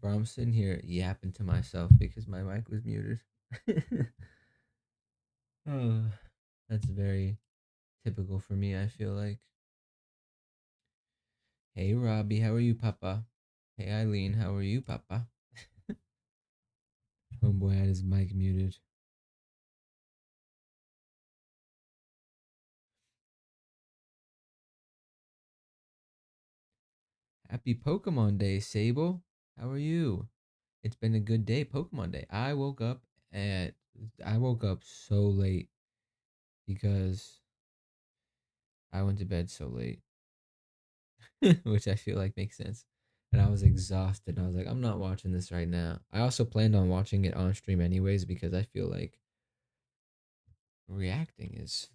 Bro, I'm sitting here yapping to myself because my mic was muted. Oh, that's very typical for me, I feel like. Hey, Robbie, how are you, Papa? Hey, Eileen, how are you, Papa? Homeboy had his mic muted. Happy Pokemon Day, Sable. How are you? It's been a good day, Pokemon Day. At I woke up so late because I went to bed so late. Which I feel like makes sense. And I was exhausted. I was like, I'm not watching this right now. I also planned on watching it on stream anyways because I feel like reacting is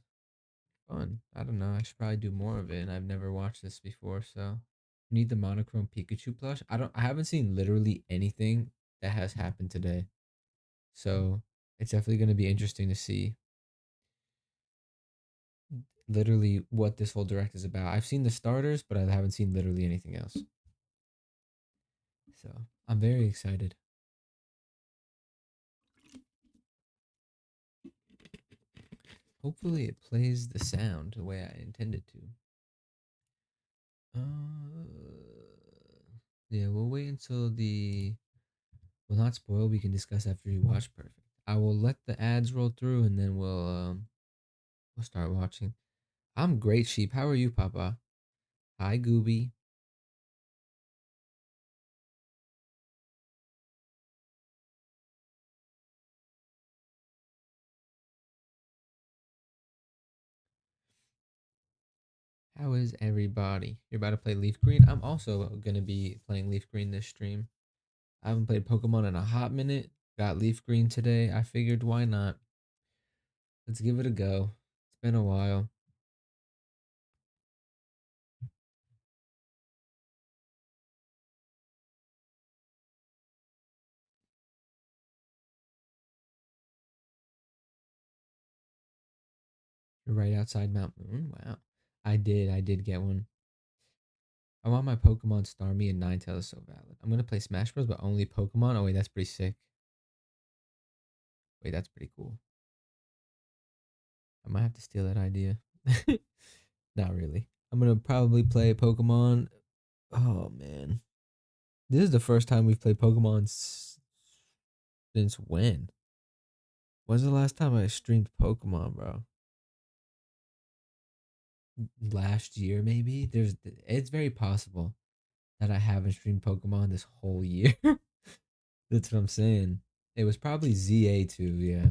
fun. I don't know. I should probably do more of it. And I've never watched this before, so need the monochrome Pikachu plush. I haven't seen literally anything that has happened today. So it's definitely gonna be interesting to see literally what this whole direct is about. I've seen the starters, but I haven't seen literally anything else. So I'm very excited. Hopefully it plays the sound the way I intended to. Yeah, we'll wait until the will not spoil. We can discuss after you watch. Perfect. I will let the ads roll through and then we'll start watching. I'm great, sheep. How are you, Papa? Hi, Gooby. How is everybody? You're about to play Leaf Green. I'm also gonna be playing Leaf Green this stream. I haven't played Pokemon in a hot minute. Got Leaf Green today. I figured why not? Let's give it a go. It's been a while. You're right outside Mount Moon. Wow. I did get one. I want my Pokemon Starmie and Ninetales is so valid. I'm gonna play Smash Bros, but only Pokemon. Oh wait, that's pretty sick. Wait, that's pretty cool. I might have to steal that idea. Not really. I'm gonna probably play Pokemon. Oh man, this is the first time we've played Pokemon since when? When's the last time I streamed Pokemon, bro? Last year, maybe. It's very possible that I haven't streamed Pokemon this whole year. That's what I'm saying. It was probably ZA too, yeah.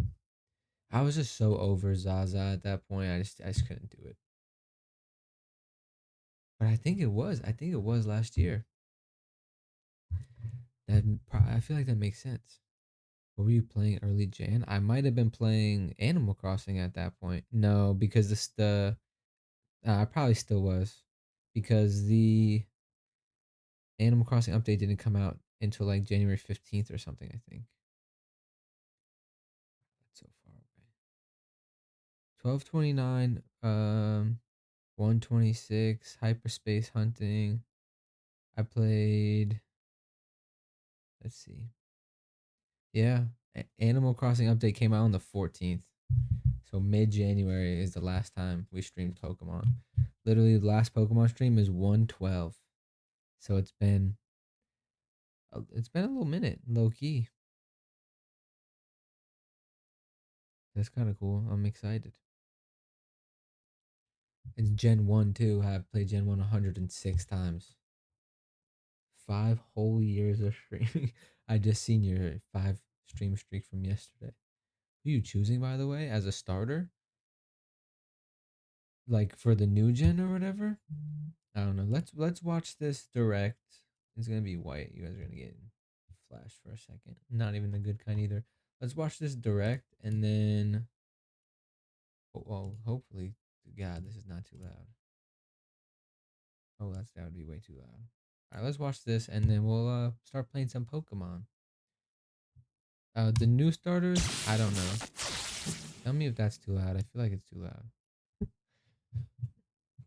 I was just so over Zaza at that point. I just couldn't do it. But I think it was last year. I feel like that makes sense. What were you playing early Jan? I might have been playing Animal Crossing at that point. No, because the I probably still was because the Animal Crossing update didn't come out until like January 15th or something, I think. That's so far away. 1229, 126, hyperspace hunting. I played, let's see. Yeah, Animal Crossing update came out on the 14th. So mid January is the last time we streamed Pokemon. Literally, the last Pokemon stream is 112. So it's been a little minute, low key. That's kind of cool. I'm excited. It's Gen 1 too. I've played Gen 1 106 times. 5 whole years of streaming. I just seen your 5 stream streak from yesterday. Who are you choosing, by the way, as a starter? Like for the new gen or whatever? I don't know. Let's watch this direct. It's gonna be white. You guys are gonna get flash for a second. Not even the good kind either. Let's watch this direct and then well, hopefully God, this is not too loud. Oh, that would be way too loud. Alright, let's watch this and then we'll start playing some Pokemon. The new starters, I don't know. Tell me if that's too loud. I feel like it's too loud.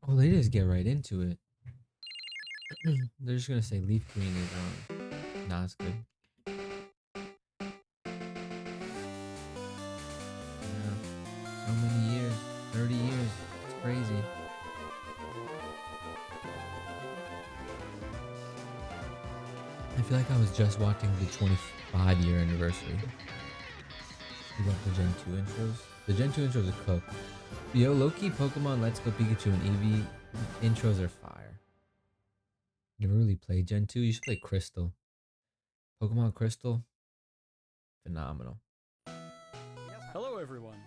Oh, they just get right into it. They're just gonna say Leaf Green is on. Nah, it's good. Yeah. So many years. 30 years. It's crazy. I feel like I was just watching the 25-year anniversary. You got the Gen 2 intros? The Gen 2 intros are cooked. Yo, low-key Pokemon Let's Go Pikachu and Eevee intros are fire. Never really played Gen 2. You should play Crystal. Pokemon Crystal, phenomenal. Hello everyone,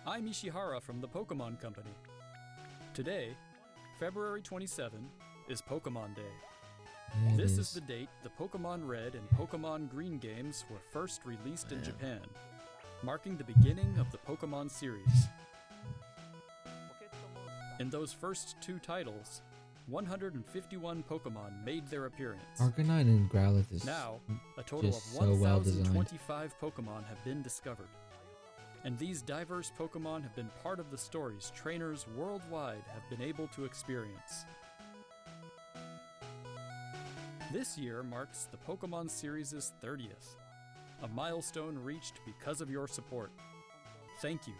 I'm Ishihara from the Pokemon Company. Today, February 27, is Pokemon Day. Yeah, This is the date the Pokemon Red and Pokemon Green games were first released in Japan, marking the beginning of the Pokemon series. In those first two titles, 151 Pokemon made their appearance. Arcanine and Growlithe is Now, a total of just so well designed. 1,025 Pokemon have been discovered. And these diverse Pokemon have been part of the stories trainers worldwide have been able to experience. This year marks the Pokemon series' 30th, a milestone reached because of your support. Thank you,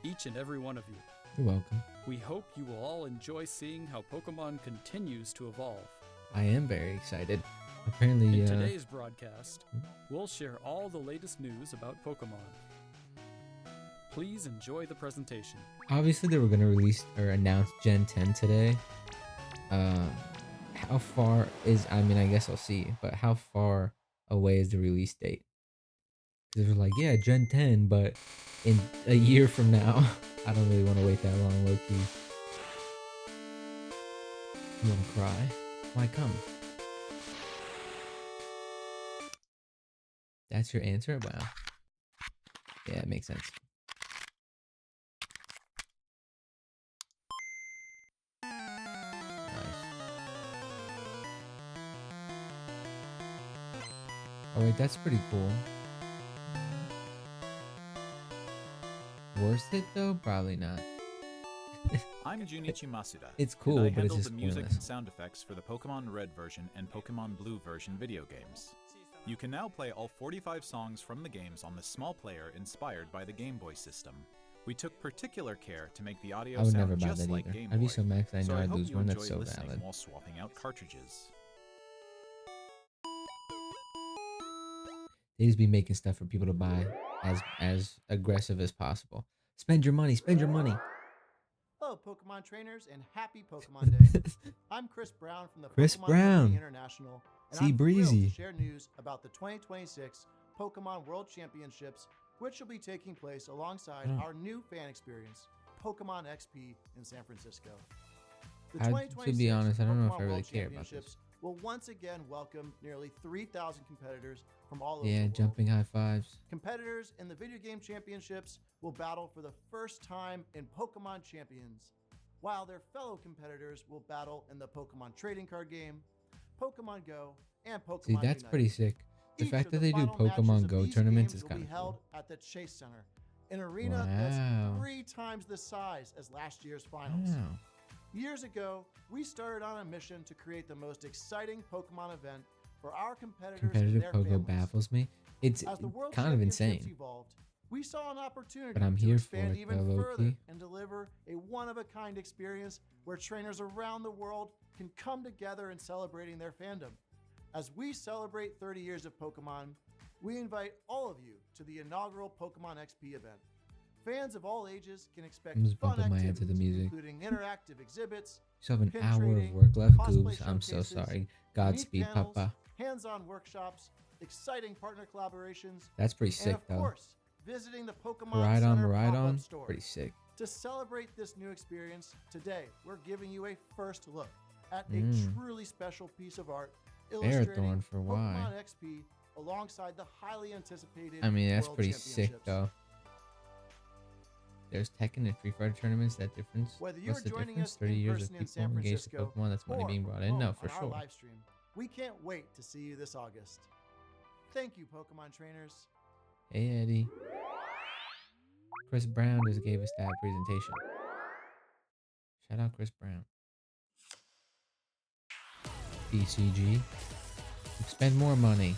each and every one of you. You're welcome. We hope you will all enjoy seeing how Pokemon continues to evolve. I am very excited. Apparently, In today's broadcast, we'll share all the latest news about Pokemon. Please enjoy the presentation. obviously they were gonna release or announce Gen 10 today. How far is? I mean, I guess I'll see. But how far away is the release date? They were like, yeah, Gen 10, but in a year from now. I don't really want to wait that long, low key. You want to cry? Why come? That's your answer? Wow. Yeah, it makes sense. Nice. Oh wait, that's pretty cool. Worth it though? Probably not. I'm Junichi Masuda. It's cool, and I but it's handle just the music pointless. and sound effects for the Pokemon Red version and Pokemon Blue version video games. You can now play all 45 songs from the games on this small player inspired by the Game Boy system. We took particular care to make the audio I would never sound buy just that like either. Game I'd be Boy. so max I So know I I'd hope lose you one. That's enjoy so listening valid. while swapping out cartridges. They just be making stuff for people to buy as aggressive as possible. Spend your money, spend your money. Hello, Pokemon trainers, and happy Pokemon Day. I'm Chris Brown from the Chris Pokemon Brown. Company International, and See I'm Breezy. thrilled to share news about the 2026 Pokemon World Championships, which will be taking place alongside our new fan experience, Pokemon XP in San Francisco. The To be honest, I don't know if Pokemon I really World care about this. Championships will once again welcome nearly 3,000 competitors from all over Yeah, the world. jumping high fives. Competitors in the video game championships will battle for the first time in Pokemon Champions, while their fellow competitors will battle in the Pokemon trading card game, Pokemon Go, and Pokemon See, that's Unite. pretty sick. The Each fact of that the they do final matches Pokemon of Go these tournaments games is will kind be of held cool. at the Chase Center, an arena Wow. that's 3 times the size as last year's finals. Wow. Years ago, we started on a mission to create the most exciting Pokemon event for our competitors and Competitive their Pogo families. baffles me. It's As the World kind of Championships insane. evolved, we saw an opportunity But I'm to here for expand it, even though, further low-key. and deliver a one-of-a-kind experience where trainers around the world can come together in celebrating their fandom. As we celebrate 30 years of Pokemon, we invite all of you to the inaugural Pokemon XP event. Fans of all ages can expect I'm just fun bumping my head to the activities, music. including interactive exhibits, You still have an pin hour trading, of work left, cosplay Goobs. I'm so showcases, sorry. unique Godspeed, panels, Papa. hands-on workshops, exciting partner collaborations, That's pretty and sick, of though. course, visiting the Pokemon Ride-on, Center pop-up ride-on. store. Pretty sick. To celebrate this new experience, today we're giving you a first look at a Mm. truly special piece of art illustrating Marathon for why? Pokemon XP alongside the highly anticipated I mean, that's World pretty sick, Championships. though. There's Tekken and Free Fire tournaments. That difference? Whether you're What's the joining difference? us 30 in years of person in people San engaged to Francisco Pokemon. That's money or being brought from in. No, home for on our sure. live stream, we can't wait to see you this August. Thank you, Pokemon trainers. Hey, Eddie. Chris Brown just gave us that presentation. Shout out Chris Brown. BCG. Spend more money.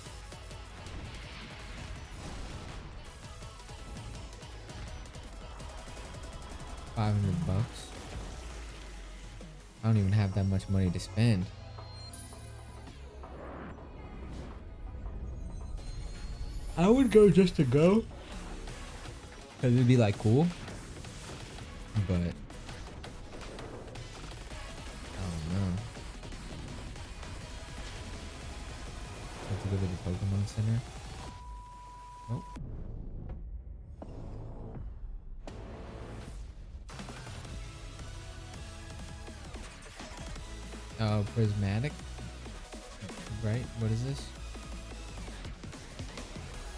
$500. I don't even have that much money to spend. I would go just to go. Cause it'd be like cool. But I don't know. Have to go to the Pokemon Center. Nope. Oh, prismatic. Right? What is this?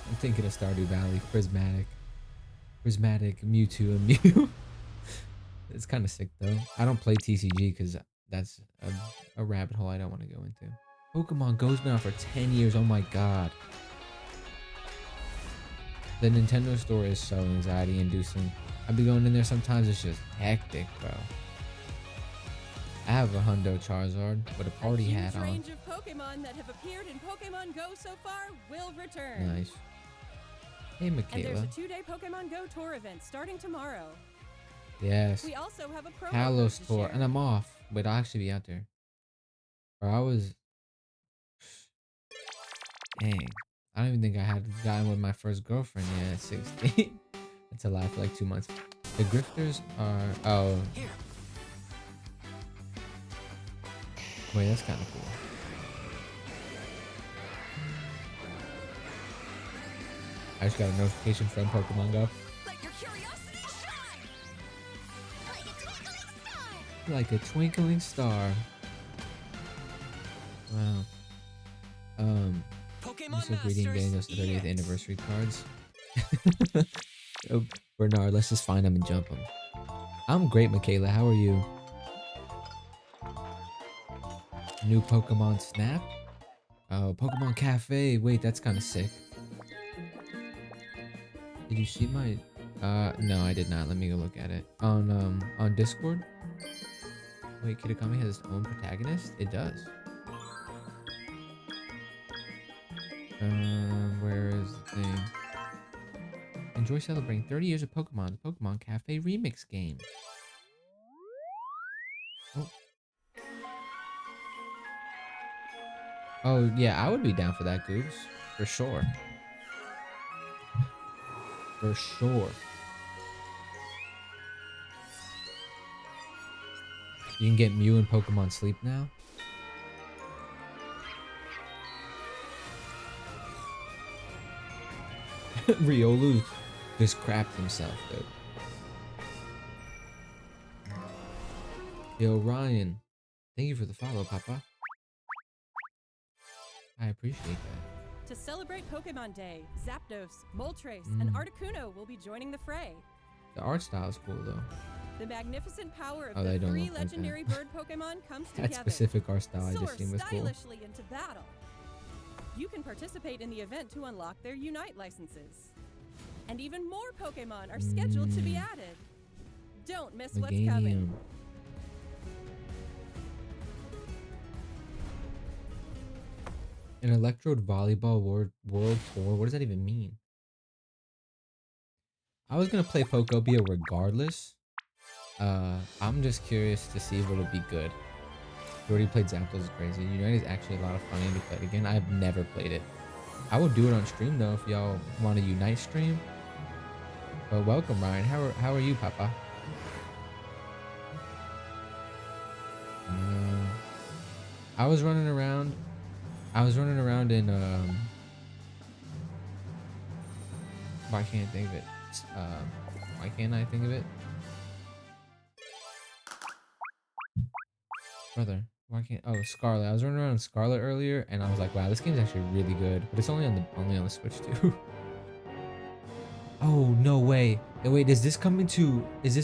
I'm thinking of Stardew Valley. Prismatic. Prismatic Mewtwo and Mew. It's kind of sick though. I don't play TCG because that's a rabbit hole I don't want to go into. Pokemon Go's been out for 10 years. Oh my god. The Nintendo store is so anxiety inducing. I'll be going in there sometimes. It's just hectic, bro. I have a Hundo Charizard with a party hat on. A huge range of Pokemon that have appeared in Pokemon Go so far will return. Nice. Hey, Michaela. And there's a 2-day Pokemon Go tour event starting tomorrow. Yes. We also have a promo Kalos code to tour, share. and I'm off. But I'll actually be out there. Or I was. Dang. I don't even think I had gotten with my first girlfriend yet at 16. That's a lie for like 2 months. The grifters are. Oh. Here. Wait, that's kind of cool. I just got a notification from Pokemon Go. Let your curiosity shine. Like a twinkling star. Like a twinkling star. Wow. Also greeting Daniel's 30th anniversary cards. Oh, Bernard, let's just find them and jump them. I'm great, Michaela. How are you? New Pokemon Snap? Oh, Pokemon Cafe. Wait, that's kind of sick. Did you see my... no, I did not. Let me go look at it. On Discord? Wait, Kitakami has its own protagonist? It does. Where is the thing? Enjoy celebrating 30 years of Pokemon. The Pokemon Cafe Remix game. Oh. Oh, yeah, I would be down for that, Goobs. For sure. For sure. You can get Mew in Pokemon Sleep now. Riolu just crapped himself, dude. Yo, Ryan. Thank you for the follow, Papa. I appreciate that. To celebrate Pokemon Day, Zapdos, Moltres, and Articuno will be joining the fray. The art style is cool, though. The magnificent power of Oh, they the don't 3 look like legendary that. bird Pokemon comes together. That specific art style I Soar just seen was cool. stylishly into battle. You can participate in the event to unlock their Unite licenses. And even more Pokemon are scheduled to be added. Don't miss what's coming. Meganium. An Electrode Volleyball World Tour? What does that even mean? I was gonna play Pokobia regardless. I'm just curious to see if it'll be good. You already played Zapdos, is crazy. Unite is actually a lot of fun to play it again. I've never played it. I would do it on stream though if y'all want a Unite stream. But welcome, Ryan. How are you, Papa? I was running around. In why can't I think of it? Why can't I think of it? Brother, why can't... Oh, Scarlet. I was running around in Scarlet earlier, and I was like, wow, this game's actually really good. But it's only on the Switch, too. Oh, no way. Hey, wait, is this coming to the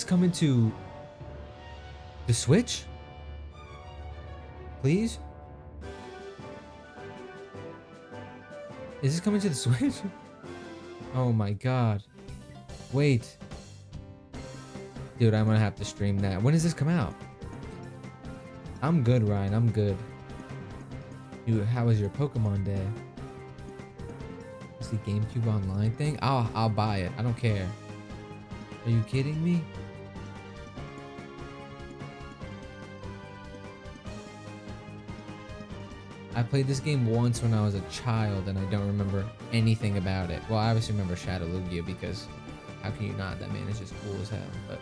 Switch? Please? Is this coming to the Switch? Oh my god. Wait. Dude, I'm gonna have to stream that. When does this come out? I'm good, Ryan. I'm good. How was your Pokemon day? Is the GameCube online thing? I'll buy it. I don't care. Are you kidding me? I played this game once when I was a child and I don't remember anything about it. Well, I obviously remember Shadow Lugia because how can you not? That man is just cool as hell. But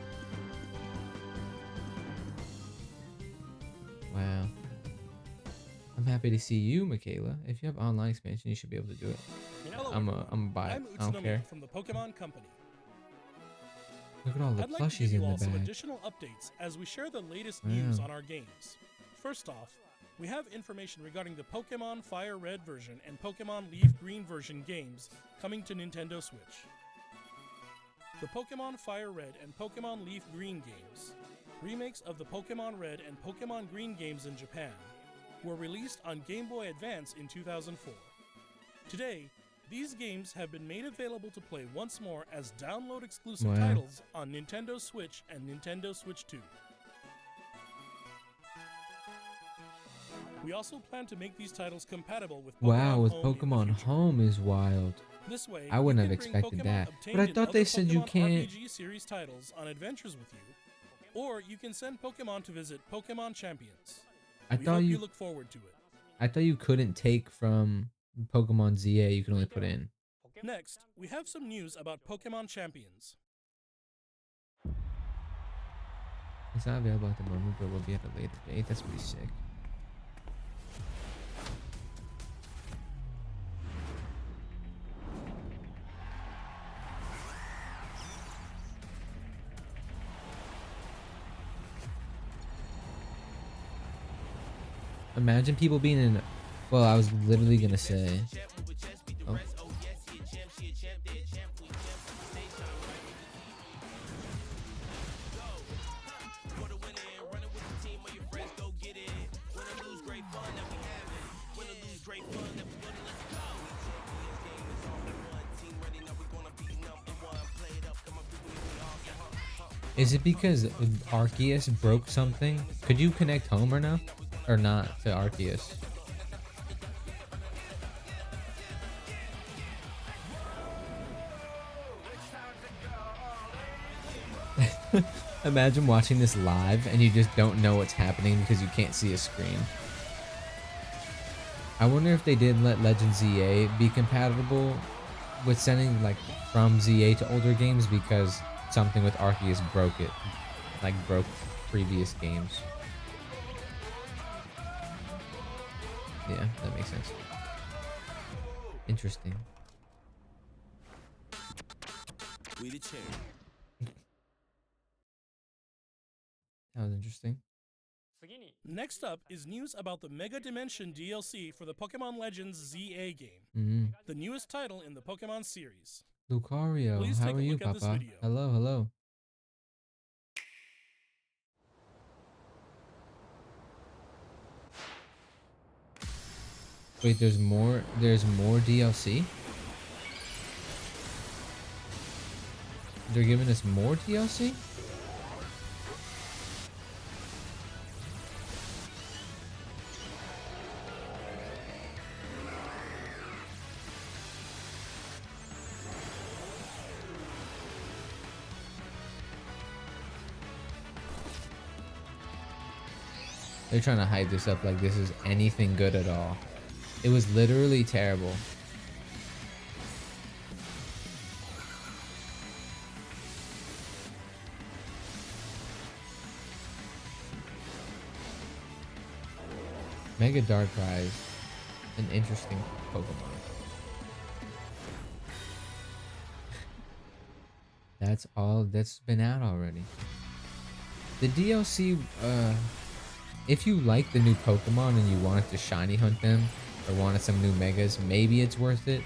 wow. I'm happy to see you, Michaela. If you have online expansion, you should be able to do it. Hello, I'm everyone. gonna buy it. I'm I don't Utsunomiya care. from the Pokemon Company. Look at all the I'd like to plushies give you in the all some bag. additional updates as we share the latest news Wow. on our games. First off, we have information regarding the Pokemon Fire Red version and Pokemon Leaf Green version games coming to Nintendo Switch. The Pokemon Fire Red and Pokemon Leaf Green games, remakes of the Pokemon Red and Pokemon Green games in Japan, were released on Game Boy Advance in 2004. Today, these games have been made available to play once more as download exclusive Wow. titles on Nintendo Switch and Nintendo Switch 2. We also plan to make these titles compatible with Pokemon Wow, with Home in the Pokemon future. Home is wild. This way, I wouldn't you have can bring expected Pokemon that. obtained But I in thought they other said you Pokemon can't. RPG series titles on adventures with you, or you can send Pokemon to visit Pokemon Champions. I We thought hope you. look forward to it. I thought you couldn't take from Pokemon ZA. You can only put in. Next, we have some news about Pokemon Champions. It's not available at the moment, but will be at a later date. That's pretty sick. Imagine people being in. Well, I was literally gonna say. Oh. Is it because Arceus broke something? Could you connect Homer now? Or not to Arceus? Imagine watching this live and you just don't know what's happening because you can't see a screen. I wonder if they did let Legend ZA be compatible with sending like from ZA to older games because something with Arceus broke it. Like broke previous games. Yeah, that makes sense. Interesting. We the champ. That was interesting. Next up is news about the Mega Dimension DLC for the Pokemon Legends ZA game, Mm-hmm. the newest title in the Pokemon series. Lucario, Please how take are a you, look at this Papa? video. Hello, hello. Wait, there's more DLC? They're giving us more DLC? They're trying to hype this up like this is anything good at all. It was literally terrible. Mega Darkrai is an interesting Pokemon. That's all that's been out already. The DLC, if you like the new Pokemon and you wanted to shiny hunt them or wanted some new megas, maybe it's worth it.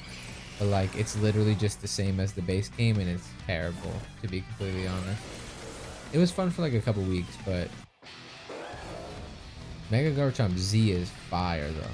But like, it's literally just the same as the base game and it's terrible, to be completely honest. It was fun for like a couple weeks, but Mega Garchomp Z is fire though.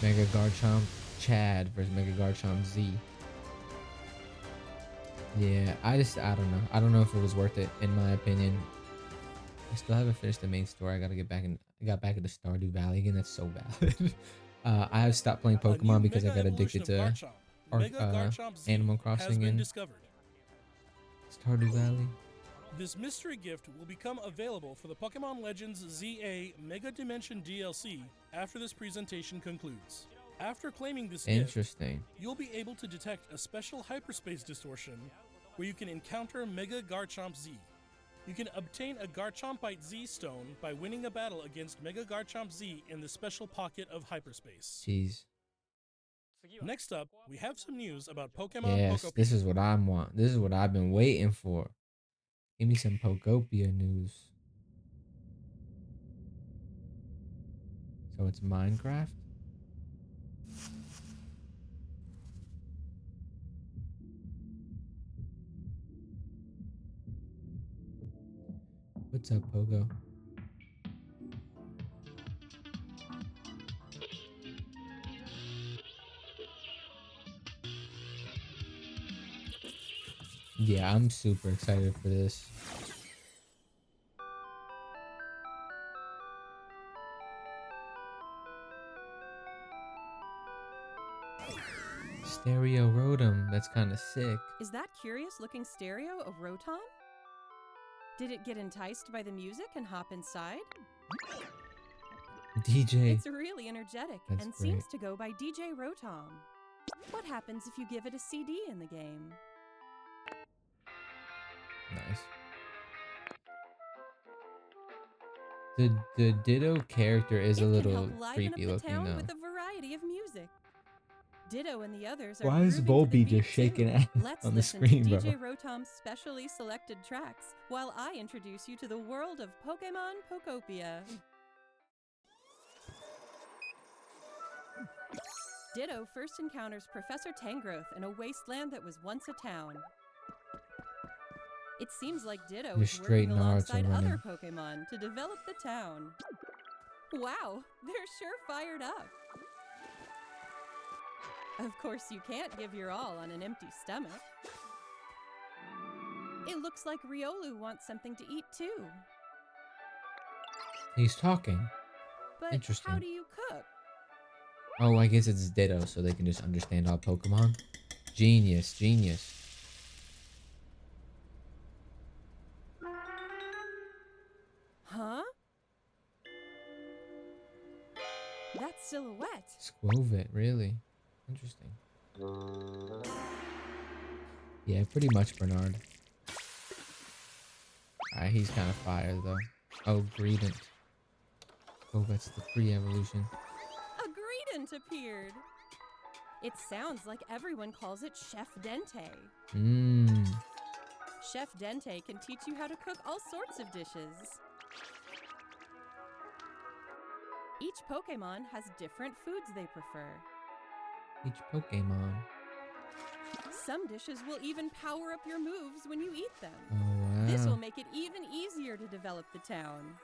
Mega Garchomp Chad versus Mega Garchomp Z. Yeah, I don't know. I don't know if it was worth it, in my opinion. I still haven't finished the main story. I gotta get back in. I got back into Stardew Valley again. That's so bad. I have stopped playing A new Pokemon because I Mega got evolution addicted of to Garchomp, Mega Garchomp Z, Animal has Crossing been and discovered. Stardew Valley. This mystery gift will become available for the Pokemon Legends ZA Mega Dimension DLC after this presentation concludes. After claiming this gift, Interesting. you'll be able to detect a special hyperspace distortion where you can encounter Mega Garchomp Z. You can obtain a Garchompite Z stone by winning a battle against Mega Garchomp Z in the special pocket of hyperspace. Jeez. Next up, we have some news about Pokemon Yes, Pokopia. this is what I want. This is what I've been waiting for. Give me some Pokopia news. So it's Minecraft? What's up, Pogo? Yeah, I'm super excited for this. Stereo Rotom. That's kind of sick. Is that curious looking stereo a Rotom? Did it get enticed by the music and hop inside? DJ. It's really energetic That's and great. seems to go by DJ Rotom. What happens if you give it a CD in the game? Nice. The Ditto character is It a can little help liven creepy up the looking town though. with a variety of music. Ditto and the others are Why is grooving to the Volbeat beat just shaking too. ass Let's on the listen screen, to bro? DJ Rotom's specially selected tracks while I introduce you to the world of Pokemon Pokopia. Ditto first encounters Professor Tangrowth in a wasteland that was once a town. It seems like Ditto Your is straight working Naruto alongside running. other Pokemon to develop the town. Wow, they're sure fired up. Of course, you can't give your all on an empty stomach. It looks like Riolu wants something to eat too. He's talking. But Interesting. how do you cook? Oh, I guess it's Ditto, so they can just understand all Pokemon. Genius, genius. Huh? That's Silhouette. Squovit, really? Interesting. Yeah, pretty much Bernard. Alright, he's kind of fire though. Oh, Greedent. Oh, that's the pre-evolution. A Greedent appeared. It sounds like everyone calls it Chef Dente. Mmm. Chef Dente can teach you how to cook all sorts of dishes. Each Pokemon has different foods they prefer. Each Pokemon. Some dishes will even power up your moves when you eat them. Oh, wow. This will make it even easier to develop the town.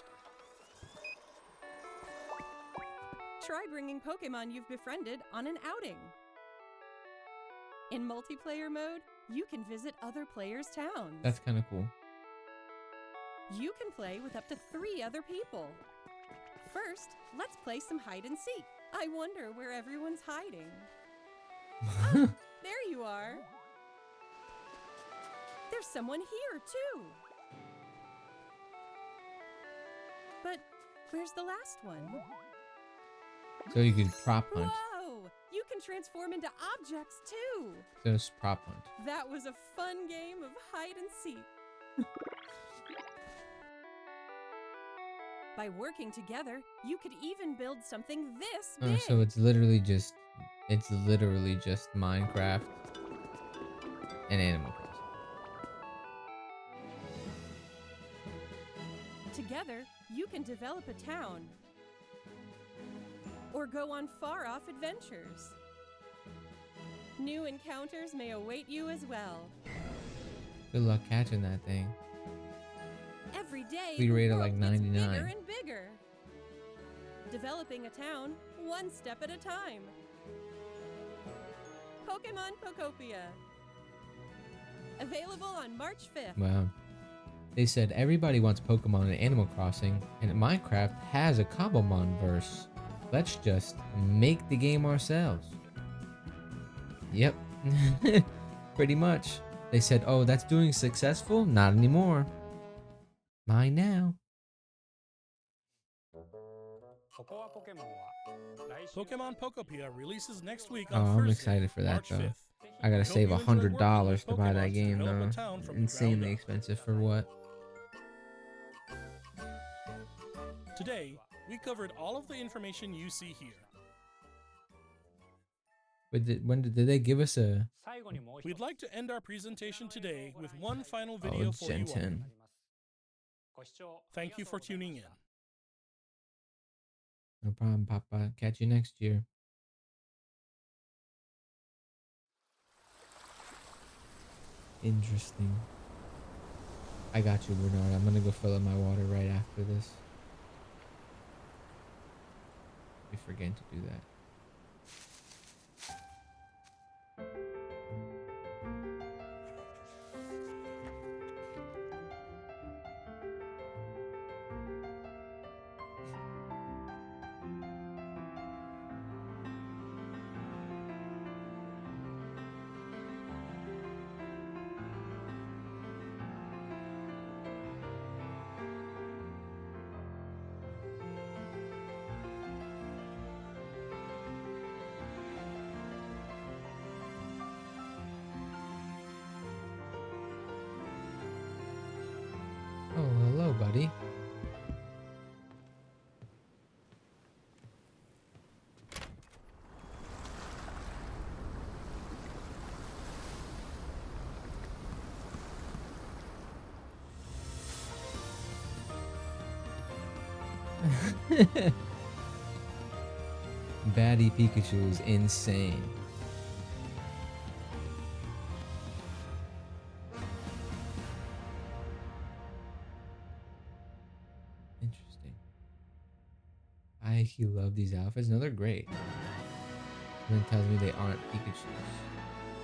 Try bringing Pokemon you've befriended on an outing. In multiplayer mode, you can visit other players' towns. That's kind of cool. You can play with up to 3 other people. First, let's play some hide and seek. I wonder where everyone's hiding. There you are. There's someone here, too. But where's the last one? So you can prop hunt. Whoa! You can transform into objects, too. So it's prop hunt. That was a fun game of hide and seek. By working together, you could even build something this big. Oh, so it's literally just Minecraft and Animal Crossing. Together, you can develop a town or go on far-off adventures. New encounters may await you as well. Good luck catching that thing. Every day, Speed the rate of world like gets 99. bigger and bigger. developing a town one step at a time. Pokemon Pokopia. Available on March 5th. Wow. They said everybody wants Pokemon in Animal Crossing, and Minecraft has a Cobblemon verse. Let's just make the game ourselves. Yep. Pretty much. They said, oh, that's doing successful? Not anymore. Mine now. Pokemon Pokopia releases next week Oh, on I'm Thursday, excited for that March though. 5th. I gotta We hope save you enjoy working $100 with to buy Pokemon that to game develop though. a town from the Insanely ground up. expensive for what? Today, we covered all of the information you see here. But did they give us a We'd like to end our presentation today with one final video for Gen you all. 10? Thank you for tuning in. No problem, Papa. Catch you next year. Interesting. I got you, Bernard. I'm gonna go fill up my water right after this. We forget to do that. Oh, hello, buddy. Baddie Pikachu is insane. Interesting. I love these outfits. No, they're great. And then tells me they aren't Pikachus.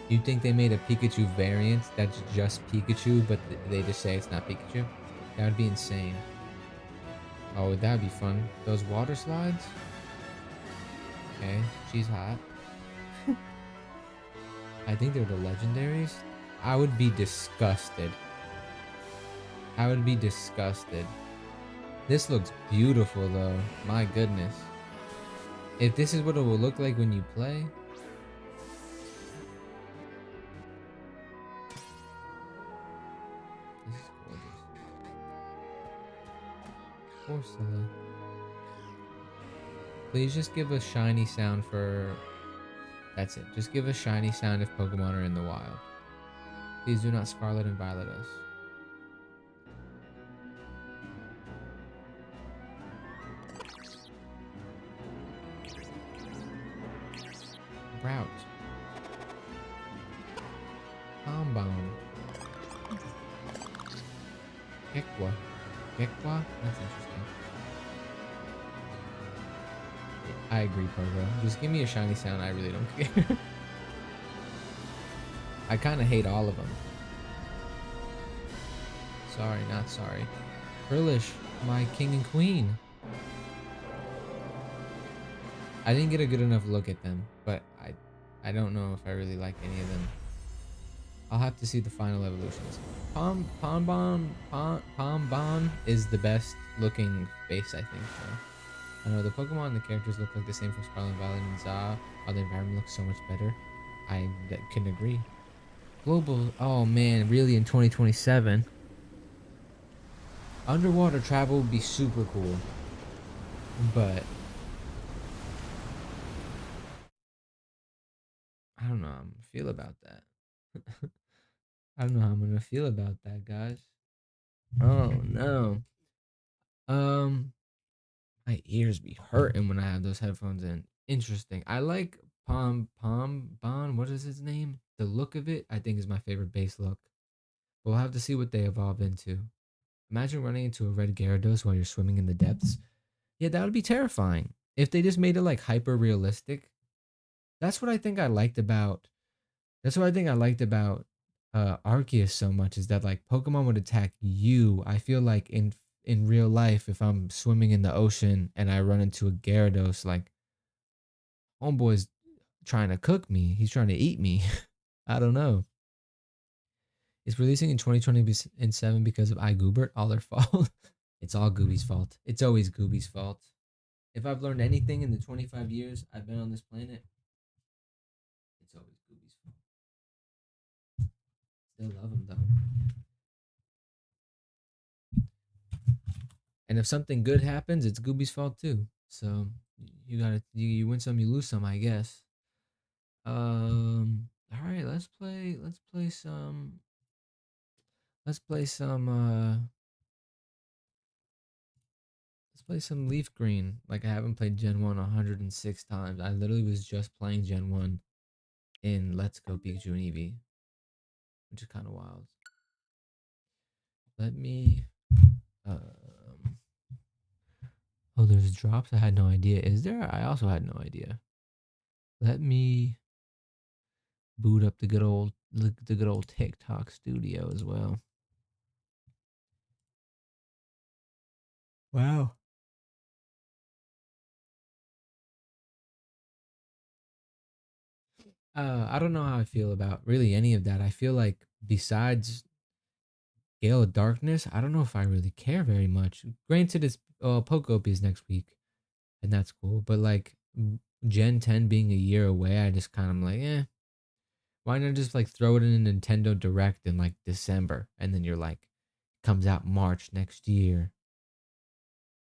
You think they made a Pikachu variant that's just Pikachu, but they just say it's not Pikachu? That would be insane. Oh, that would be fun. Those water slides? Okay, she's hot. I think they're the legendaries. I would be disgusted. I would be disgusted. This looks beautiful though. My goodness. If this is what it will look like when you play. This is gorgeous. Poor Scylla. Please just give a shiny sound for... That's it. Just give a shiny sound if Pokemon are in the wild. Please do not Scarlet and Violet us. Route. Compound. Gekwa. Gekwa? That's interesting. I agree, Pogo. Just give me a shiny sound. I really don't care. I kind of hate all of them. Sorry, not sorry. Frillish, my king and queen. I didn't get a good enough look at them, but I don't know if I really like any of them. I'll have to see the final evolutions. Pombon is the best looking face, I think. So. I know the Pokemon and the characters look like the same from Scarlet and Violet and Za, while the environment looks so much better. I can agree. Global, oh man, really in 2027. Underwater travel would be super cool, but I don't know how I'm gonna feel about that. I don't know how I'm gonna feel about that, guys. Oh no. My ears be hurting when I have those headphones in. Interesting. I like Bon. What is his name? The look of it, I think, is my favorite base look. We'll have to see what they evolve into. Imagine running into a red Gyarados while you're swimming in the depths. Yeah, that would be terrifying. if they just made it like hyper realistic, that's what I think I liked about. That's what I think I liked about Arceus so much, is that like Pokemon would attack you. I feel like in real life, if I'm swimming in the ocean and I run into a Gyarados, like homeboy's trying to cook me. He's trying to eat me. I don't know. It's releasing in 2027 because of iGoobert. All their fault. It's all Gooby's fault. It's always Gooby's fault. If I've learned anything in the 25 years I've been on this planet, it's always Gooby's fault. Still love him though. And if something good happens, it's Gooby's fault too. So you win some, you lose some, I guess. All right, let's play some Leaf Green. Like, I haven't played Gen 1 106 times. I literally was just playing Gen 1 in Let's Go Pikachu and Eevee, which is kind of wild. Let me oh, there's drops. I had no idea. Is there? I also had no idea. Let me boot up the good old TikTok studio as well. Wow. I don't know how I feel about really any of that. I feel like besides Gale of Darkness, I don't know if I really care very much. Granted, it's Pokeop is next week, and that's cool. But like Gen 10 being a year away, I just kind of like, why not just like throw it in a Nintendo Direct in like December, and then you're like, comes out March next year.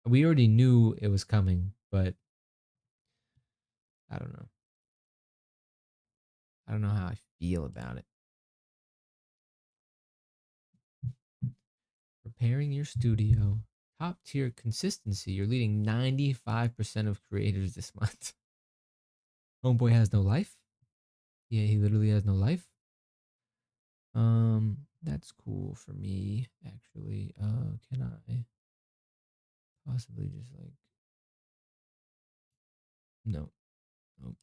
We already knew it was coming, but I don't know. I don't know how I feel about it. Preparing your studio. Top tier consistency. You're leading 95% of creators this month. Homeboy has no life. Yeah, he literally has no life. That's cool for me, actually. Can I possibly just like no. Nope.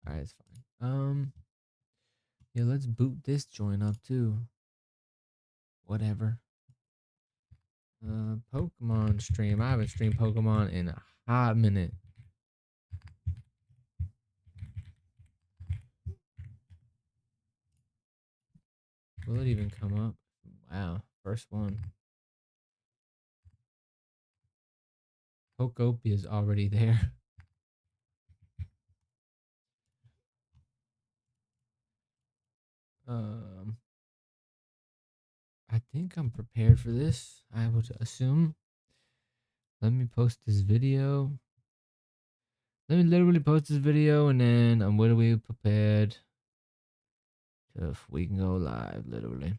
Alright, it's fine. Yeah, let's boot this joint up too. Whatever. Pokemon stream. I haven't streamed Pokemon in a hot minute. Will it even come up? Wow, first one. Pokopia is already there. I think I'm prepared for this. I would assume. Let me post this video. Let me literally post this video, and then I'm literally prepared to we can go live, literally.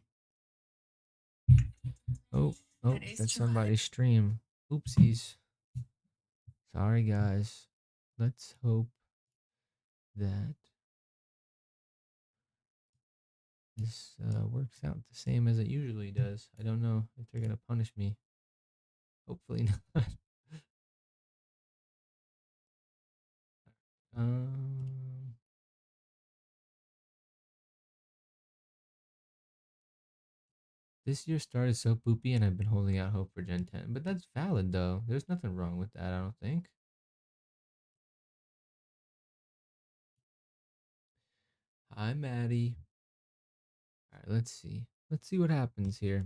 Oh, that's somebody's stream. Oopsies. Sorry, guys. Let's hope that this works out the same as it usually does. I don't know if they're gonna punish me. Hopefully not. This year started so poopy, and I've been holding out hope for Gen 10. But that's valid, though. There's nothing wrong with that, I don't think. Hi, Maddie. All right, let's see. Let's see what happens here.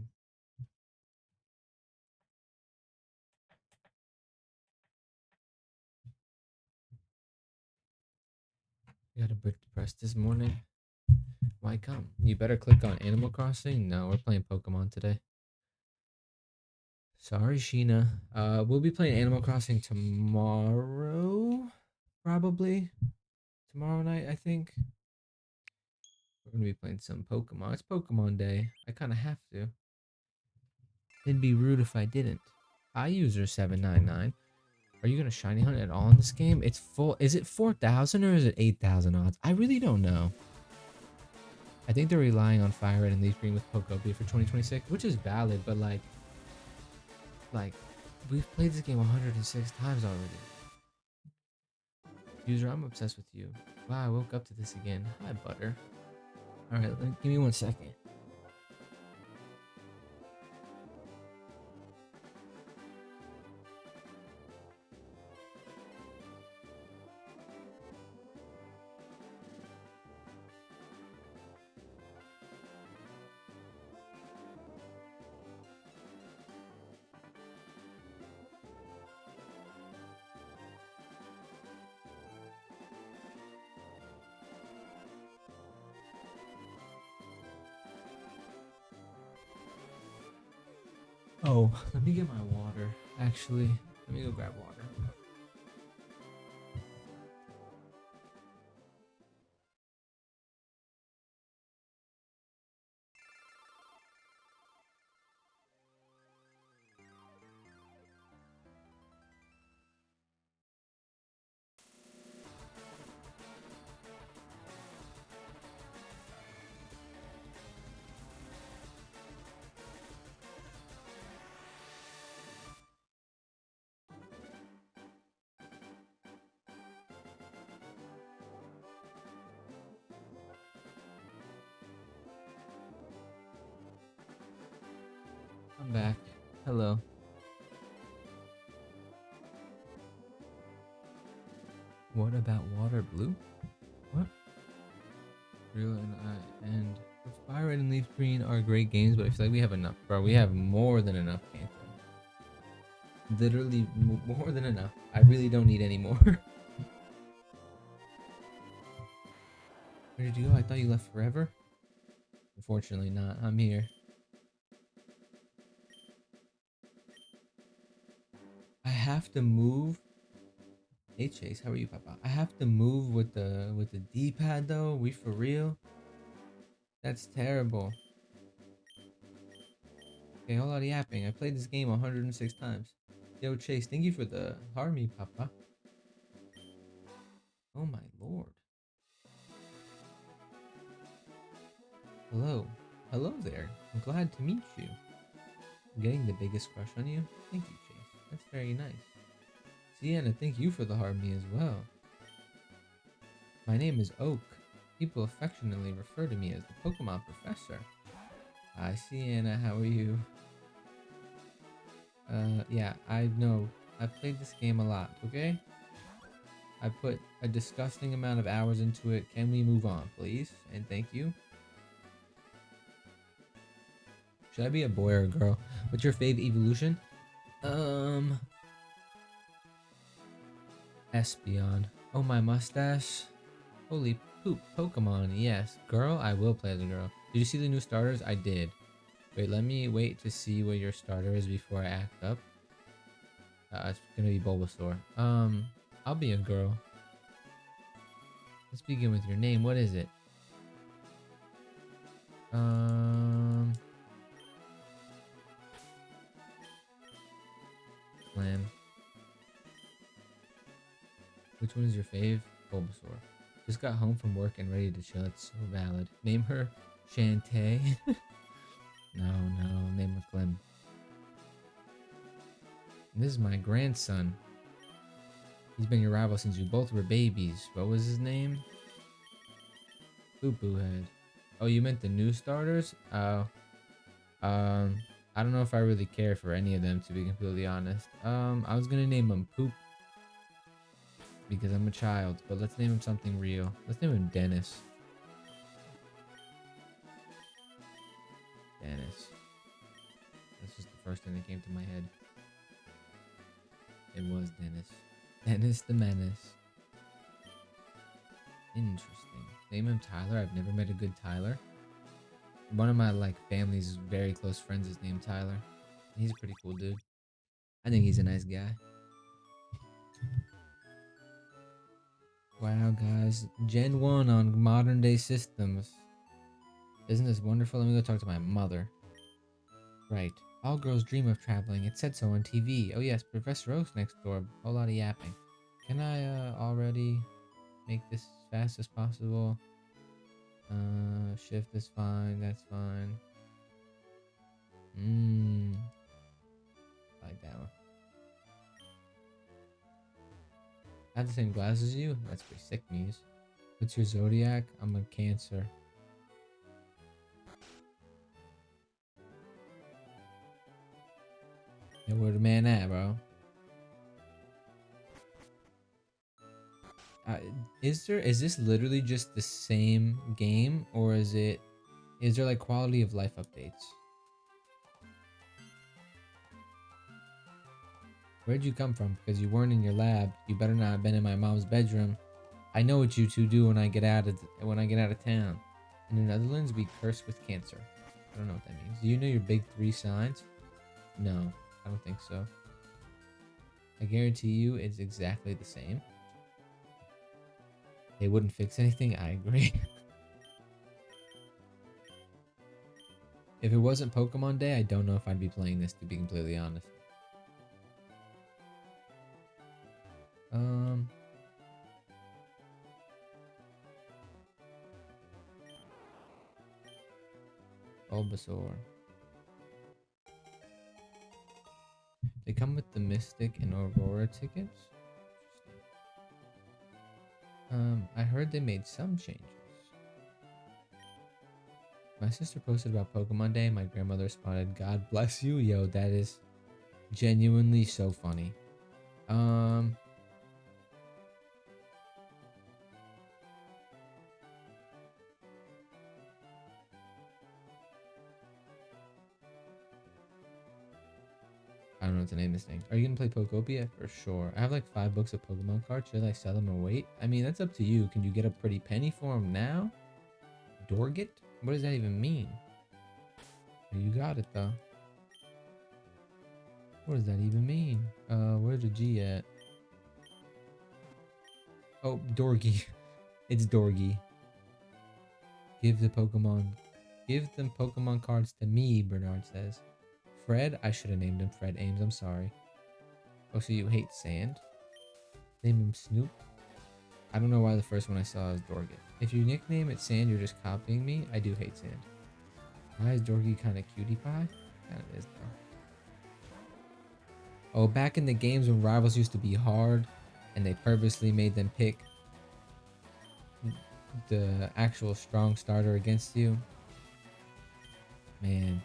I got a bit depressed this morning. Why come? You better click on Animal Crossing. No, we're playing Pokemon today. Sorry, Sheena. We'll be playing Animal Crossing tomorrow, probably. Tomorrow night, I think. We're gonna be playing some Pokemon. It's Pokemon Day. I kind of have to. It'd be rude if I didn't. Hi, user 799. Are you gonna shiny hunt at all in this game? It's full. Is it 4,000 or is it 8,000 odds? I really don't know. I think they're relying on Fire Red and Leaf Green with Poco B for 2026, which is valid, but like we've played this game 106 times already. User, I'm obsessed with you. Wow, I woke up to this again. Hi, Butter. All right, give me 1 second. Oh, let me get my water. Actually, let me go grab water. I'm back. Hello. What about water blue? What? Real and Fire Red and Leaf Green are great games, but I feel like we have enough, bro. We have more than enough games. Literally more than enough. I really don't need any more. Where did you go? I thought you left forever. Unfortunately not. I'm here. I have to move. Hey Chase, how are you, Papa? I have to move with the D-pad though. We for real? That's terrible. Okay, hold on yapping. I played this game 106 times. Yo Chase, thank you for the harmony, Papa. Oh my lord. Hello. Hello there. I'm glad to meet you. I'm getting the biggest crush on you. Thank you, Chase. That's very nice. Sienna, thank you for the harmony as well. My name is Oak. People affectionately refer to me as the Pokemon Professor. Hi, Sienna. How are you? Yeah, I know. I've played this game a lot, okay? I put a disgusting amount of hours into it. Can we move on, please? And thank you. Should I be a boy or a girl? What's your fave evolution? Espeon. Oh, my mustache. Holy poop. Pokemon. Yes. Girl? I will play as a girl. Did you see the new starters? I did. Wait, let me wait to see what your starter is before I act up. It's gonna be Bulbasaur. I'll be a girl. Let's begin with your name. What is it? Plan. Which one is your fave? Bulbasaur. Just got home from work and ready to chill. It's so valid. Name her Shantae. No, name her Clem. And this is my grandson. He's been your rival since you both were babies. What was his name? Boo Boo Head. Oh, you meant the new starters? Oh. I don't know if I really care for any of them, to be completely honest. I was gonna name him Poop because I'm a child, but let's name him something real. Let's name him Dennis. Dennis. That's just the first thing that came to my head. It was Dennis. Dennis the Menace. Interesting. Name him Tyler. I've never met a good Tyler. One of my family's very close friends is named Tyler. He's a pretty cool dude. I think he's a nice guy. Wow, guys. Gen 1 on modern day systems. Isn't this wonderful? Let me go talk to my mother. Right. All girls dream of traveling. It said so on TV. Oh yes, Professor Oak's next door. A whole lot of yapping. Can I already make this as fast as possible? Shift is fine. That's fine. Lie down. I have the same glasses as you? That's pretty sick, Muse. What's your zodiac? I'm a Cancer. Yeah, where the man at, bro? Is this literally just the same game, or is there like quality of life updates? Where'd you come from? Because you weren't in your lab. You better not have been in my mom's bedroom. I know what you two do when I get out of town. In the Netherlands, we curse with cancer. I don't know what that means. Do you know your big 3 signs? No, I don't think so. I guarantee you it's exactly the same. They wouldn't fix anything, I agree. If it wasn't Pokemon Day, I don't know if I'd be playing this, to be completely honest. Bulbasaur. They come with the Mystic and Aurora tickets. I heard they made some changes. My sister posted about Pokemon Day. My grandmother responded, "God bless you." Yo, that is genuinely so funny. I don't know what to name this thing. Are you gonna play Pokopia? For sure. I have like 5 books of Pokemon cards. Should I sell them or wait? I mean, that's up to you. Can you get a pretty penny for them now? Dorgit? What does that even mean? You got it though. What does that even mean? Where's the G at? Oh, Dorgy. It's Dorgy. Give them Pokemon cards to me, Bernard says. Fred? I should have named him Fred Ames, I'm sorry. Oh, so you hate sand? Name him Snoop? I don't know why the first one I saw is Dorgit. If you nickname it Sand, you're just copying me. I do hate sand. Why is Dorgy kind of cutie pie? Kind of is, though. Oh, back in the games when rivals used to be hard, and they purposely made them pick the actual strong starter against you. Man.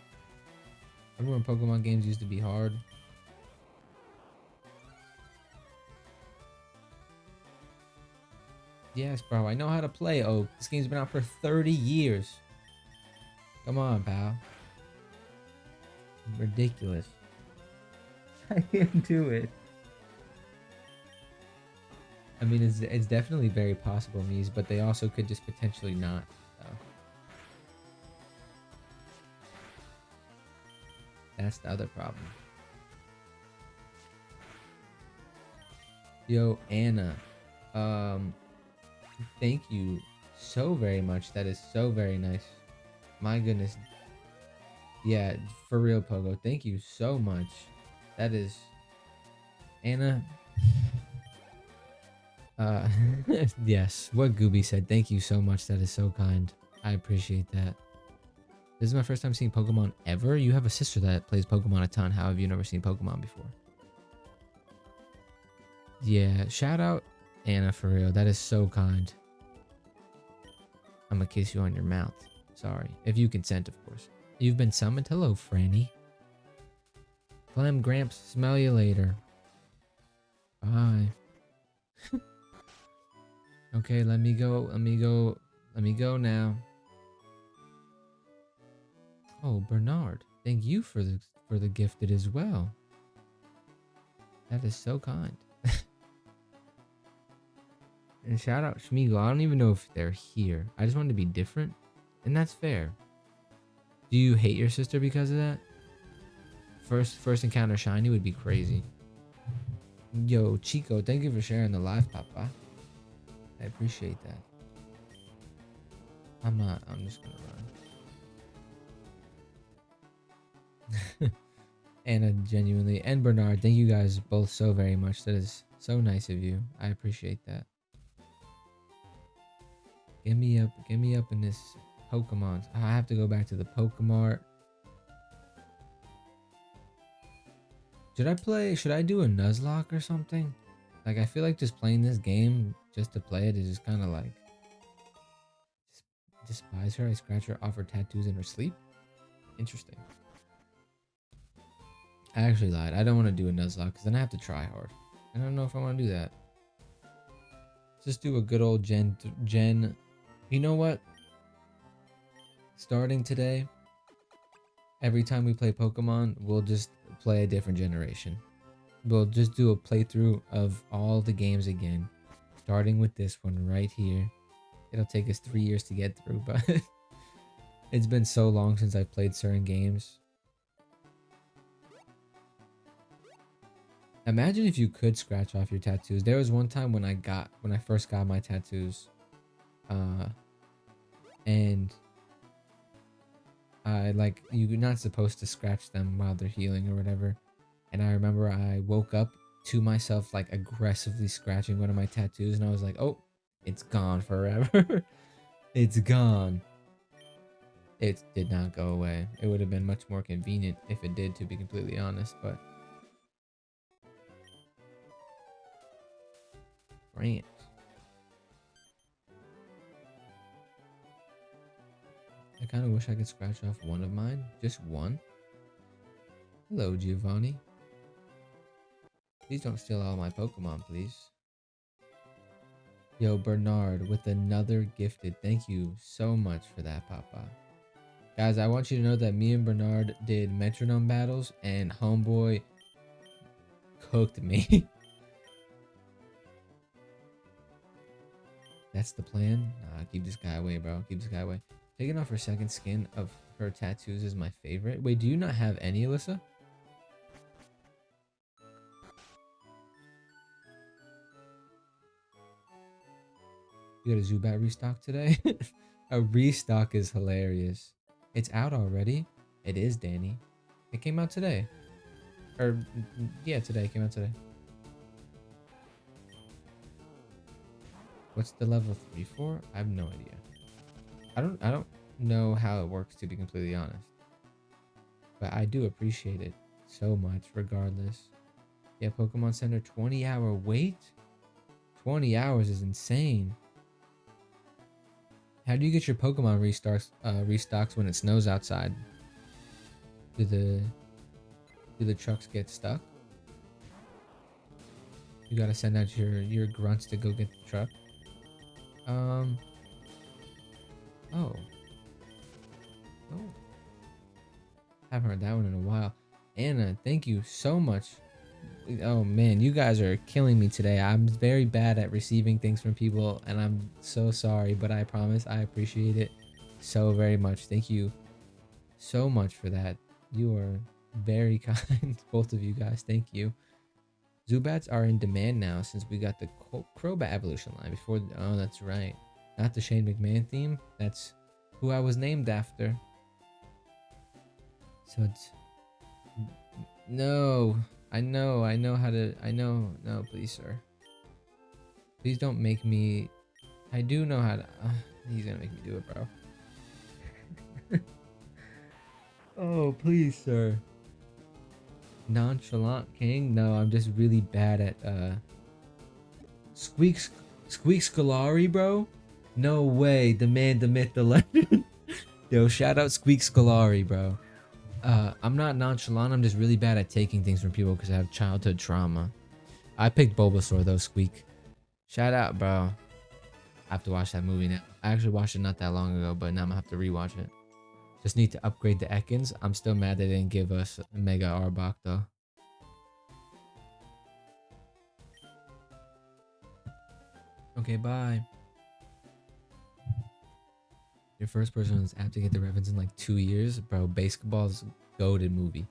Remember when Pokemon games used to be hard? Yes, bro. I know how to play, Oak. This game's been out for 30 years. Come on, pal. Ridiculous. I can't do it. I mean, it's definitely very possible, Mies, but they also could just potentially not. So. That's the other problem. Yo, Anna. Thank you so very much. That is so very nice. My goodness. Yeah, for real, Pogo. Thank you so much. That is... Anna... yes, what Gooby said. Thank you so much. That is so kind. I appreciate that. This is my first time seeing Pokemon ever. You have a sister that plays Pokemon a ton. How have you never seen Pokemon before? Yeah, shout out Anna for real. That is so kind. I'm gonna kiss you on your mouth. Sorry. If you consent, of course. You've been summoned. Hello, Franny. Clem Gramps, smell you later. Bye. Okay, let me go now. Oh, Bernard, thank you for the gifted as well. That is so kind. And shout out Schmeagle. I don't even know if they're here. I just wanted to be different, and that's fair. Do you hate your sister because of that? First encounter shiny would be crazy. Yo, Chico, thank you for sharing the live, Papa. I appreciate that. I'm just gonna run. Anna, genuinely, and Bernard, thank you guys both so very much. That is so nice of you. I appreciate that. Get me up in this Pokemon. I have to go back to the Pokemart. Should I do a Nuzlocke or something? Like, I feel like just playing this game just to play it is just kind of like, despise her. I scratch her off her tattoos in her sleep. Interesting. I actually lied. I don't want to do a Nuzlocke because then I have to try hard. I don't know if I want to do that. Just do a good old Gen. You know what? Starting today, every time we play Pokemon, we'll just play a different generation. We'll just do a playthrough of all the games again, starting with this one right here. It'll take us 3 years to get through, but it's been so long since I played certain games. Imagine if you could scratch off your tattoos. There was one time when I first got my tattoos, and you're not supposed to scratch them while they're healing or whatever. And I remember I woke up to myself like aggressively scratching one of my tattoos, and I was like, oh, it's gone forever. It's gone. It did not go away. It would have been much more convenient if it did, to be completely honest, but France. I kind of wish I could scratch off one of mine. Just one. Hello, Giovanni. Please don't steal all my Pokemon, please. Yo, Bernard, with another gifted. Thank you so much for that, Papa. Guys, I want you to know that me and Bernard did metronome battles, and homeboy cooked me. That's the plan? Nah, keep this guy away, bro. Keep this guy away. Taking off her second skin of her tattoos is my favorite. Wait, do you not have any, Alyssa? You got a Zubat restock today? A restock is hilarious. It's out already? It is, Danny. It came out today. Or, yeah, today. It came out today. What's the level 3 for? I have no idea. I don't know how it works, to be completely honest. But I do appreciate it so much, regardless. Yeah, Pokemon Center 20-hour wait? 20 hours is insane. How do you get your Pokemon restocks when it snows outside? Do the trucks get stuck? You gotta send out your grunts to go get the truck. Oh. Haven't heard that one in a while. Anna, thank you so much. Oh man, you guys are killing me today. I'm very bad at receiving things from people, and I'm so sorry, but I promise I appreciate it so very much. Thank you so much for that. You are very kind, both of you guys. Thank you. Zubats are in demand now since we got the Crobat evolution line before. Oh, that's right. Not the Shane McMahon theme. That's who I was named after. So it's... No. I know how to... No, please, sir. Please don't make me... I do know how to... he's gonna make me do it, bro. Oh, please, sir. Nonchalant King? No, I'm just really bad at Squeak Scolari, bro. No way. The man, the myth, the legend. Yo, shout out Squeak Scolari, bro. I'm not nonchalant. I'm just really bad at taking things from people because I have childhood trauma. I picked Bulbasaur though, Squeak. Shout out, bro. I have to watch that movie now. I actually watched it not that long ago, but now I'm gonna have to rewatch it. Just need to upgrade the Ekans. I'm still mad they didn't give us Mega Arbok though. Okay, bye. Your first person on this app to get the reference in like 2 years? Bro, Basketball's goated movie.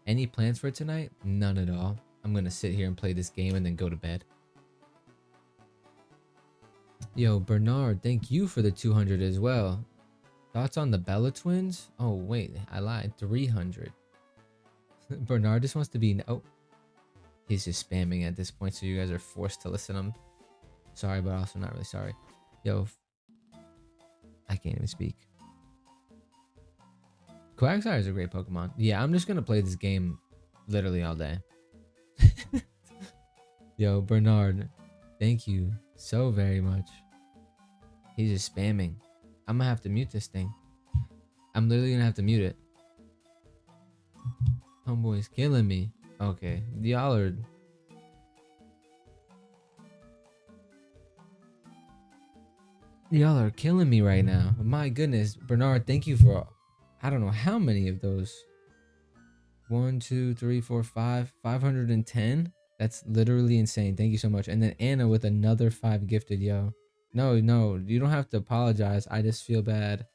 Any plans for tonight? None at all. I'm gonna sit here and play this game and then go to bed. Yo, Bernard, thank you for the 200 as well. Thoughts on the Bella twins? Oh, wait, I lied. 300. Bernard just wants to be... Oh, he's just spamming at this point, so you guys are forced to listen to him. Sorry, but also not really sorry. Yo, I can't even speak. Quagsire is a great Pokemon. Yeah, I'm just gonna play this game literally all day. Yo, Bernard, thank you so very much. He's just spamming. I'm gonna have to mute this thing. I'm literally gonna have to mute it. Homeboy's killing me. Okay, y'all are... Y'all are killing me right now. My goodness, Bernard, thank you for... I don't know how many of those. 1, 2, 3, 4, 5. 510? That's literally insane. Thank you so much. And then Anna with another 5 gifted, yo. No, you don't have to apologize. I just feel bad.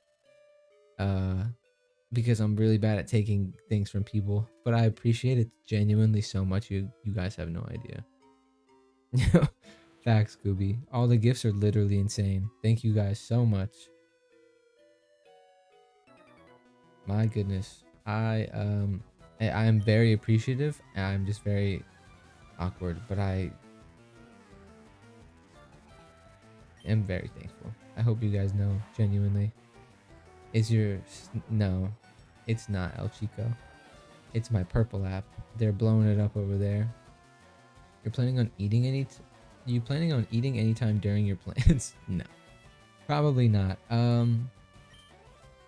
Because I'm really bad at taking things from people. But I appreciate it genuinely so much. You guys have no idea. Facts, Scooby. All the gifts are literally insane. Thank you guys so much. My goodness. I am very appreciative. I'm just very awkward, but I am very thankful. I hope you guys know genuinely. No, it's not El Chico. It's my purple app. They're blowing it up over there. You're planning on eating anytime during your plans? No, probably not.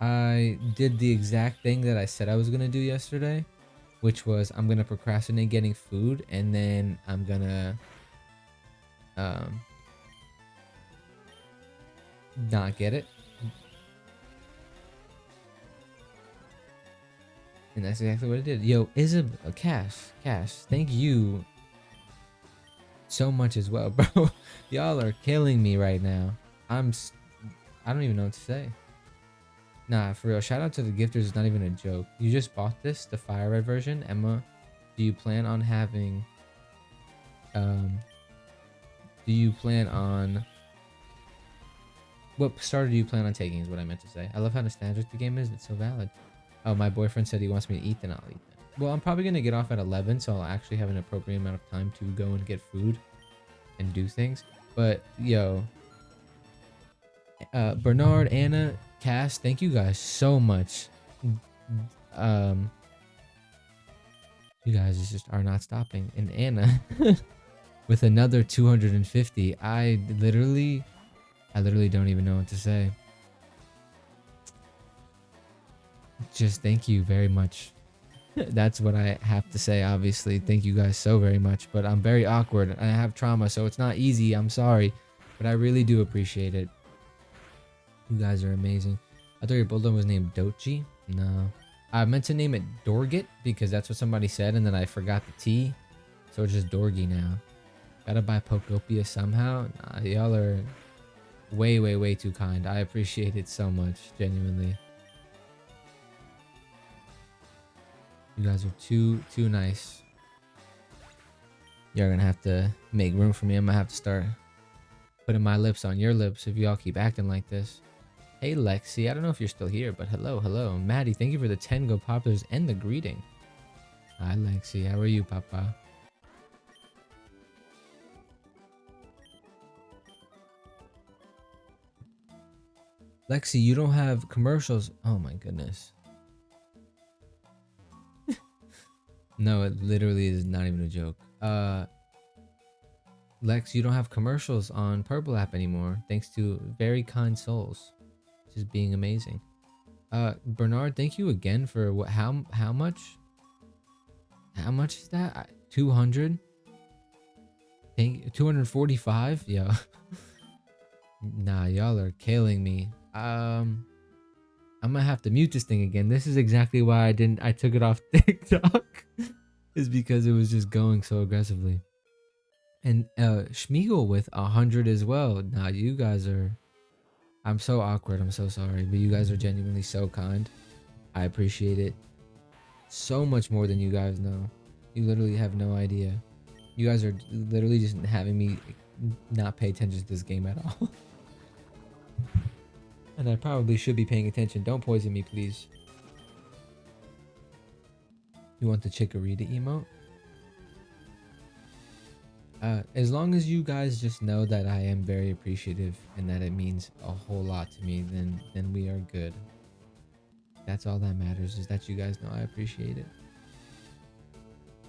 I did the exact thing that I said I was gonna do yesterday, which was I'm gonna procrastinate getting food, and then I'm gonna not get it. And that's exactly what I did. Yo, Isabel, Cash, thank you so much as well, bro. Y'all are killing me right now. I don't even know what to say. Nah, for real. Shout out to the gifters. It's not even a joke. You just bought this, the Fire Red version. Emma, do you plan on having... What starter do you plan on taking is what I meant to say. I love how nostalgic the game is. It's so valid. Oh, my boyfriend said he wants me to eat, then I'll eat then. Well, I'm probably going to get off at 11, so I'll actually have an appropriate amount of time to go and get food and do things. But, yo... Bernard, Anna, Cass, thank you guys so much. You guys just are not stopping. And Anna with another 250. I literally don't even know what to say. Just thank you very much. That's what I have to say, obviously. Thank you guys so very much. But I'm very awkward and I have trauma, so it's not easy. I'm sorry. But I really do appreciate it. You guys are amazing. I thought your bulldog was named Dochi. No. I meant to name it Dorgit because that's what somebody said, and then I forgot the T. So it's just Dorgy now. Gotta buy Pokopia somehow. Nah, y'all are way too kind. I appreciate it so much, genuinely. You guys are too nice. You're gonna have to make room for me. I'm gonna have to start putting my lips on your lips if y'all keep acting like this. Hey Lexi, I don't know if you're still here, but hello. Maddie, thank you for the 10 Go Poppers and the greeting. Hi Lexi, how are you, Papa? Lexi, you don't have commercials. Oh my goodness. No, it literally is not even a joke. Lex, you don't have commercials on Purple app anymore, thanks to very kind souls. Just being amazing. Bernard, thank you again for what? How much? How much is that? 200. 245. Yo. Nah, y'all are killing me. I'm gonna have to mute this thing again. This is exactly why I took it off TikTok. Is because it was just going so aggressively. And Schmiegel with 100 as well. Nah, you guys are... I'm so awkward. I'm so sorry. But you guys are genuinely so kind. I appreciate it so much more than you guys know. You literally have no idea. You guys are literally just having me not pay attention to this game at all. And I probably should be paying attention. Don't poison me, please. You want the Chikorita emote? As long as you guys just know that I am very appreciative and that it means a whole lot to me, then we are good. That's all that matters, is that you guys know I appreciate it.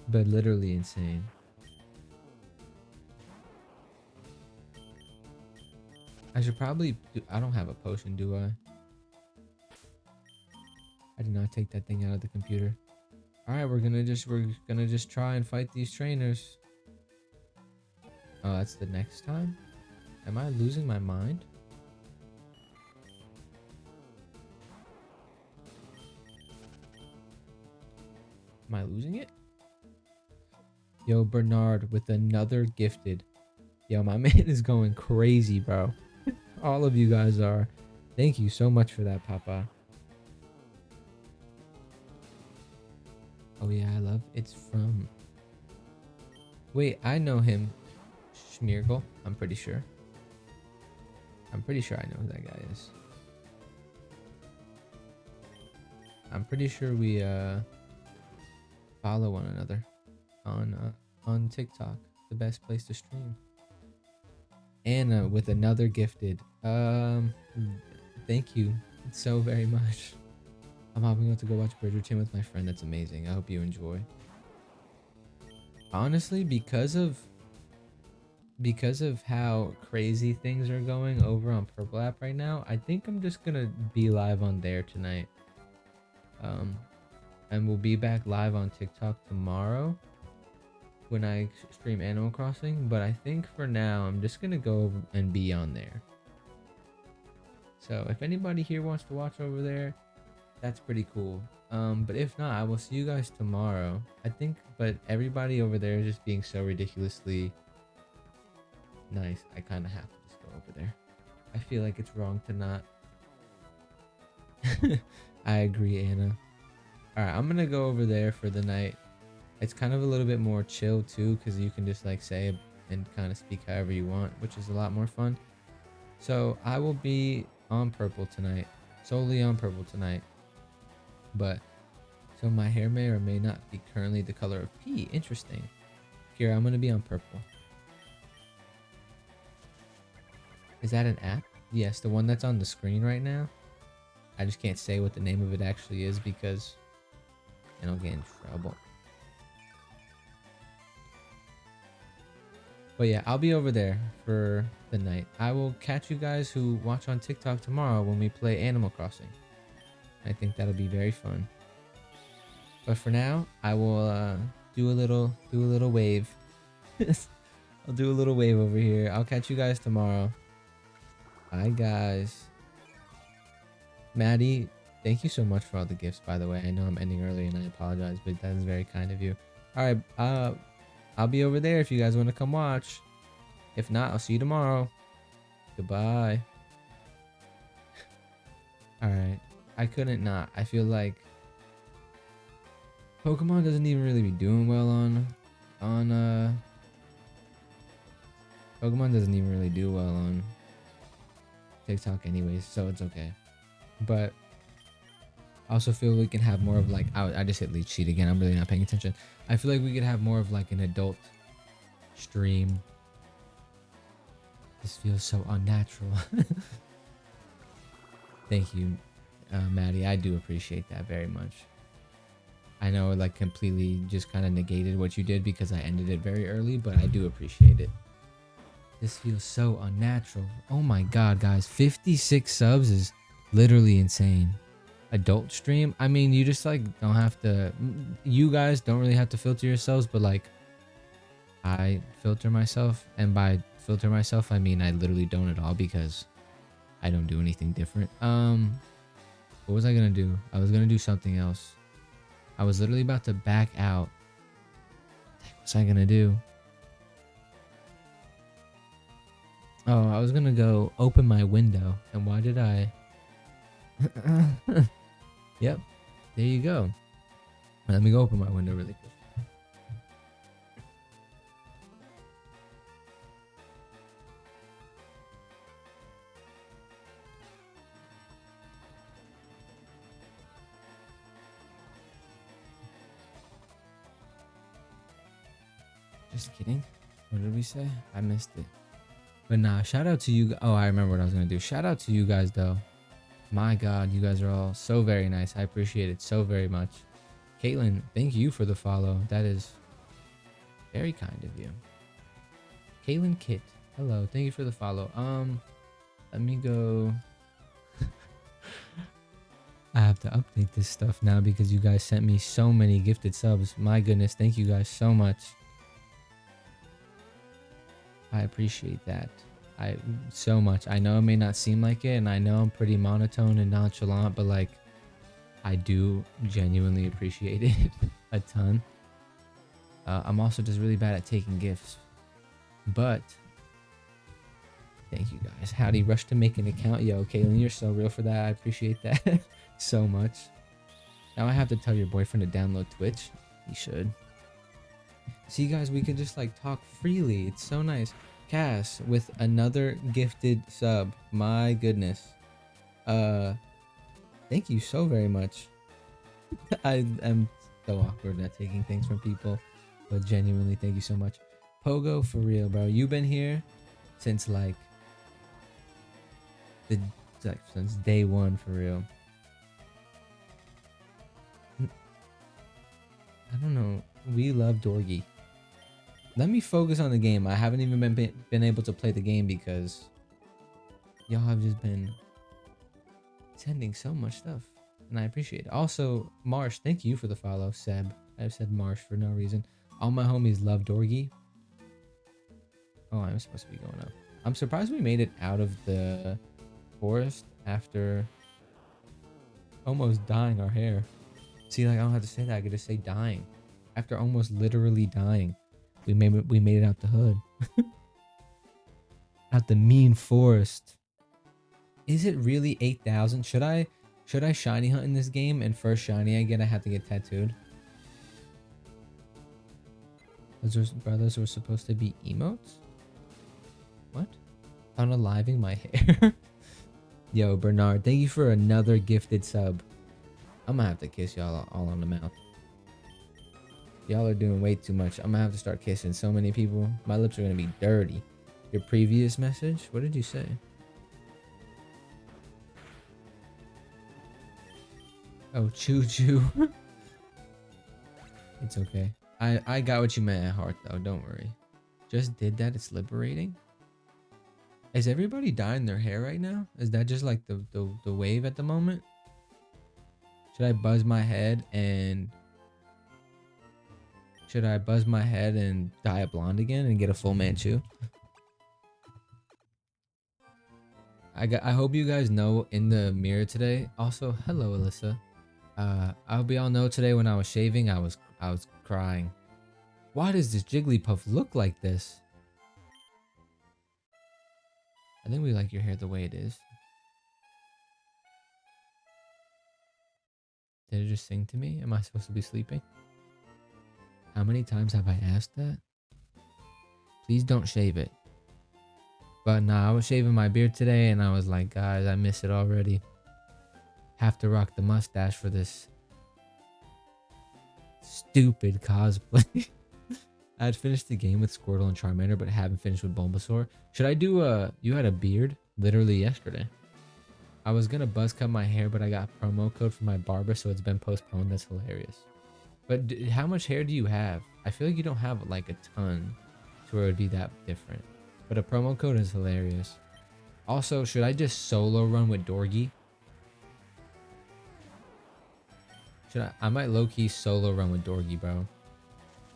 But literally insane. I should probably do, I don't have a potion, do I? I did not take that thing out of the computer. All right, we're gonna just try and fight these trainers. Oh, that's the next time? Am I losing my mind? Am I losing it? Yo, Bernard with another gifted. Yo, my man is going crazy, bro. All of you guys are. Thank you so much for that, Papa. Oh yeah, I love It's From. Wait, I know him. Schmiergel, I'm pretty sure. I'm pretty sure I know who that guy is. I'm pretty sure we follow one another on TikTok, the best place to stream. Anna with another gifted. Thank you so very much. I'm hopping out to go watch Bridgerton with my friend. That's amazing. I hope you enjoy. Honestly, because of how crazy things are going over on Purple app right now, I think I'm just gonna be live on there tonight. And we'll be back live on TikTok tomorrow when I stream Animal Crossing, but I think for now I'm just gonna go and be on there. So if anybody here wants to watch over there, that's pretty cool. But if not, I will see you guys tomorrow, I think. But everybody over there is just being so ridiculously nice. I kind of have to just go over there. I feel like it's wrong to not. I agree, Anna. All right, I'm gonna go over there for the night. It's kind of a little bit more chill too, because you can just like say and kind of speak however you want, which is a lot more fun. So I will be on Purple tonight, solely on Purple tonight. But so my hair may or may not be currently the color of pea. Interesting. Here, I'm gonna be on Purple. Is that an app? Yes, the one that's on the screen right now. I just can't say what the name of it actually is because then I'll get in trouble. But yeah, I'll be over there for the night. I will catch you guys who watch on TikTok tomorrow when we play Animal Crossing. I think that'll be very fun. But for now, I will do a little wave. I'll do a little wave over here. I'll catch you guys tomorrow. Bye, guys. Maddie, thank you so much for all the gifts, by the way. I know I'm ending early and I apologize, but that is very kind of you. All right, I'll be over there if you guys want to come watch. If not, I'll see you tomorrow. Goodbye. All right, I couldn't not. I feel like Pokemon doesn't even really be doing well on Pokemon doesn't even really do well on TikTok anyways, so it's okay. But I also feel we can have more of like, I just hit leech sheet again. I'm really not paying attention. I feel like we could have more of like an adult stream. This feels so unnatural. Thank you, Maddie. I do appreciate that very much. I know it like completely just kind of negated what you did because I ended it very early, but I do appreciate it. This feels so unnatural. Oh my god, guys. 56 subs is literally insane. Adult stream? I mean, you just like don't have to, you guys don't really have to filter yourselves, but like I filter myself, and by filter myself I mean I literally don't at all because I don't do anything different. What was I gonna do? I was gonna do something else. I was literally about to back out. What was I gonna do? Oh, I was gonna go open my window, and why did I? Yep, there you go. Let me go open my window really quick. Just kidding. What did we say? I missed it. But nah, shout out to you. Oh, I remember what I was gonna do. Shout out to you guys though. My God, you guys are all so very nice. I appreciate it so very much. Caitlin, thank you for the follow. That is very kind of you. Caitlin Kit, hello. Thank you for the follow. Let me go. I have to update this stuff now because you guys sent me so many gifted subs. My goodness, thank you guys so much. I appreciate that. So much. I know it may not seem like it, and I know I'm pretty monotone and nonchalant, but like I do genuinely appreciate it a ton. I'm also just really bad at taking gifts. But thank you guys. Howdy, rush to make an account. Yo, Caitlin, you're so real for that. I appreciate that so much. Now I have to tell your boyfriend to download Twitch. He should. See, guys, we can just like talk freely. It's so nice. Cass with another gifted sub. My goodness. Thank you so very much. I am so awkward at taking things from people, but genuinely, thank you so much. Pogo, for real, bro. You've been here since like since day one, for real. I don't know. We love Dorgy. Let me focus on the game. I haven't even been able to play the game because y'all have just been sending so much stuff, and I appreciate it. Also, Marsh, thank you for the follow. Seb, I've said Marsh for no reason. All my homies love Dorgy. Oh, I'm supposed to be going up. I'm surprised we made it out of the forest after almost dyeing our hair. See, like I don't have to say that. I could just say dying. After almost literally dying, we made it out the hood. Out the mean forest. Is it really 8,000? Should I shiny hunt in this game, and first shiny I get, I have to get tattooed? Those were supposed to be emotes? What? Unaliving my hair? Yo, Bernard, thank you for another gifted sub. I'm gonna have to kiss y'all all on the mouth. Y'all are doing way too much. I'm gonna have to start kissing so many people. My lips are gonna be dirty. Your previous message? What did you say? Oh, choo-choo. It's okay. I got what you meant at heart, though. Don't worry. Just did that. It's liberating. Is everybody dyeing their hair right now? Is that just like the wave at the moment? Should I buzz my head and dye it blonde again and get a full Manchu? I hope you guys know in the mirror today. Also, hello, Alyssa. I hope y'all know today when I was shaving, I was crying. Why does this Jigglypuff look like this? I think we like your hair the way it is. Did it just sing to me? Am I supposed to be sleeping? How many times have I asked that? Please don't shave it. But nah, I was shaving my beard today and I was like, guys, I miss it already. Have to rock the mustache for this stupid cosplay. I had finished the game with Squirtle and Charmander, but haven't finished with Bulbasaur. Should I do you had a beard literally yesterday. I was gonna buzz cut my hair, but I got a promo code for my barber, so it's been postponed. That's hilarious. But how much hair do you have? I feel like you don't have like a ton to where it would be that different. But a promo code is hilarious. Also, should I just solo run with Dorgy? I might low-key solo run with Dorgy, bro.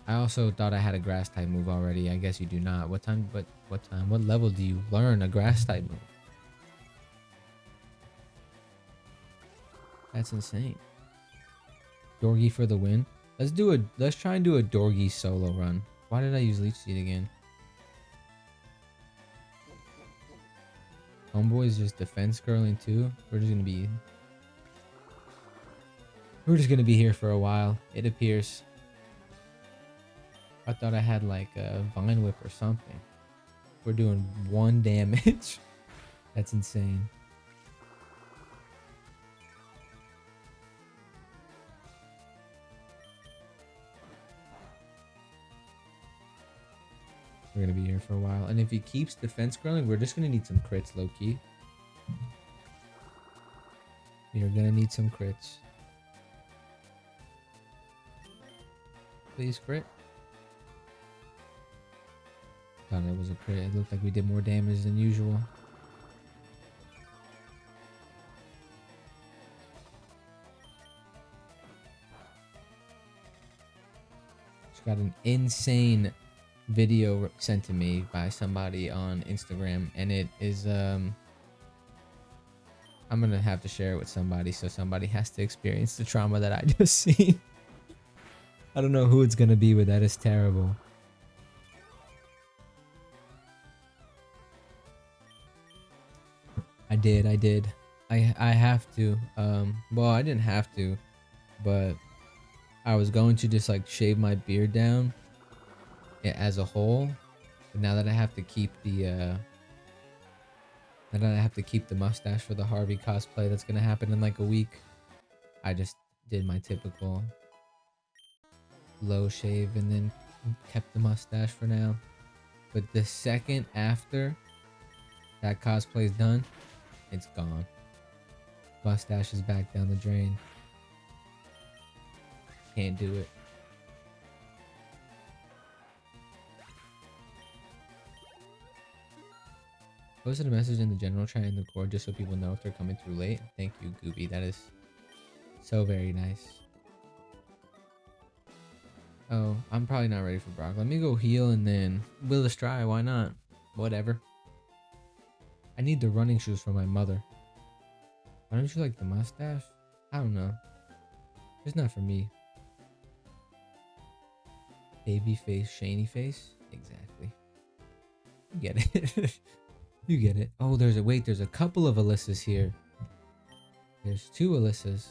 I also thought I had a grass type move already. I guess you do not. What time? What level do you learn a grass type move? That's insane. Dorgy for the win. Let's try and do a Dorgy solo run. Why did I use Leech Seed again? Homeboy's just defense curling too. We're just gonna be here for a while, it appears. I thought I had like a Vine Whip or something. We're doing 1 damage. That's insane. we're gonna be here for a while. And if he keeps defense growing, we're just gonna need some crits, low key. We are gonna need some crits. Please crit. God, that was a crit. It looked like we did more damage than usual. Just got an insane video sent to me by somebody on Instagram, and it is I'm gonna have to share it with somebody, so somebody has to experience the trauma that I just seen. I don't know who it's gonna be, but that is terrible. I did. I have to. Well, I didn't have to, but I was going to just like shave my beard down as a whole. But now that I have to keep the mustache for the Harvey cosplay that's gonna happen in like a week, I just did my typical low shave and then kept the mustache for now. But the second after that cosplay is done, it's gone. Mustache is back down the drain. Can't do it. Posted a message in the general chat in the cord just so people know if they're coming through late. Thank you, Gooby. That is so very nice. Oh, I'm probably not ready for Brock. Let me go heal and then Willis try. Why not? Whatever. I need the running shoes for my mother. Why don't you like the mustache? I don't know. It's not for me. Baby face, Shaney face? Exactly. You get it. You get it. Oh, there's a couple of Alyssas here. There's 2 Alyssas.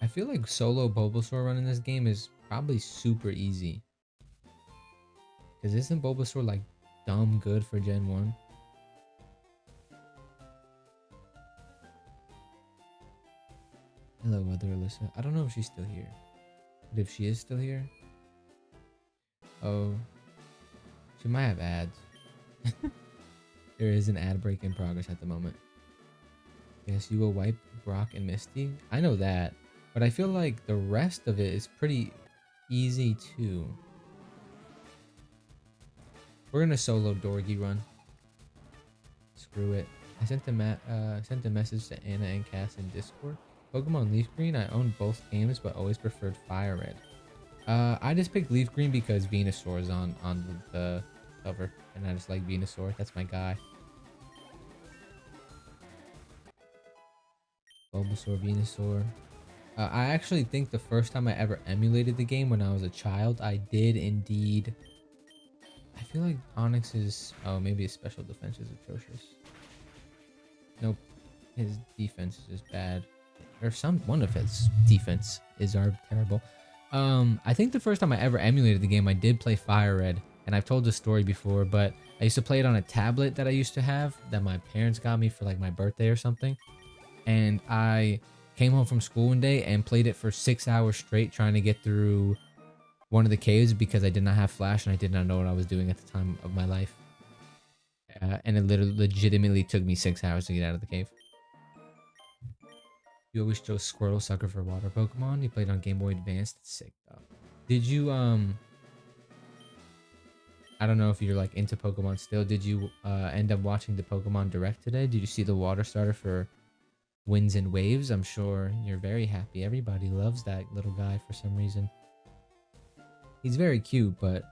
I feel like solo Bulbasaur running this game is probably super easy. Because isn't Bulbasaur like dumb good for Gen 1? Hello, other Alyssa. I don't know if she's still here. But if she is still here... Oh. She might have ads. There is an ad break in progress at the moment. Yes, you will wipe Brock and Misty. I know that. But I feel like the rest of it is pretty easy too. We're gonna solo Dorgy run. Screw it. I sent a message to Anna and Cass in Discord. Pokemon Leaf Green, I own both games but always preferred Fire Red. I just picked Leaf Green because Venusaur is on the cover, and I just like Venusaur. That's my guy. Bulbasaur, Venusaur. I actually think the first time I ever emulated the game when I was a child, I did indeed. I feel like Onyx's... Oh, maybe his special defense is atrocious. Nope. His defense is just bad. Or one of his defense is terrible. I think the first time I ever emulated the game, I did play Fire Red. And I've told this story before, but I used to play it on a tablet that I used to have that my parents got me for like my birthday or something. And I came home from school one day and played it for 6 hours straight trying to get through one of the caves because I did not have Flash and I did not know what I was doing at the time of my life. And it legitimately took me 6 hours to get out of the cave. You always chose Squirtle Sucker for water Pokemon. You played on Game Boy Advance. That's sick though. Did you I don't know if you're like into Pokemon still. Did you end up watching the Pokemon Direct today? Did you see the water starter for Winds and Waves? I'm sure you're very happy. Everybody loves that little guy for some reason. He's very cute, but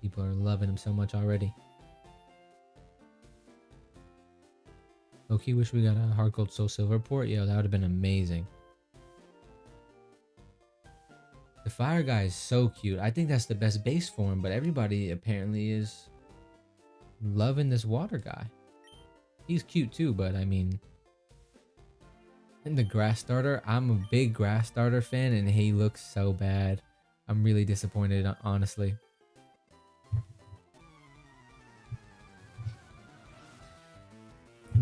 people are loving him so much already. Loki, wish we got a Hard Gold Soul Silver port. Yo, that would have been amazing. The fire guy is so cute. I think that's the best base form, but everybody apparently is loving this water guy. He's cute too, but I mean, in the grass starter, I'm a big grass starter fan and he looks so bad. I'm really disappointed, honestly.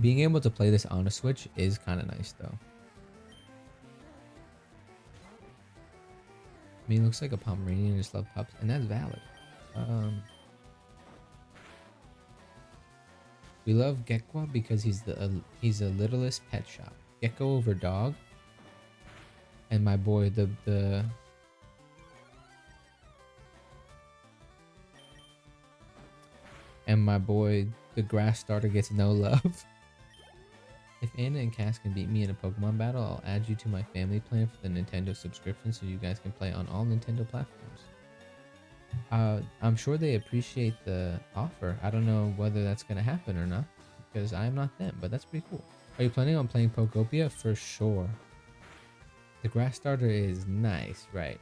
Being able to play this on a Switch is kind of nice though. I mean, he looks like a Pomeranian. I just love pups, and that's valid. We love Gekwa because he's a littlest pet shop. Gecko over dog. And my boy, the grass starter gets no love. If Anna and Cass can beat me in a Pokemon battle, I'll add you to my family plan for the Nintendo subscription so you guys can play on all Nintendo platforms. I'm sure they appreciate the offer. I don't know whether that's going to happen or not, because I'm not them, but that's pretty cool. Are you planning on playing Pokopia? For sure. The grass starter is nice. Right.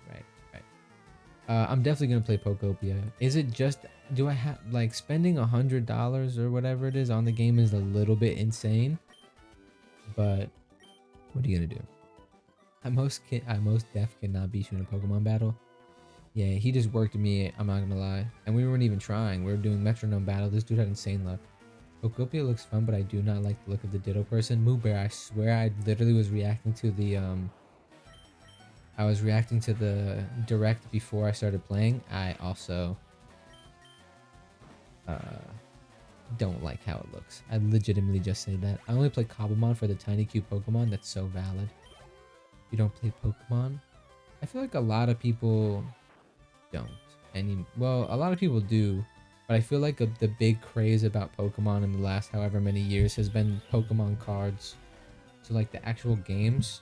I'm definitely going to play Pokopia. Is it just, do I have, like, spending $100 or whatever it is on the game is a little bit insane, but what are you going to do? I most def cannot beat you in a Pokemon battle. Yeah, he just worked me, I'm not gonna lie. And we weren't even trying. We were doing metronome battle. This dude had insane luck. Pokopia looks fun, but I do not like the look of the Ditto person. Moo Bear, I swear I literally was reacting to the direct before I started playing. I also don't like how it looks. I legitimately just say that. I only play Cobblemon for the tiny cute Pokemon. That's so valid. You don't play Pokemon? I feel like a lot of people don't. Well, a lot of people do, but I feel like the big craze about Pokemon in the last however many years has been Pokemon cards. So like the actual games,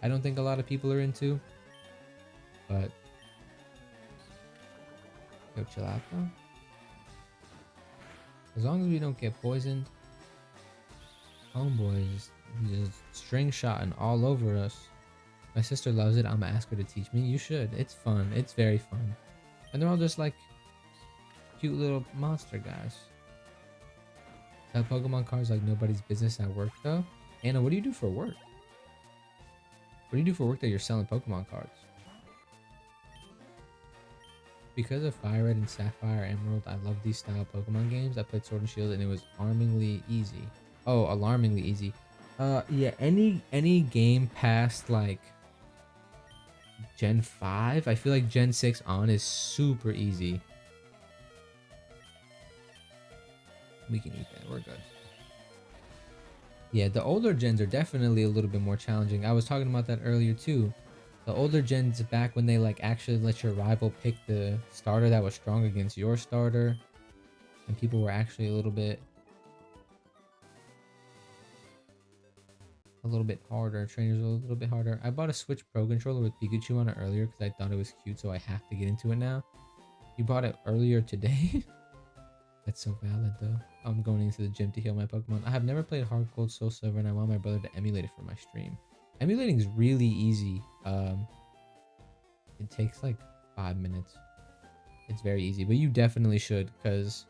I don't think a lot of people are into. But yo, chill out though. As long as we don't get poisoned, homeboy is just string shotting all over us. My sister loves it. I'm gonna ask her to teach me. You should. It's fun. It's very fun. And they're all just like cute little monster guys. Sell Pokemon cards like nobody's business at work though. Anna, what do you do for work? What do you do for work that you're selling Pokemon cards? Because of Fire Red and Sapphire Emerald, I love these style Pokemon games. I played Sword and Shield and it was alarmingly easy. Oh, alarmingly easy. Yeah, any game past like Gen 5, I feel like Gen 6 on is super easy. We can eat that, we're good. Yeah, the older gens are definitely a little bit more challenging. I was talking about that earlier too. The older gens back when they like actually let your rival pick the starter that was strong against your starter. And people were actually a little bit harder. Trainers were a little bit harder. I bought a Switch Pro controller with Pikachu on it earlier because I thought it was cute, so I have to get into it now. You bought it earlier today? That's so valid though. I'm going into the gym to heal my Pokemon. I have never played Heart Gold, Soul Silver, and I want my brother to emulate it for my stream. Emulating is really easy. It takes like 5 minutes. It's very easy, but you definitely should, because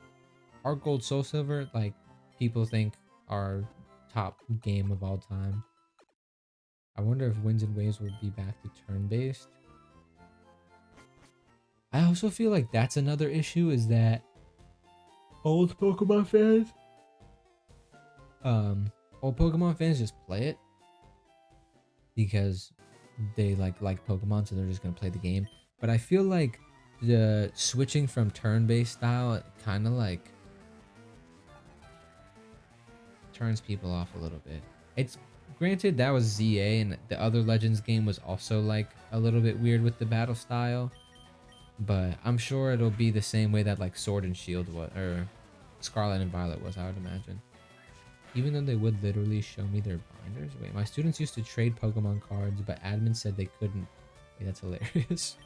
Heart Gold, Soul Silver, like people think are top game of all time. I wonder if Winds and Waves will be back to turn-based. I also feel like that's another issue, is that old Pokemon fans just play it because they like Pokemon, so they're just gonna play the game. But I feel like the switching from turn-based style kind of like turns people off a little bit. It's granted that was ZA, and the other Legends game was also like a little bit weird with the battle style, but I'm sure it'll be the same way that like Sword and Shield was, or Scarlet and Violet was, I would imagine. Even though they would literally show me their binders. Wait, my students used to trade Pokemon cards, but admin said they couldn't. Wait, that's hilarious.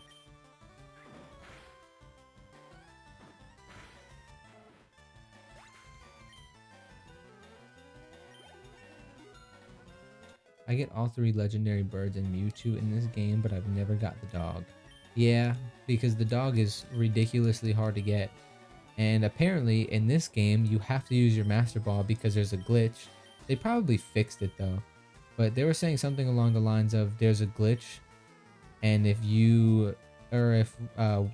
I get all 3 legendary birds and Mewtwo in this game, but I've never got the dog. Yeah, because the dog is ridiculously hard to get. And apparently in this game, you have to use your Master Ball because there's a glitch. They probably fixed it though. But they were saying something along the lines of there's a glitch. And if you, or if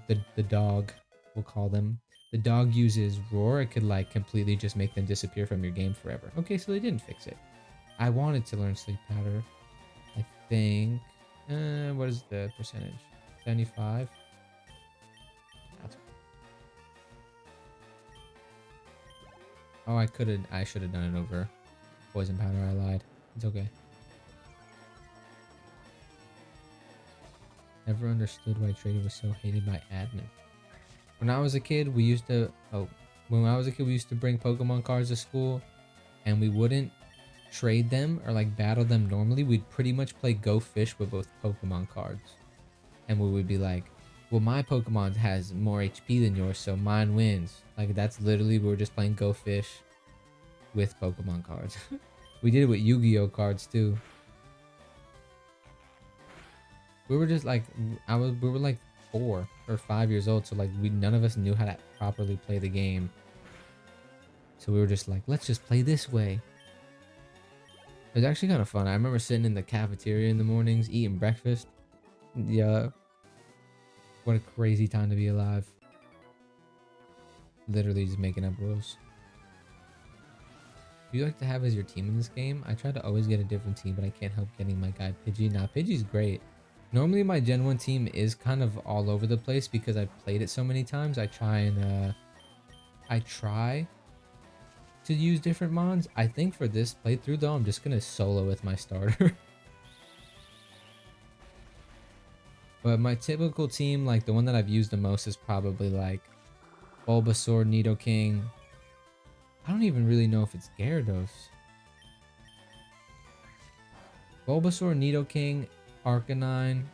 the dog, we'll call them, the dog uses Roar, it could like completely just make them disappear from your game forever. Okay, so they didn't fix it. I wanted to learn Sleep Powder. I think, what is the percentage? 75. That's... Oh, I should have done it over poison powder. I lied. It's okay. Never understood why trading was so hated by admin. When I was a kid, we used to bring Pokemon cards to school, and we wouldn't trade them or like battle them normally. We'd pretty much play Go Fish with both Pokemon cards, and we would be like, well, my Pokemon has more HP than yours, so mine wins. Like, that's literally, we were just playing Go Fish with Pokemon cards. We did it with Yu-Gi-Oh cards too. We were just like, we were like 4 or 5 years old, so like none of us knew how to properly play the game. So we were just like, let's just play this way. It was actually kind of fun. I remember sitting in the cafeteria in the mornings, eating breakfast. Yeah. What a crazy time to be alive. Literally just making up rules. Who do you like to have as your team in this game? I try to always get a different team, but I can't help getting my guy Pidgey. Nah, Pidgey's great. Normally my Gen 1 team is kind of all over the place because I've played it so many times. I try to use different mons. I think for this playthrough though, I'm just gonna solo with my starter. But my typical team, like the one that I've used the most, is probably like Bulbasaur, Nidoking. I don't even really know if it's Gyarados. Bulbasaur, Nidoking, Arcanine.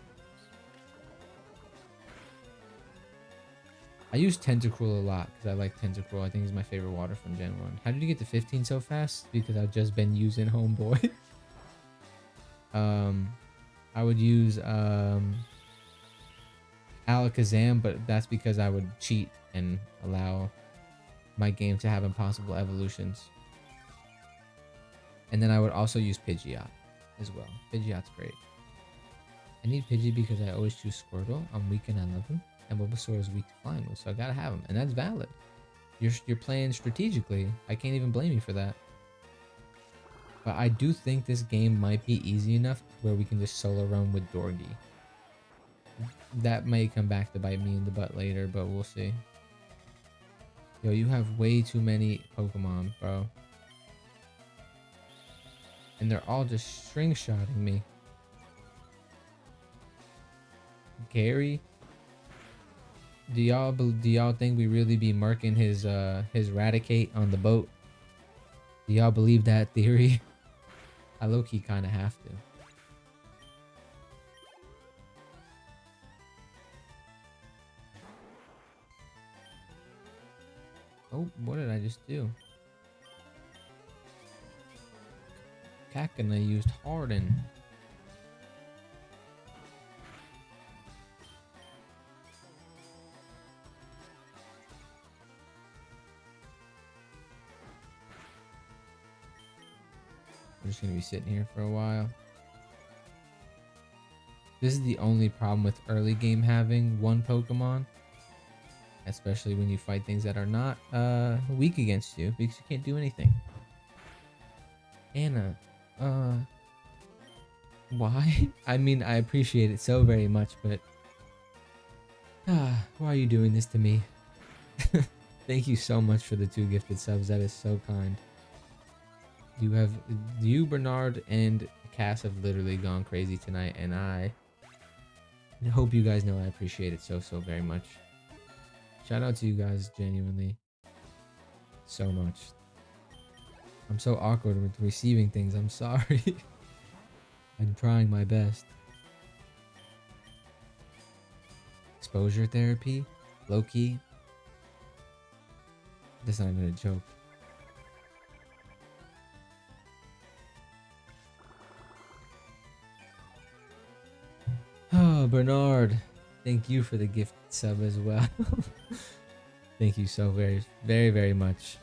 I use Tentacruel a lot because I like Tentacruel. I think he's my favorite water from Gen 1. How did you get to 15 so fast? Because I've just been using Homeboy. I would use Alakazam, but that's because I would cheat and allow my game to have impossible evolutions. And then I would also use Pidgeot as well. Pidgeot's great. I need Pidgey because I always choose Squirtle. I'm weak and I love him. And Bulbasaur is weak to flying moves, so I gotta have him. And that's valid. You're playing strategically. I can't even blame you for that. But I do think this game might be easy enough where we can just solo run with Dorgy. That may come back to bite me in the butt later, but we'll see. Yo, you have way too many Pokemon, bro. And they're all just string-shotting me. Gary? Do y'all think we really be murking his Raticate on the boat? Do y'all believe that theory? I low-key kind of have to. Oh, what did I just do? Kakuna used Harden. We're just gonna be sitting here for a while. This is the only problem with early game having one Pokemon. Especially when you fight things that are not weak against you, because you can't do anything. Anna, why? I mean, I appreciate it so very much, but why are you doing this to me? Thank you so much for the 2 gifted subs. That is so kind. You, Bernard, and Cass have literally gone crazy tonight, and I hope you guys know I appreciate it so very much. Shout out to you guys, genuinely, so much. I'm so awkward with receiving things. I'm sorry. I'm trying my best. Exposure therapy? Low-key? That's not even a joke. Oh, Bernard. Thank you for the gift sub as well. Thank you so very much.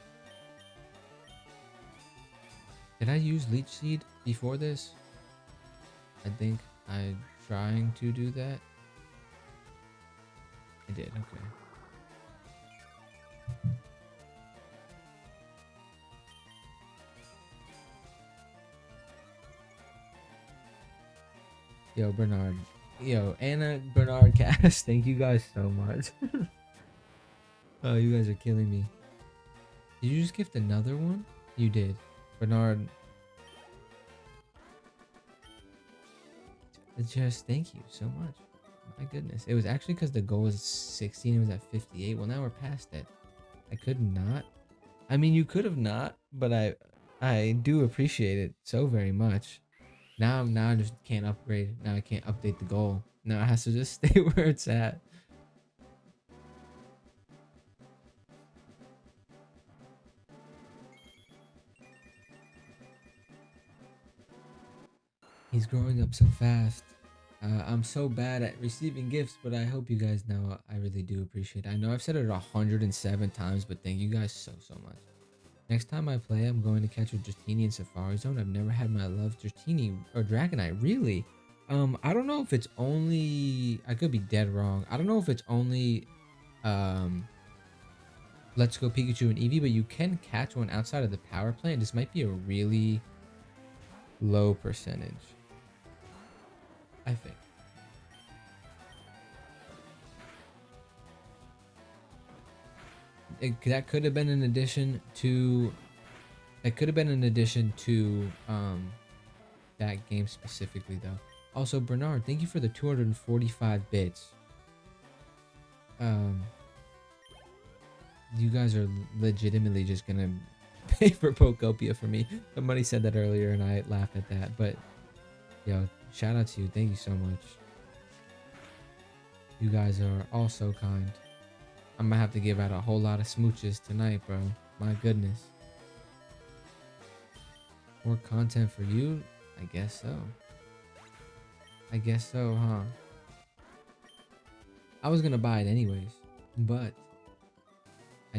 Did I use Leech Seed before this? I think I'm trying to do that. I did, okay. Yo, Bernard, Yo, Anna, Bernard, Cass, thank you guys so much. Oh, you guys are killing me. Did you just gift another one? You did. Bernard. Just thank you so much. My goodness. It was actually because the goal was 16. It was at 58. Well, now we're past it. I could not. I mean, you could have not, but I do appreciate it so very much. Now I just can't upgrade. Now I can't update the goal. Now it has to just stay where it's at. He's growing up so fast. I'm so bad at receiving gifts, but I hope you guys know I really do appreciate it. I know I've said it 107 times, but thank you guys so much. Next time I play, I'm going to catch a Dratini in Safari Zone. I've never had my love Dratini or Dragonite. Really? I don't know if it's only... I could be dead wrong. I don't know if it's only... Let's Go Pikachu and Eevee, but you can catch one outside of the power plant. This might be a really low percentage, I think. That could have been an addition to... That could have been an addition to that game specifically, though. Also, Bernard, thank you for the 245 bits. You guys are legitimately just gonna pay for Pokopia for me. Somebody said that earlier and I laughed at that, but yo, shout out to you. Thank you so much. You guys are all so kind. I'm gonna have to give out a whole lot of smooches tonight, bro. My goodness. More content for you? I guess so. I guess so, huh? I was gonna buy it anyways, but I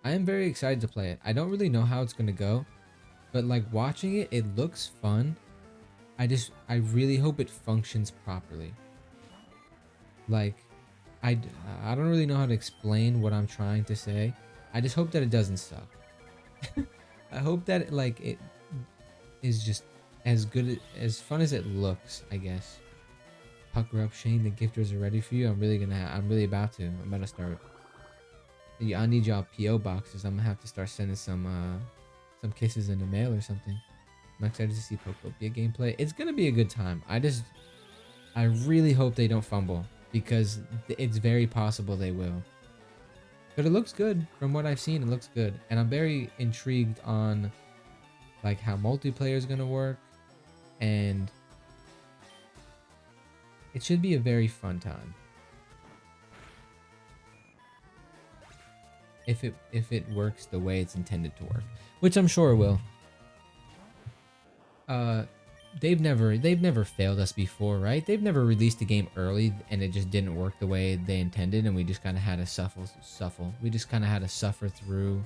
am very excited to play it. I don't really know how it's gonna go, but like watching it, it looks fun. I really hope it functions properly. Like, I don't really know how to explain what I'm trying to say. I just hope that it doesn't suck. I hope that it is just as good, as fun as it looks, I guess. Pucker up, Shane. The gifters are ready for you. I'm really about to start. Yeah, I need y'all PO boxes. I'm gonna have to start sending some kisses in the mail or something. I'm excited to see Pokopia gameplay. It's gonna be a good time. I really hope they don't fumble, because it's very possible they will. But it looks good from what I've seen. It looks good, and I'm very intrigued on like how multiplayer is gonna work, and it should be a very fun time. If it works the way it's intended to work, which I'm sure it will. They've never failed us before, right? They've never released a game early and it just didn't work the way they intended, and we just kind of had to suffer. We just kind of had to suffer through,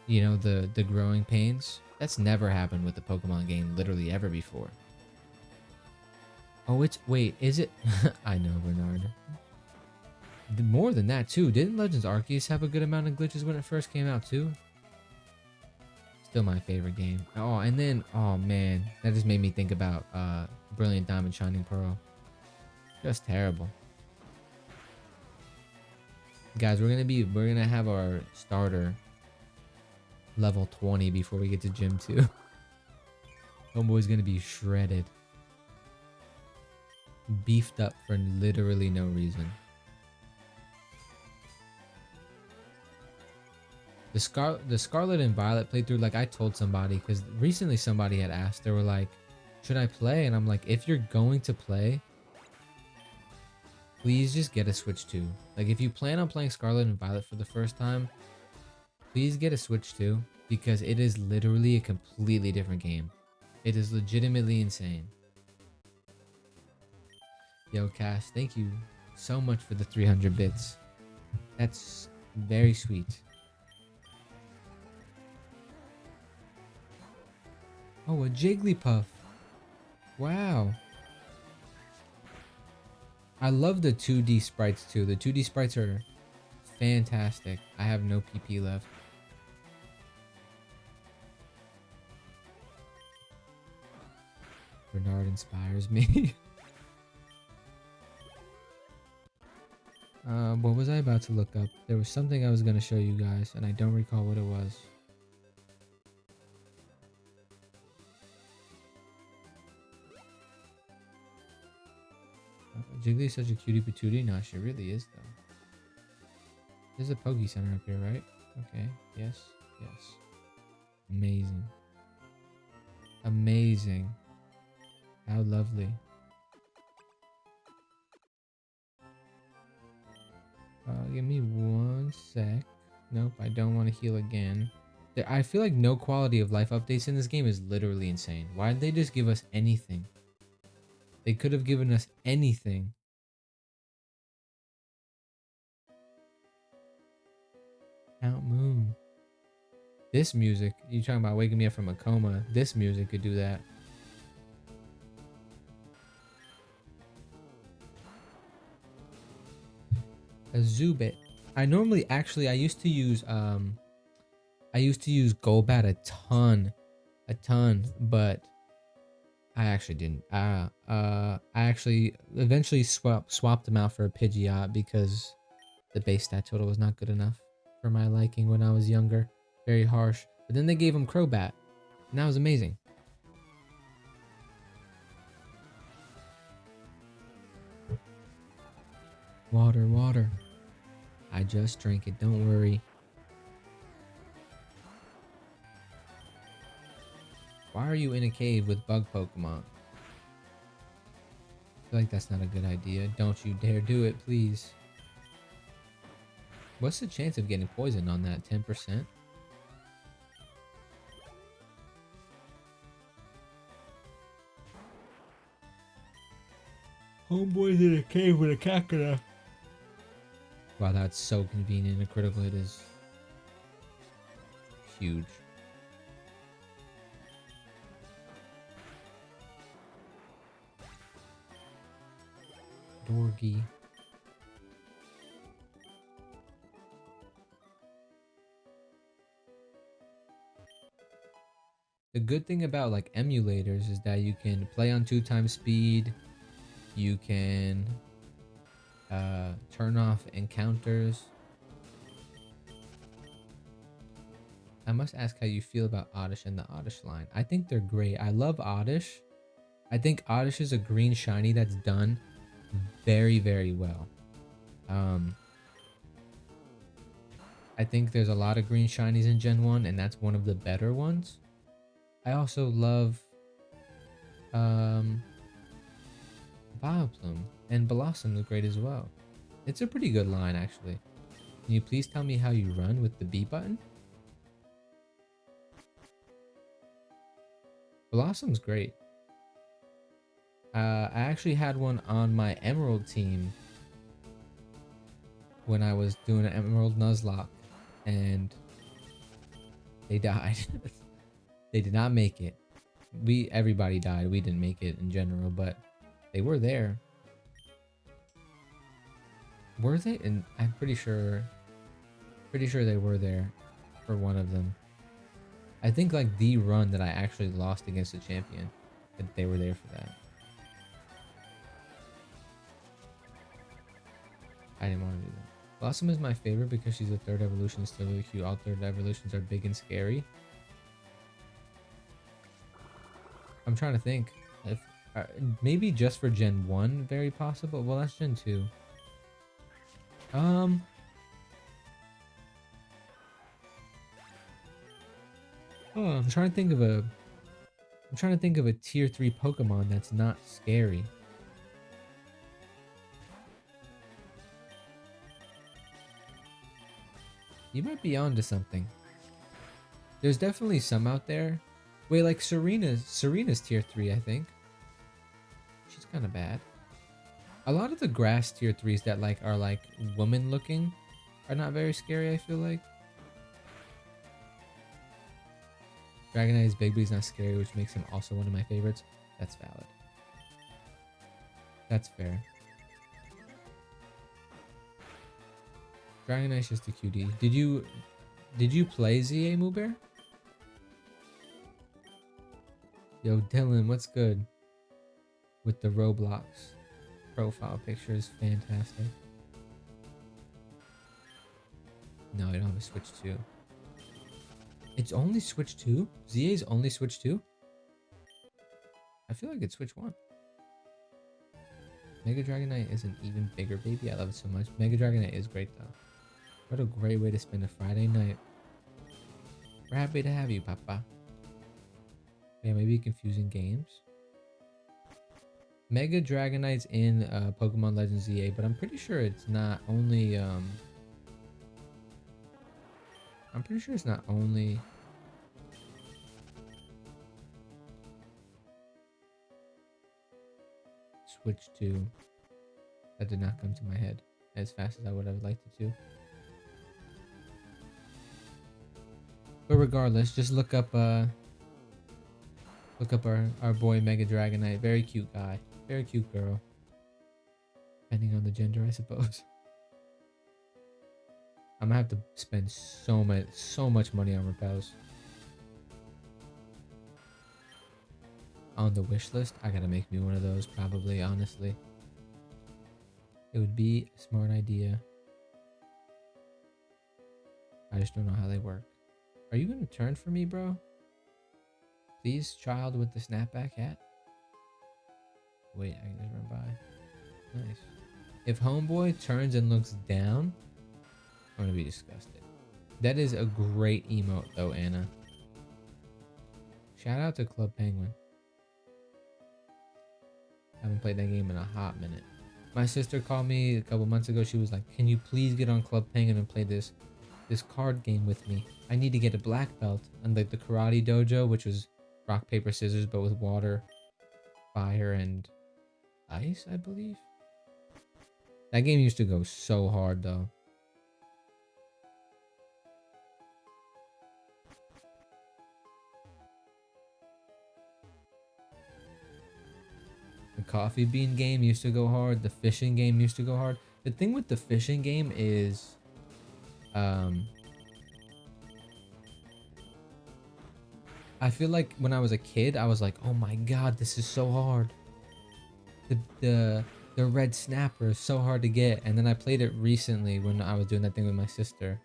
you know, the growing pains. That's never happened with the Pokemon game literally ever before. Oh, wait, is it? I know, Bernard. More than that too. Didn't Legends Arceus have a good amount of glitches when it first came out too? Still my favorite game. Oh, and then, oh man, that just made me think about Brilliant Diamond Shining Pearl. Just terrible. Guys, we're gonna have our starter level 20 before we get to Gym 2. Homeboy's gonna be shredded. Beefed up for literally no reason. The Scarlet and Violet playthrough, like I told somebody, because recently somebody had asked, they were like, should I play? And I'm like, if you're going to play, please just get a Switch 2. Like, if you plan on playing Scarlet and Violet for the first time, please get a Switch 2, because it is literally a completely different game. It is legitimately insane. Yo, Cass, thank you so much for the 300 bits. That's very sweet. Oh, a Jigglypuff. Wow. I love the 2D sprites too. The 2D sprites are fantastic. I have no PP left. Bernard inspires me. What was I about to look up? There was something I was going to show you guys, and I don't recall what it was. Jiggly is such a cutie patootie. No, she really is, though. There's a Poke Center up here, right? Okay. Yes. Yes. Amazing. Amazing. How lovely. Give me 1 sec. Nope, I don't want to heal again. I feel like no quality of life updates in this game is literally insane. Why did they just give us anything? They could have given us anything. Count Moon. This music, you talking about waking me up from a coma. This music could do that. A Zubit. I used to use Golbat a ton, but I actually didn't. I actually eventually swapped them out for a Pidgeot because the base stat total was not good enough for my liking when I was younger. Very harsh. But then they gave him Crobat, and that was amazing. Water, water. I just drank it, don't worry. Why are you in a cave with bug Pokemon? I feel like that's not a good idea. Don't you dare do it, please. What's the chance of getting poisoned on that? 10%? Homeboy's in a cave with a Kakuna. Wow, that's so convenient. A critical hit is huge. Dorgy. The good thing about like emulators is that you can play on 2x speed. You can turn off encounters. I must ask how you feel about Oddish and the Oddish line. I think they're great. I love Oddish. I think Oddish is a green shiny that's done very, very well. I think there's a lot of green shinies in Gen 1, and that's one of the better ones. I also love Vileplume, and Blossom is great as well. It's a pretty good line, actually. Can you please tell me how you run with the B button? Blossom's great. I actually had one on my Emerald team when I was doing an Emerald Nuzlocke, and they died. They did not make it. Everybody died. We didn't make it in general, but they were there. Were they? And I'm pretty sure they were there for one of them. I think like the run that I actually lost against the champion, that they were there for that. I didn't want to do that. Blossom is my favorite because she's a third evolution, still really cute. All third evolutions are big and scary. I'm trying to think. If maybe just for Gen 1, very possible. Well, that's Gen 2. I'm trying to think of a tier 3 Pokemon that's not scary. You might be onto something. There's definitely some out there. Wait, like Serena's tier 3, I think. She's kind of bad. A lot of the grass tier 3s that like are like woman looking are not very scary, I feel like. Dragonite's big, but he's not scary, which makes him also one of my favorites. That's valid. That's fair. Dragonite's just a cutie. Did you play ZA Moobear? Yo, Dylan, what's good? with the Roblox profile picture is fantastic. No, I don't have a Switch 2. It's only Switch 2? ZA's only Switch 2? I feel like it's Switch 1. Mega Dragon Knight is an even bigger baby. I love it so much. Mega Dragon Knight is great though. What a great way to spend a Friday night. We're happy to have you, Papa. Yeah, maybe confusing games. Mega Dragon Knight's in Pokemon Legends ZA, but I'm pretty sure it's not only I'm pretty sure it's not only Switch 2. That did not come to my head as fast as I would have liked it to. But regardless, just look up our boy Mega Dragon Knight. Very cute guy. Very cute girl. Depending on the gender, I suppose. I'm gonna have to spend so much money on repels. On the wish list, I gotta make me one of those probably, honestly. It would be a smart idea. I just don't know how they work. Are you gonna turn for me, bro? Please, child with the snapback hat. Wait, I can just run by. Nice. If homeboy turns and looks down, I'm gonna be disgusted. That is a great emote though, Anna. Shout out to Club Penguin. I haven't played that game in a hot minute. My sister called me a couple months ago. She was like, can you please get on Club Penguin and play this card game with me? I need to get a black belt. And like the karate dojo, which was rock, paper, scissors, but with water, fire, and ice, I believe. That game used to go so hard though. The coffee bean game used to go hard. The fishing game used to go hard. The thing with the fishing game is, I feel like when I was a kid, I was like, oh my god, this is so hard. The red snapper is so hard to get. And then I played it recently when I was doing that thing with my sister.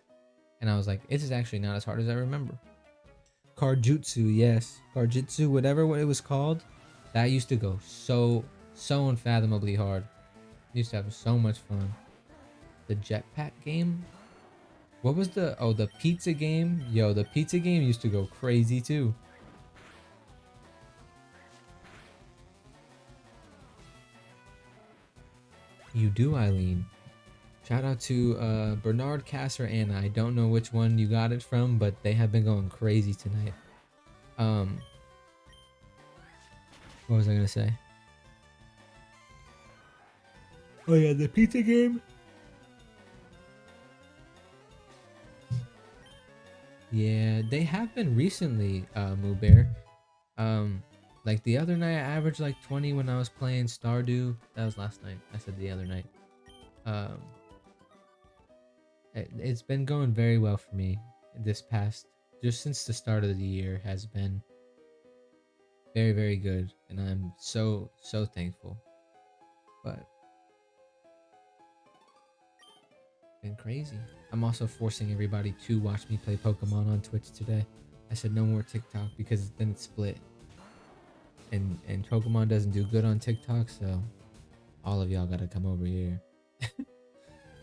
And I was like, this is actually not as hard as I remember. Cardjutsu, yes. Cardjutsu, whatever it was called. That used to go so unfathomably hard. Used to have so much fun. The jetpack game? What was the pizza game? Yo, the pizza game used to go crazy too. You do, Eileen. Shout out to Bernard, Cass, or Anna. I don't know which one you got it from, but they have been going crazy tonight. What was I gonna say? Oh yeah, the pizza game. Yeah, they have been recently, Moo Bear. Like the other night, I averaged like 20 when I was playing Stardew. That was last night. I said the other night. It's been going very well for me this past, just since the start of the year has been very, very good, and I'm so thankful. But been crazy. I'm also forcing everybody to watch me play Pokemon on Twitch today. I said no more TikTok because then it's split. And Pokemon doesn't do good on TikTok, so all of y'all gotta come over here.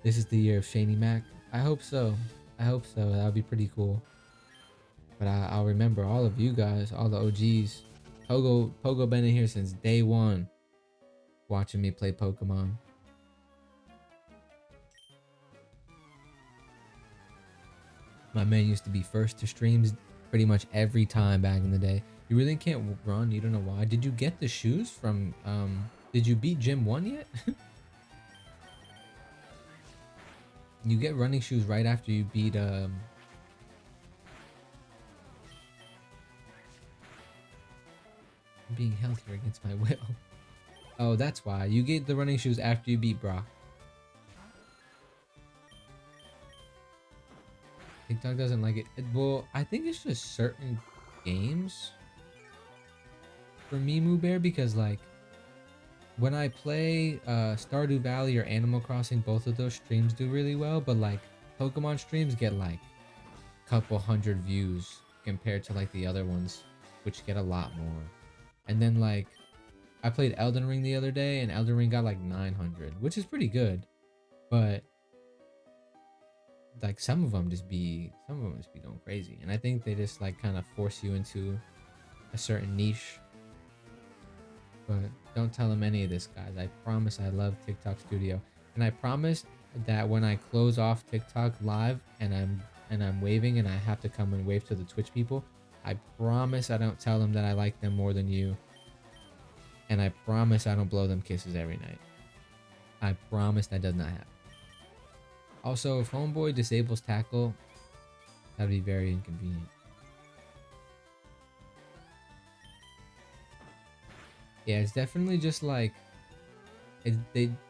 This is the year of ShaneyMac. I hope so. I hope so. That would be pretty cool. But I'll remember all of you guys, all the OGs. Pogo been in here since day one, watching me play Pokemon. My man used to be first to streams pretty much every time back in the day. You really can't run. You don't know why. Did you get the shoes from, did you beat Gym 1 yet? You get running shoes right after you beat, I'm being held here against my will. Oh, that's why. You get the running shoes after you beat Brock. TikTok doesn't like it. Well, I think it's just certain games for me, Moo Bear, because like when I play Stardew Valley or Animal Crossing, both of those streams do really well, but like Pokemon streams get like a couple hundred views compared to like the other ones, which get a lot more. And then like I played Elden Ring the other day, and Elden Ring got like 900, which is pretty good, but like some of them just be going crazy, and I think they just like kind of force you into a certain niche. But don't tell them any of this, guys. I promise I love TikTok Studio, and I promise that when I close off TikTok live and I'm waving and I have to come and wave to the Twitch people, I promise I don't tell them that I like them more than you, and I promise I don't blow them kisses every night. I promise that does not happen. Also, if Homeboy disables tackle, that'd be very inconvenient. Yeah, it's definitely just like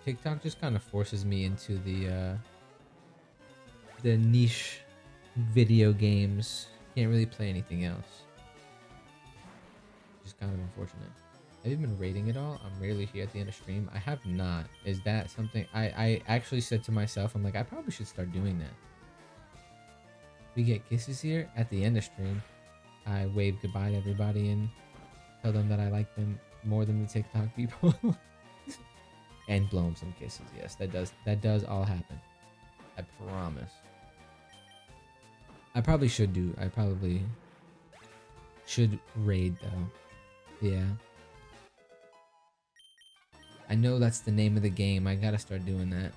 TikTok just kind of forces me into the niche video games. Can't really play anything else. Which is kind of unfortunate. Have you been rating it all? I'm rarely here at the end of stream. I have not. Is that something I actually said to myself? I'm like, I probably should start doing that. We get kisses here at the end of stream. I wave goodbye to everybody and tell them that I like them more than the TikTok people. And blow them some kisses. Yes, that does all happen. I promise. I probably should raid though. Yeah. I know that's the name of the game. I gotta start doing that.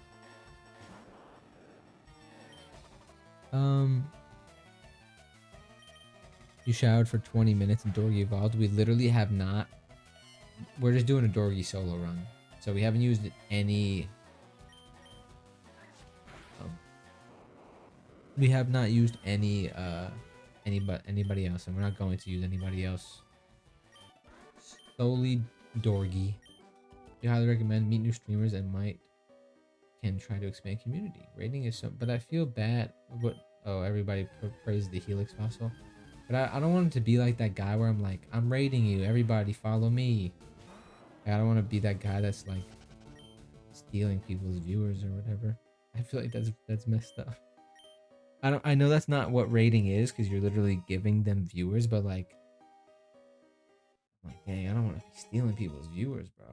You showered for 20 minutes and Dorgy evolved. We literally have not. We're just doing a Dorgy solo run. So we haven't used any. We have not used anybody else, and we're not going to use anybody else. Solely Dorgy. You highly recommend meet new streamers and can try to expand community. Rating is so, but I feel bad. Everybody praised the Helix fossil, but I don't want it to be like that guy where I'm like, I'm rating you, everybody follow me. I don't want to be that guy that's like stealing people's viewers or whatever. I feel like that's messed up. I know that's not what rating is, because you're literally giving them viewers, but like, dang, I don't want to be stealing people's viewers, bro.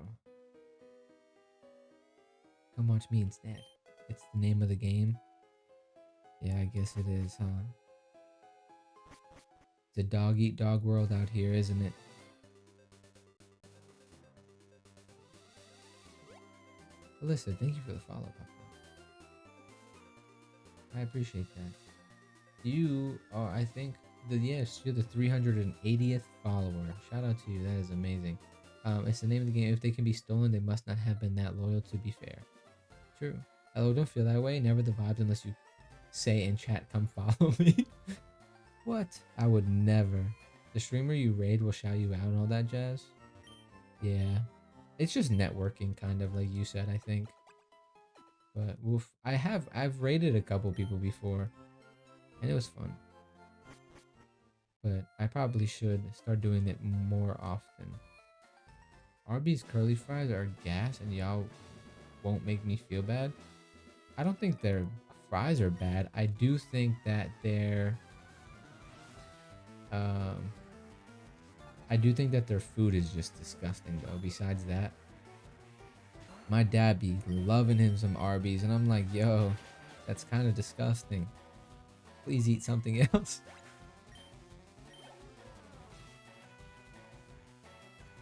Come watch me instead. It's the name of the game. Yeah, I guess it is, huh? It's a dog eat dog world out here, isn't it? Alyssa, thank you for the follow, Papa. I appreciate that. You are, I think, yes, you're the 380th follower. Shout out to you. That is amazing. It's the name of the game. If they can be stolen, they must not have been that loyal, to be fair. True. Hello, don't feel that way. Never the vibes unless you say in chat, come follow me. What? I would never. The streamer you raid will shout you out and all that jazz. Yeah. It's just networking, kind of, like you said, I think. But woof. I've raided a couple people before, and it was fun. But I probably should start doing it more often. Arby's curly fries are gas, and y'all won't make me feel bad. I don't think their fries are bad. I do think that their food is just disgusting though. Besides that, my dad be loving him some Arby's, and I'm like, yo, that's kind of disgusting. Please eat something else.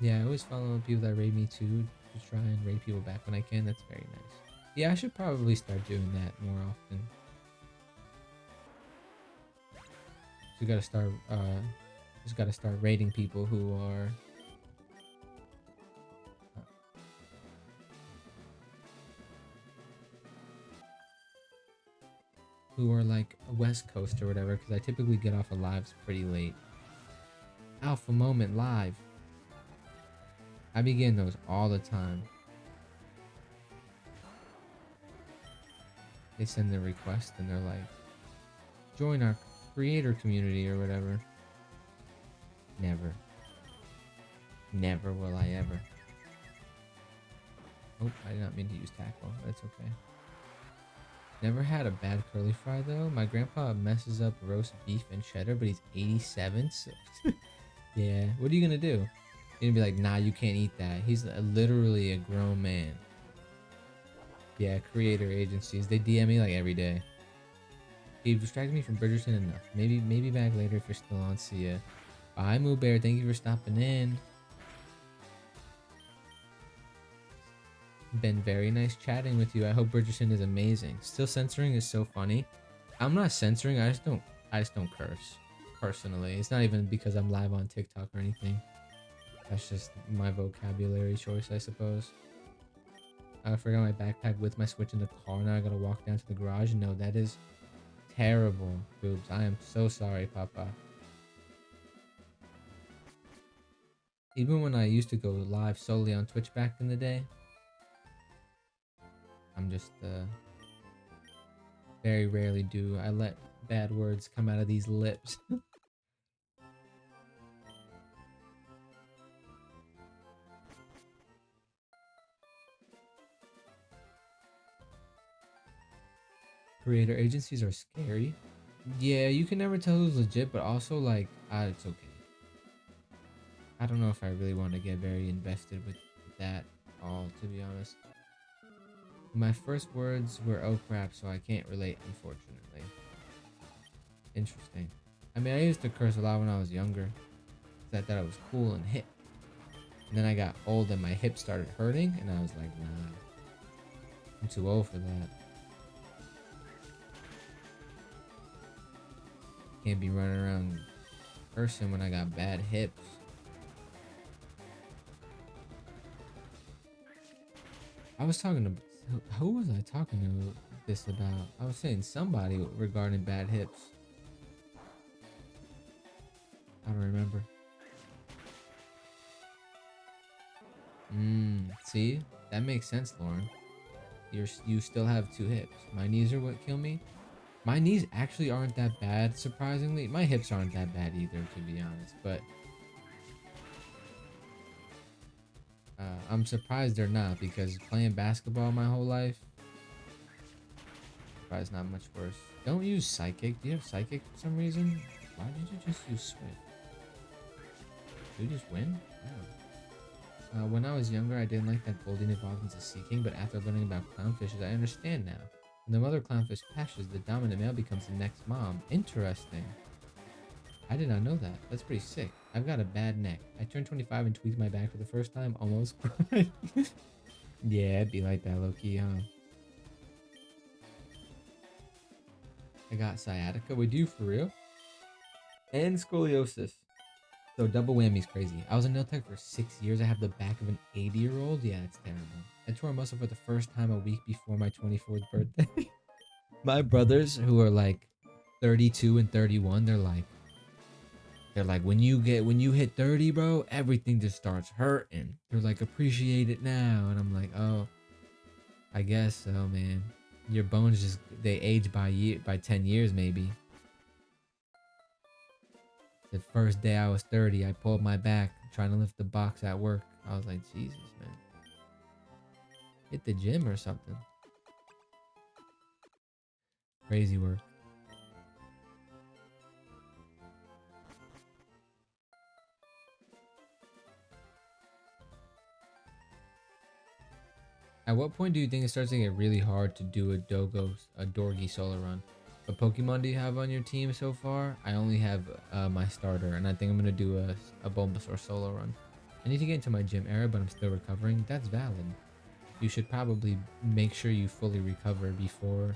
Yeah, I always follow people that raid me too, to try and raid people back when I can. That's very nice. Yeah, I should probably start doing that more often. So just gotta start raiding people who are like a West Coast or whatever, because I typically get off of lives pretty late. Alpha Moment live. I be getting those all the time. They send their request and they're like, join our creator community or whatever. Never. Never will I ever. Oh, I did not mean to use tackle. That's okay. Never had a bad curly fry though. My grandpa messes up roast beef and cheddar, but he's 87. So yeah, what are you gonna do? You're gonna be like, nah, you can't eat that. He's literally a grown man. Yeah, creator agencies. They DM me like every day. You've distracted me from Bridgerton enough. Maybe back later if you're still on. See ya. Bye, Moo Bear. Thank you for stopping in. Been very nice chatting with you. I hope Bridgerton is amazing. Still censoring is so funny. I'm not censoring. I just don't curse. Personally, it's not even because I'm live on TikTok or anything. That's just my vocabulary choice, I suppose. I forgot my backpack with my Switch in the car. Now I gotta walk down to the garage. No, that is terrible, boobs. I am so sorry, Papa. Even when I used to go live solely on Twitch back in the day, I'm just very rarely do I let bad words come out of these lips. Creator agencies are scary. Yeah, you can never tell who's legit, but also like, it's okay. I don't know if I really want to get very invested with that all, to be honest. My first words were "oh crap," so I can't relate, unfortunately. Interesting. I mean, I used to curse a lot when I was younger, because I thought it was cool and hip. And then I got old and my hips started hurting, and I was like, nah, I'm too old for that. Can't be running around cursing when I got bad hips. I was talking to, who was I talking to this about? I was saying somebody regarding bad hips. I don't remember. See? That makes sense, Lauren. You still have two hips. My knees are what kill me. My knees actually aren't that bad, surprisingly. My hips aren't that bad either, to be honest, but I'm surprised they're not, because playing basketball my whole life, probably not much worse. Don't use Psychic. Do you have Psychic for some reason? Why did you just use Swift? Did you just win? Oh. When I was younger, I didn't like that Goldeen evolved into Seeking, but after learning about clownfishes, I understand now. When the mother clownfish pashes, the dominant male becomes the next mom. Interesting. I did not know that. That's pretty sick. I've got a bad neck. I turned 25 and tweaked my back for the first time. Almost cried. Yeah, it'd be like that, low-key, huh? I got sciatica. Would you, for real? And scoliosis. So double whammy's crazy. I was a nail tech for 6 years. I have the back of an 80-year-old. Yeah, it's terrible. I tore a muscle for the first time a week before my 24th birthday. My brothers, who are like 32 and 31, they're like, when you hit 30, bro, everything just starts hurting. They're like, appreciate it now. And I'm like, oh, I guess so, man. Your bones just, they age by 10 years, maybe. The first day I was 30, I pulled my back trying to lift the box at work. I was like, Jesus, man. Hit the gym or something. Crazy work. At what point do you think it starts to get really hard to do a Dorgy solo run? What Pokemon do you have on your team so far? I only have my starter, and I think I'm going to do a Bulbasaur solo run. I need to get into my gym era, but I'm still recovering. That's valid. You should probably make sure you fully recover before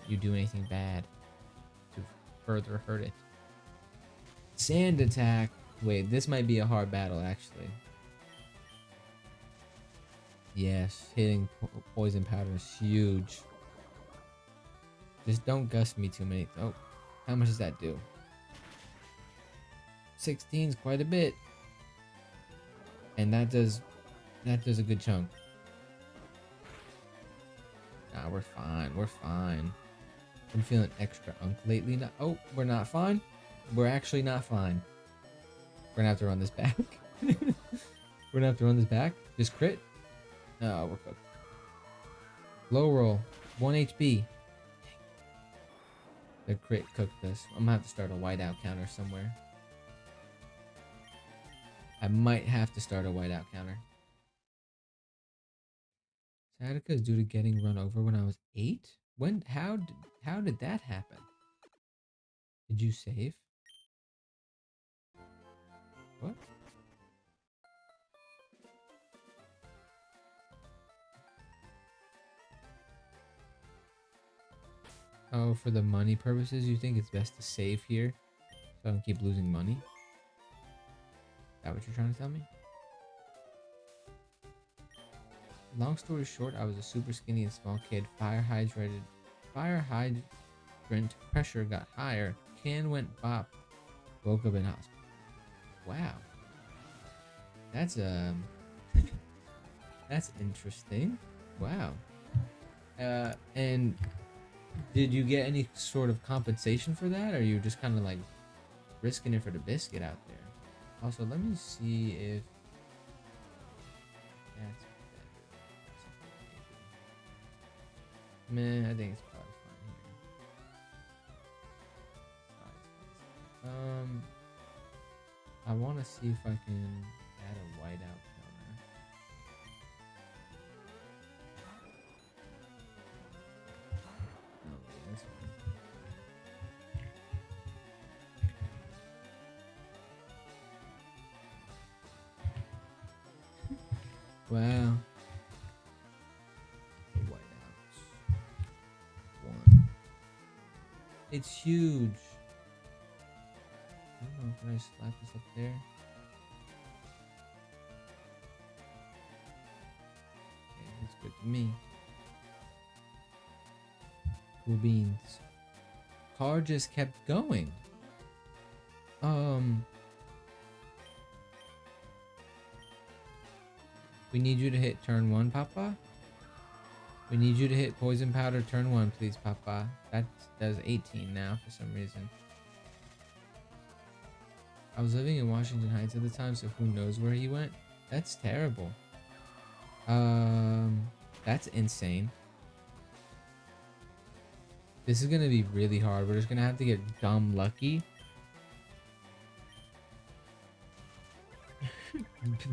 you do anything bad to further hurt it. Sand attack. Wait, this might be a hard battle, actually. Yes, hitting poison powder is huge. Just don't gust me too many. Oh, how much does that do? 16 is quite a bit. And that does a good chunk. Nah, we're fine. We're fine. I'm feeling extra unk lately. Oh, we're not fine. We're actually not fine. We're gonna have to run this back. We're gonna have to run this back. Just crit. No, we're cooked. Low roll. 1 HP. The crit cooked this. I'm gonna have to start a whiteout counter somewhere. I might have to start a whiteout counter. Sciatica is due to getting run over when I was 8? When? How did that happen? Did you save? What? Oh, for the money purposes, you think it's best to save here so I don't keep losing money? Is that what you're trying to tell me? Long story short, I was a super skinny and small kid. Fire hydrant pressure got higher. Can went bop. Woke up in hospital. Wow. That's that's interesting. Wow. And did you get any sort of compensation for that, or are you just kind of like risking it for the biscuit out there? Also, let me see if that's better. Man, I think it's probably fine here. I want to see if I can add a whiteout counter. No, wait, this one. Wow. Whiteouts. 1. It's huge. I don't know, can I slap this up there? Okay, that's good to me. Cool beans. Car just kept going. We need you to hit turn 1, Papa. We need you to hit poison powder turn 1, please, Papa. That does 18 now for some reason. I was living in Washington Heights at the time, so who knows where he went? That's terrible. That's insane. This is gonna be really hard. We're just gonna have to get dumb lucky.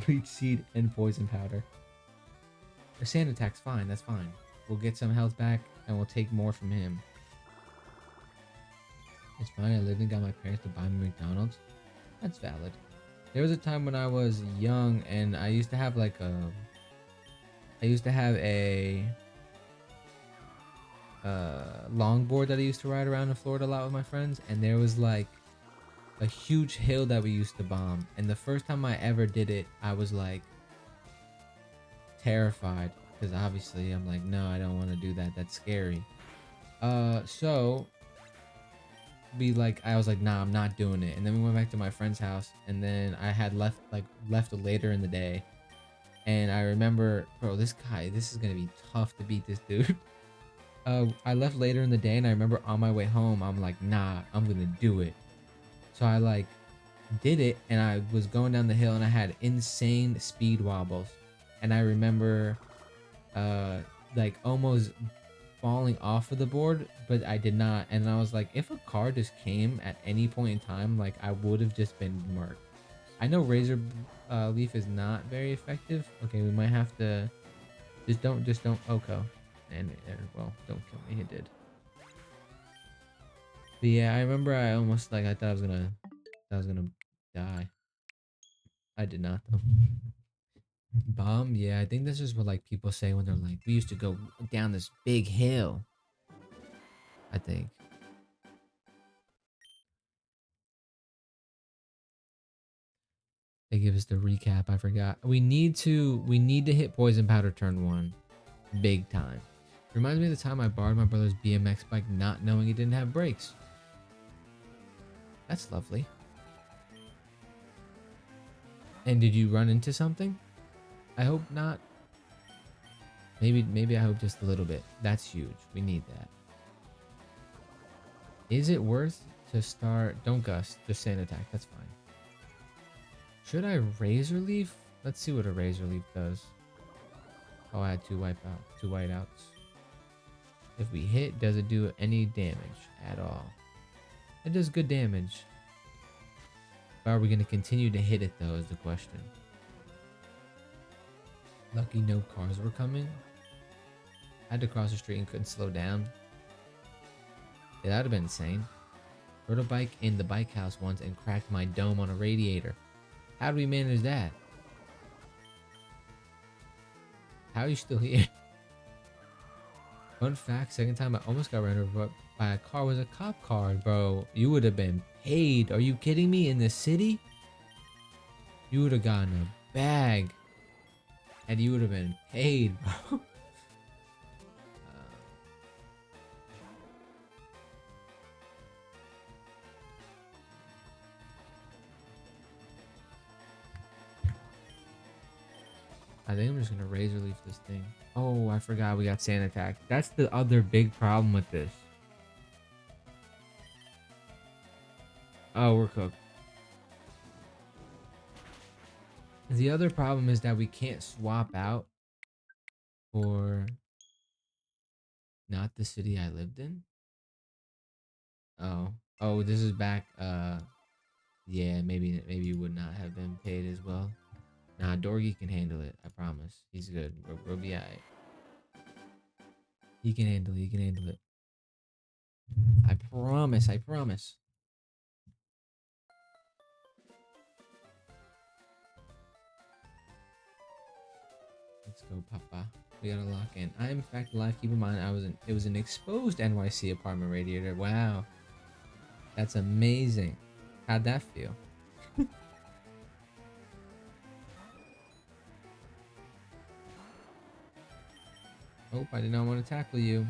Bleach seed and poison powder. A sand attack's fine, that's fine. We'll get some health back and we'll take more from him. It's fine, I lived and got my parents to buy me McDonald's. That's valid. There was a time when I was young and I used to have like a longboard that I used to ride around in Florida a lot with my friends, and there was like a huge hill that we used to bomb, and the first time I ever did it I was like terrified because obviously I'm like, no, I don't want to do that, that's scary. So I was like, nah, I'm not doing it. And then we went back to my friend's house, and then I had left later in the day, and I remember, bro, this is gonna be tough to beat this dude. I left later in the day, and I remember on my way home I'm like, nah, I'm gonna do it. So I like did it, and I was going down the hill and I had insane speed wobbles, and I remember like almost falling off of the board, but I did not. And I was like, if a car just came at any point in time, like I would have just been murked. I know razor leaf is not very effective. Okay, we might have to just don't Oko, and well, don't kill me. It did. But yeah, I remember I almost I thought I was gonna die. I did not though. Bomb? Yeah, I think this is what like people say when they're like, we used to go down this big hill. I think. They give us the recap. I forgot. We need to hit poison powder turn 1, big time. Reminds me of the time I borrowed my brother's BMX bike, not knowing it didn't have brakes. That's lovely. And did you run into something? I hope not. Maybe I hope just a little bit. That's huge. We need that. Is it worth to start? Don't gust. Just sand attack. That's fine. Should I razor leaf? Let's see what a razor leaf does. Oh, I had two whiteouts. If we hit, does it do any damage at all? It does good damage. But are we going to continue to hit it though is the question. Lucky no cars were coming. I had to cross the street and couldn't slow down. Yeah, that would have been insane. Rode a bike in the bike house once and cracked my dome on a radiator. How did we manage that? How are you still here? Fun fact, second time I almost got ran over by a car was a cop car, bro. You would have been paid. Are you kidding me? In the city? You would have gotten a bag. And you would have been paid, bro. I think I'm just gonna razor leaf this thing. Oh, I forgot we got sand attack. That's the other big problem with this. Oh, we're cooked. The other problem is that we can't swap out for not the city I lived in. Oh, this is back. Yeah, maybe you would not have been paid as well. Nah, Dorgy can handle it. I promise. He's good. We'll be alright. He can handle it. He can handle it. I promise. I promise. Let's go, Papa. We gotta lock in. I am in fact alive. Keep in mind, it was an exposed NYC apartment radiator. Wow, that's amazing. How'd that feel? Oh, I did not want to tackle you. You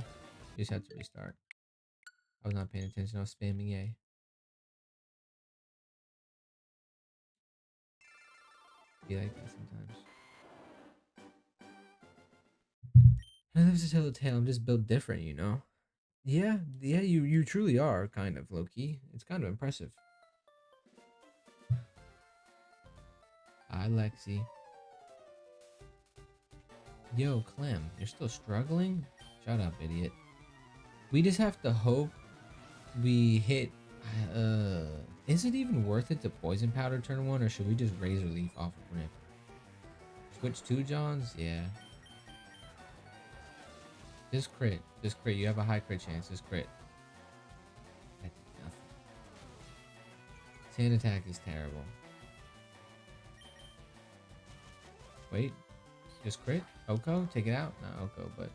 just had to restart. I was not paying attention. I was spamming yay. Be like that sometimes. I live to tell the tale. I'm just built different, you know. Yeah, you truly are kind of low key. It's kind of impressive. Hi, Lexi. Yo, Clem, you're still struggling? Shut up, idiot. We just have to hope we hit. Is it even worth it to poison powder turn 1, or should we just razor leaf off of rip? Switch 2 Johns? Yeah. Just crit. Just crit. You have a high crit chance. Just crit. That did nothing. Sand attack is terrible. Wait. Just crit? Oko? Take it out? Not Oko, but...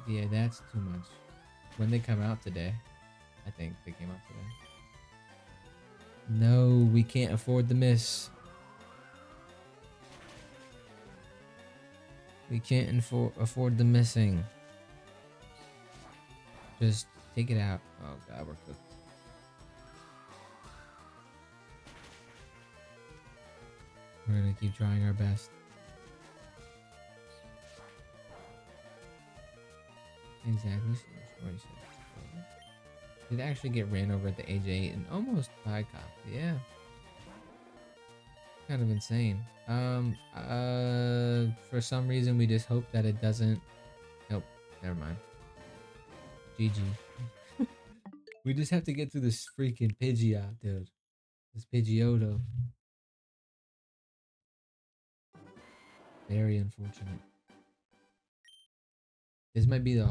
Yeah, that's too much. When they come out today. I think they came out today. No, we can't afford the miss. We can't afford the missing. Just take it out. Oh god, we're cooked. We're gonna keep trying our best. Exactly. Did actually get ran over at the age of 8 and almost by cop. Yeah. Kind of insane. For some reason we just hope that it doesn't. Nope. Never mind. GG. We just have to get through this freaking Pidgeot, dude. This Pidgeotto. Very unfortunate. This might be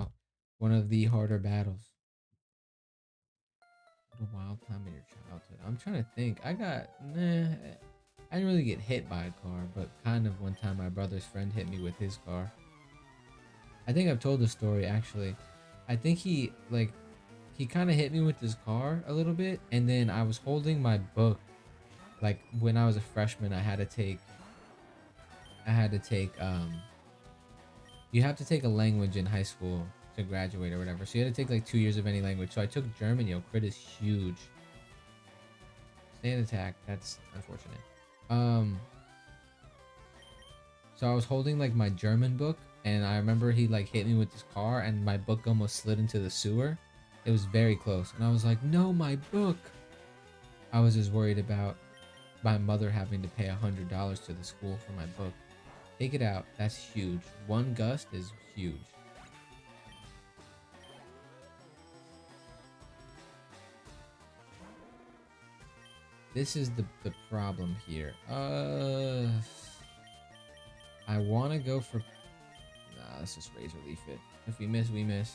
one of the harder battles. What a wild time in your childhood. I'm trying to think. I didn't really get hit by a car, but kind of one time my brother's friend hit me with his car. I think I've told the story actually. I think he kind of hit me with his car a little bit, and then I was holding my book. Like when I was a freshman, I had to take you have to take a language in high school to graduate or whatever. So you had to take like 2 years of any language. So I took German. Yo, crit is huge. Stand attack. That's unfortunate. So I was holding like my German book, and I remember he like hit me with his car, and my book almost slid into the sewer. It was very close, and I was like, no, my book. I was just worried about my mother having to pay $100 to the school for my book. Take it out. That's huge. One gust is huge. This is the problem here. I want to go for... Nah, let's just Razor Leaf it. If we miss, we miss.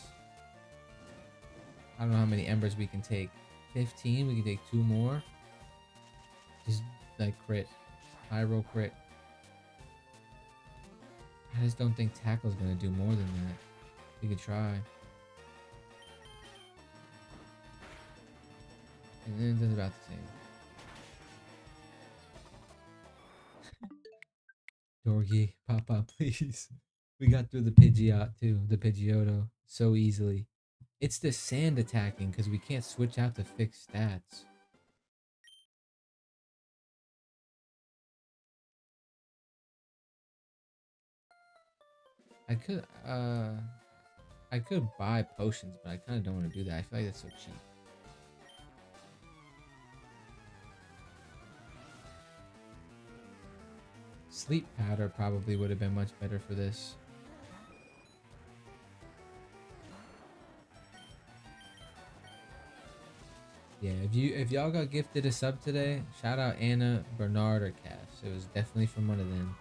I don't know how many embers we can take. 15? We can take 2 more. Just, like, crit. High roll crit. I just don't think Tackle's going to do more than that. We could try. And then it's about the same. Dorgy, Papa, please. We got through the Pidgeot too, the Pidgeotto, so easily. It's the sand attacking because we can't switch out to fixed stats. I could buy potions, but I kind of don't want to do that. I feel like that's so cheap. Sleep powder probably would have been much better for this. Yeah, if y'all got gifted a sub today, shout out Anna, Bernard, or Cass. It was definitely from one of them.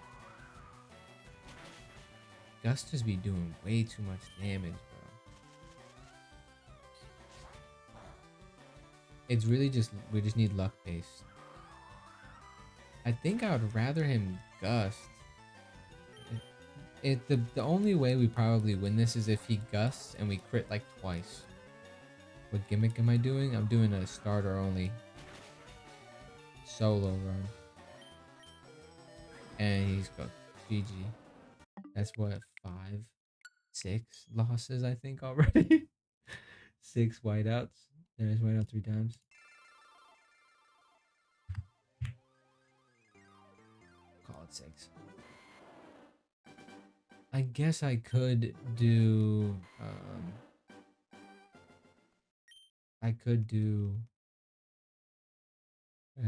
Gust just be doing way too much damage, bro. It's really just, we just need luck paste. I think I would rather him gust. The only way we probably win this is if he gusts and we crit like twice. What gimmick am I doing? I'm doing a starter only solo run. And he's got GG. That's what, 5, 6 losses I think already. 6 whiteouts. There's whiteout 3 times. Call it 6. I guess I could do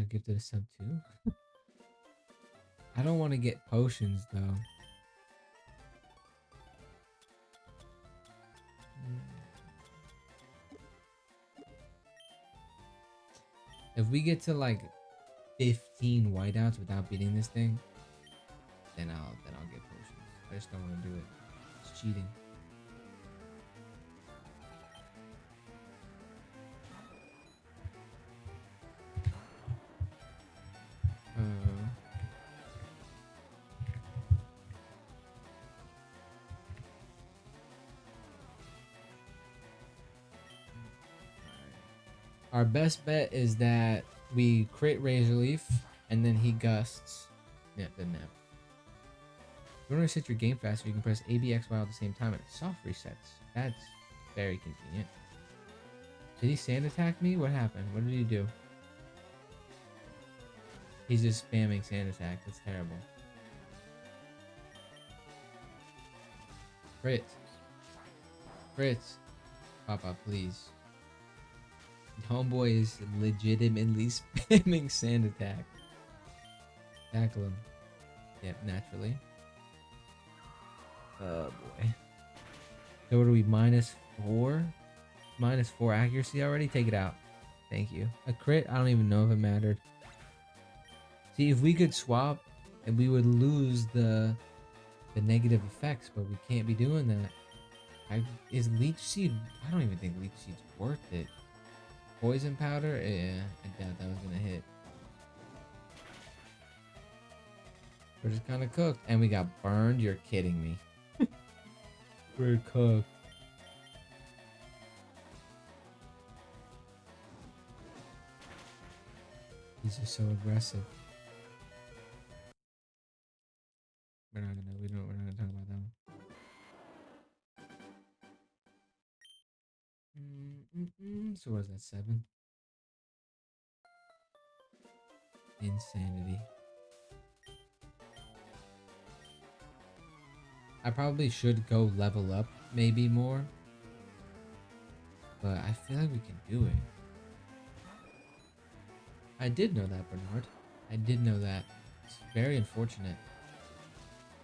gifted a sub too. I don't want to get potions though. If we get to like 15 whiteouts without beating this thing, then I'll get potions. I just don't want to do it. It's cheating. Our best bet is that we crit Razor Leaf and then he gusts. Yeah, doesn't happen. If you want to reset your game faster, you can press A, B, X, Y at the same time and it soft resets. That's very convenient. Did he sand attack me? What happened? What did he do? He's just spamming sand attack. That's terrible. Crit. Crit. Papa, please. Homeboy is legitimately spamming sand attack. Tackle him. Yep, naturally. Oh boy. So what are we, -4? -4 accuracy already? Take it out. Thank you. A crit? I don't even know if it mattered. See, if we could swap, and we would lose the negative effects, but we can't be doing that. Is Leech Seed? I don't even think Leech Seed's worth it. Poison powder? Yeah, I doubt that was gonna hit. We're just kind of cooked, and we got burned. You're kidding me. We're cooked. He's just so aggressive. We're not gonna talk about that one. So what is that, 7? Insanity. I probably should go level up maybe more, but I feel like we can do it. I did know that, Bernard. I did know that. It's very unfortunate.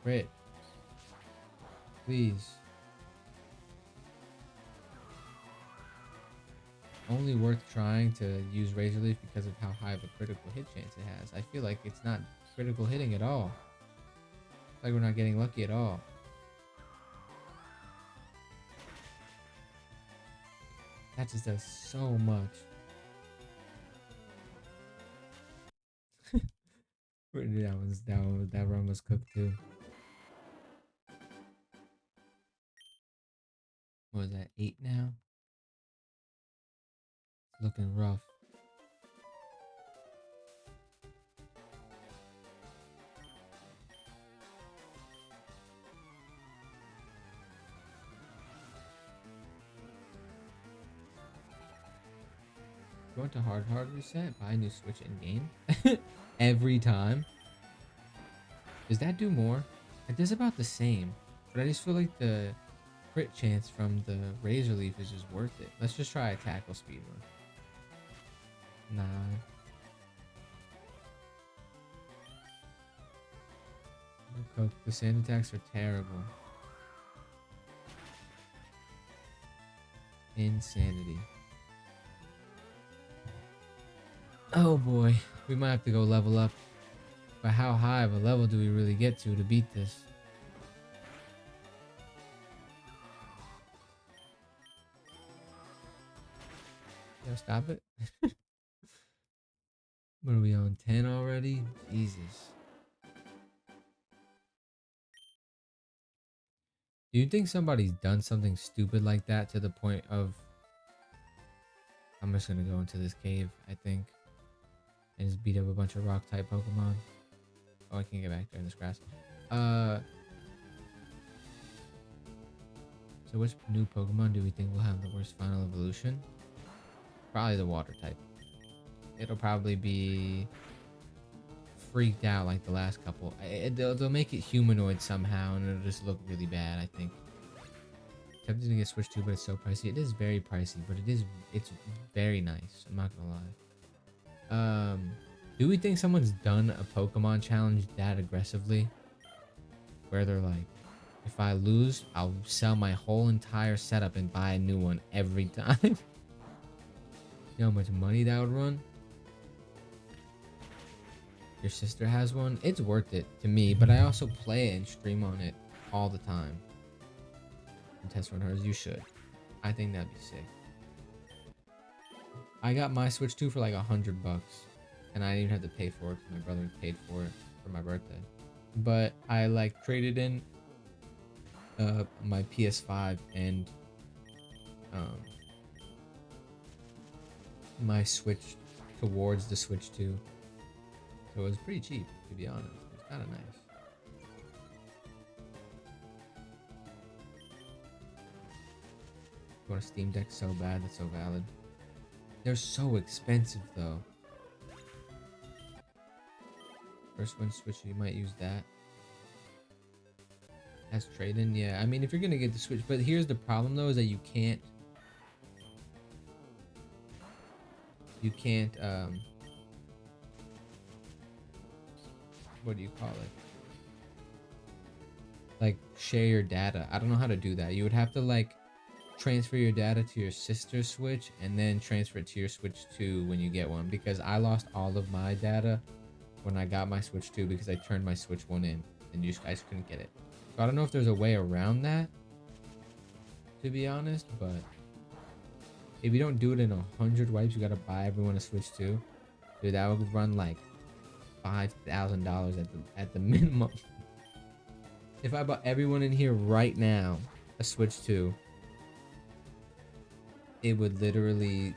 Crit. Please. Only worth trying to use Razor Leaf because of how high of a critical hit chance it has. I feel like it's not critical hitting at all. Like we're not getting lucky at all. That just does so much. That run was cooked too. What was that? 8 now? It's looking rough. Going to hard reset, buy a new Switch in game every time. Does that do more? It does about the same, but I just feel like the crit chance from the Razor Leaf is just worth it. Let's just try a tackle speed run. Nah. The sand attacks are terrible. Insanity. Oh boy, we might have to go level up. But how high of a level do we really get to beat this? Yo, stop it. What are we on? 10 already? Jesus. Do you think somebody's done something stupid like that to the point of... I'm just gonna go into this cave, I think. And just beat up a bunch of rock type Pokemon. Oh, I can't get back there in this grass. So which new Pokemon do we think will have the worst final evolution? Probably the water type. It'll probably be freaked out like the last couple. They'll make it humanoid somehow and it'll just look really bad, I think. Tempted to get switched to, but it's so pricey. It is very pricey, but it's very nice. I'm not gonna lie. Do we think someone's done a Pokemon challenge that aggressively? Where they're like, if I lose, I'll sell my whole entire setup and buy a new one every time. You know how much money that would run? Your sister has one? It's worth it to me, but I also play it and stream on it all the time. And test run hers, you should. I think that'd be sick. I got my Switch 2 for like $100. And I didn't even have to pay for it because my brother paid for it for my birthday. But I like traded in my PS5 and my Switch towards the Switch 2. So it was pretty cheap, to be honest. It was kind of nice. I want a Steam Deck so bad, that's so valid. They're so expensive though. First one Switch, you might use that. As trade-in, yeah. I mean, if you're gonna get the Switch, but here's the problem though, is that you can't, what do you call it? Like, share your data. I don't know how to do that. You would have to like transfer your data to your sister's Switch and then transfer it to your Switch 2 when you get one, because I lost all of my data when I got my Switch 2 because I turned my Switch 1 in and you guys couldn't get it. So I don't know if there's a way around that, to be honest, but if you don't do it in 100 wipes, you gotta buy everyone a Switch 2. Dude, that would run like $5,000 at the minimum. If I bought everyone in here right now a Switch 2, it would literally,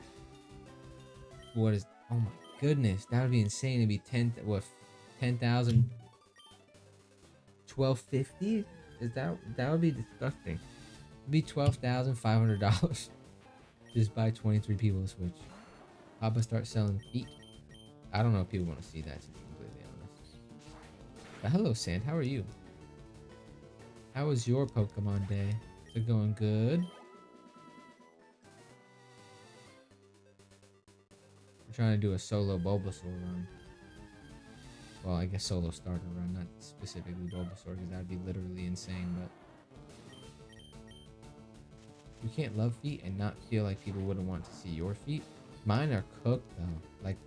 oh my goodness, that would be insane. It'd be 10,000, 1250? That would be disgusting. It'd be $12,500. Just buy 23 people a Switch. Papa start selling feet. I don't know if people want to see that, to be completely honest. But hello, Sand. How are you? How was your Pokemon day? Is it going good? I'm trying to do a solo Bulbasaur run. Well, I guess solo starter run, not specifically Bulbasaur, because that would be literally insane. But you can't love feet and not feel like people wouldn't want to see your feet. Mine are cooked though, like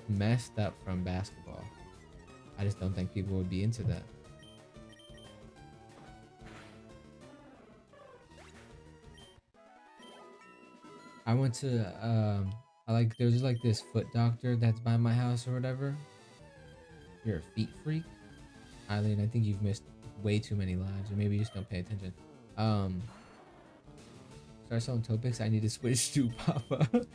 messed up from basketball. I just don't think people would be into that. I went to there's like this foot doctor that's by my house or whatever. You're a feet freak, Eileen. I think you've missed way too many lives, or maybe you just don't pay attention. Start selling Topics. I need to switch to Papa.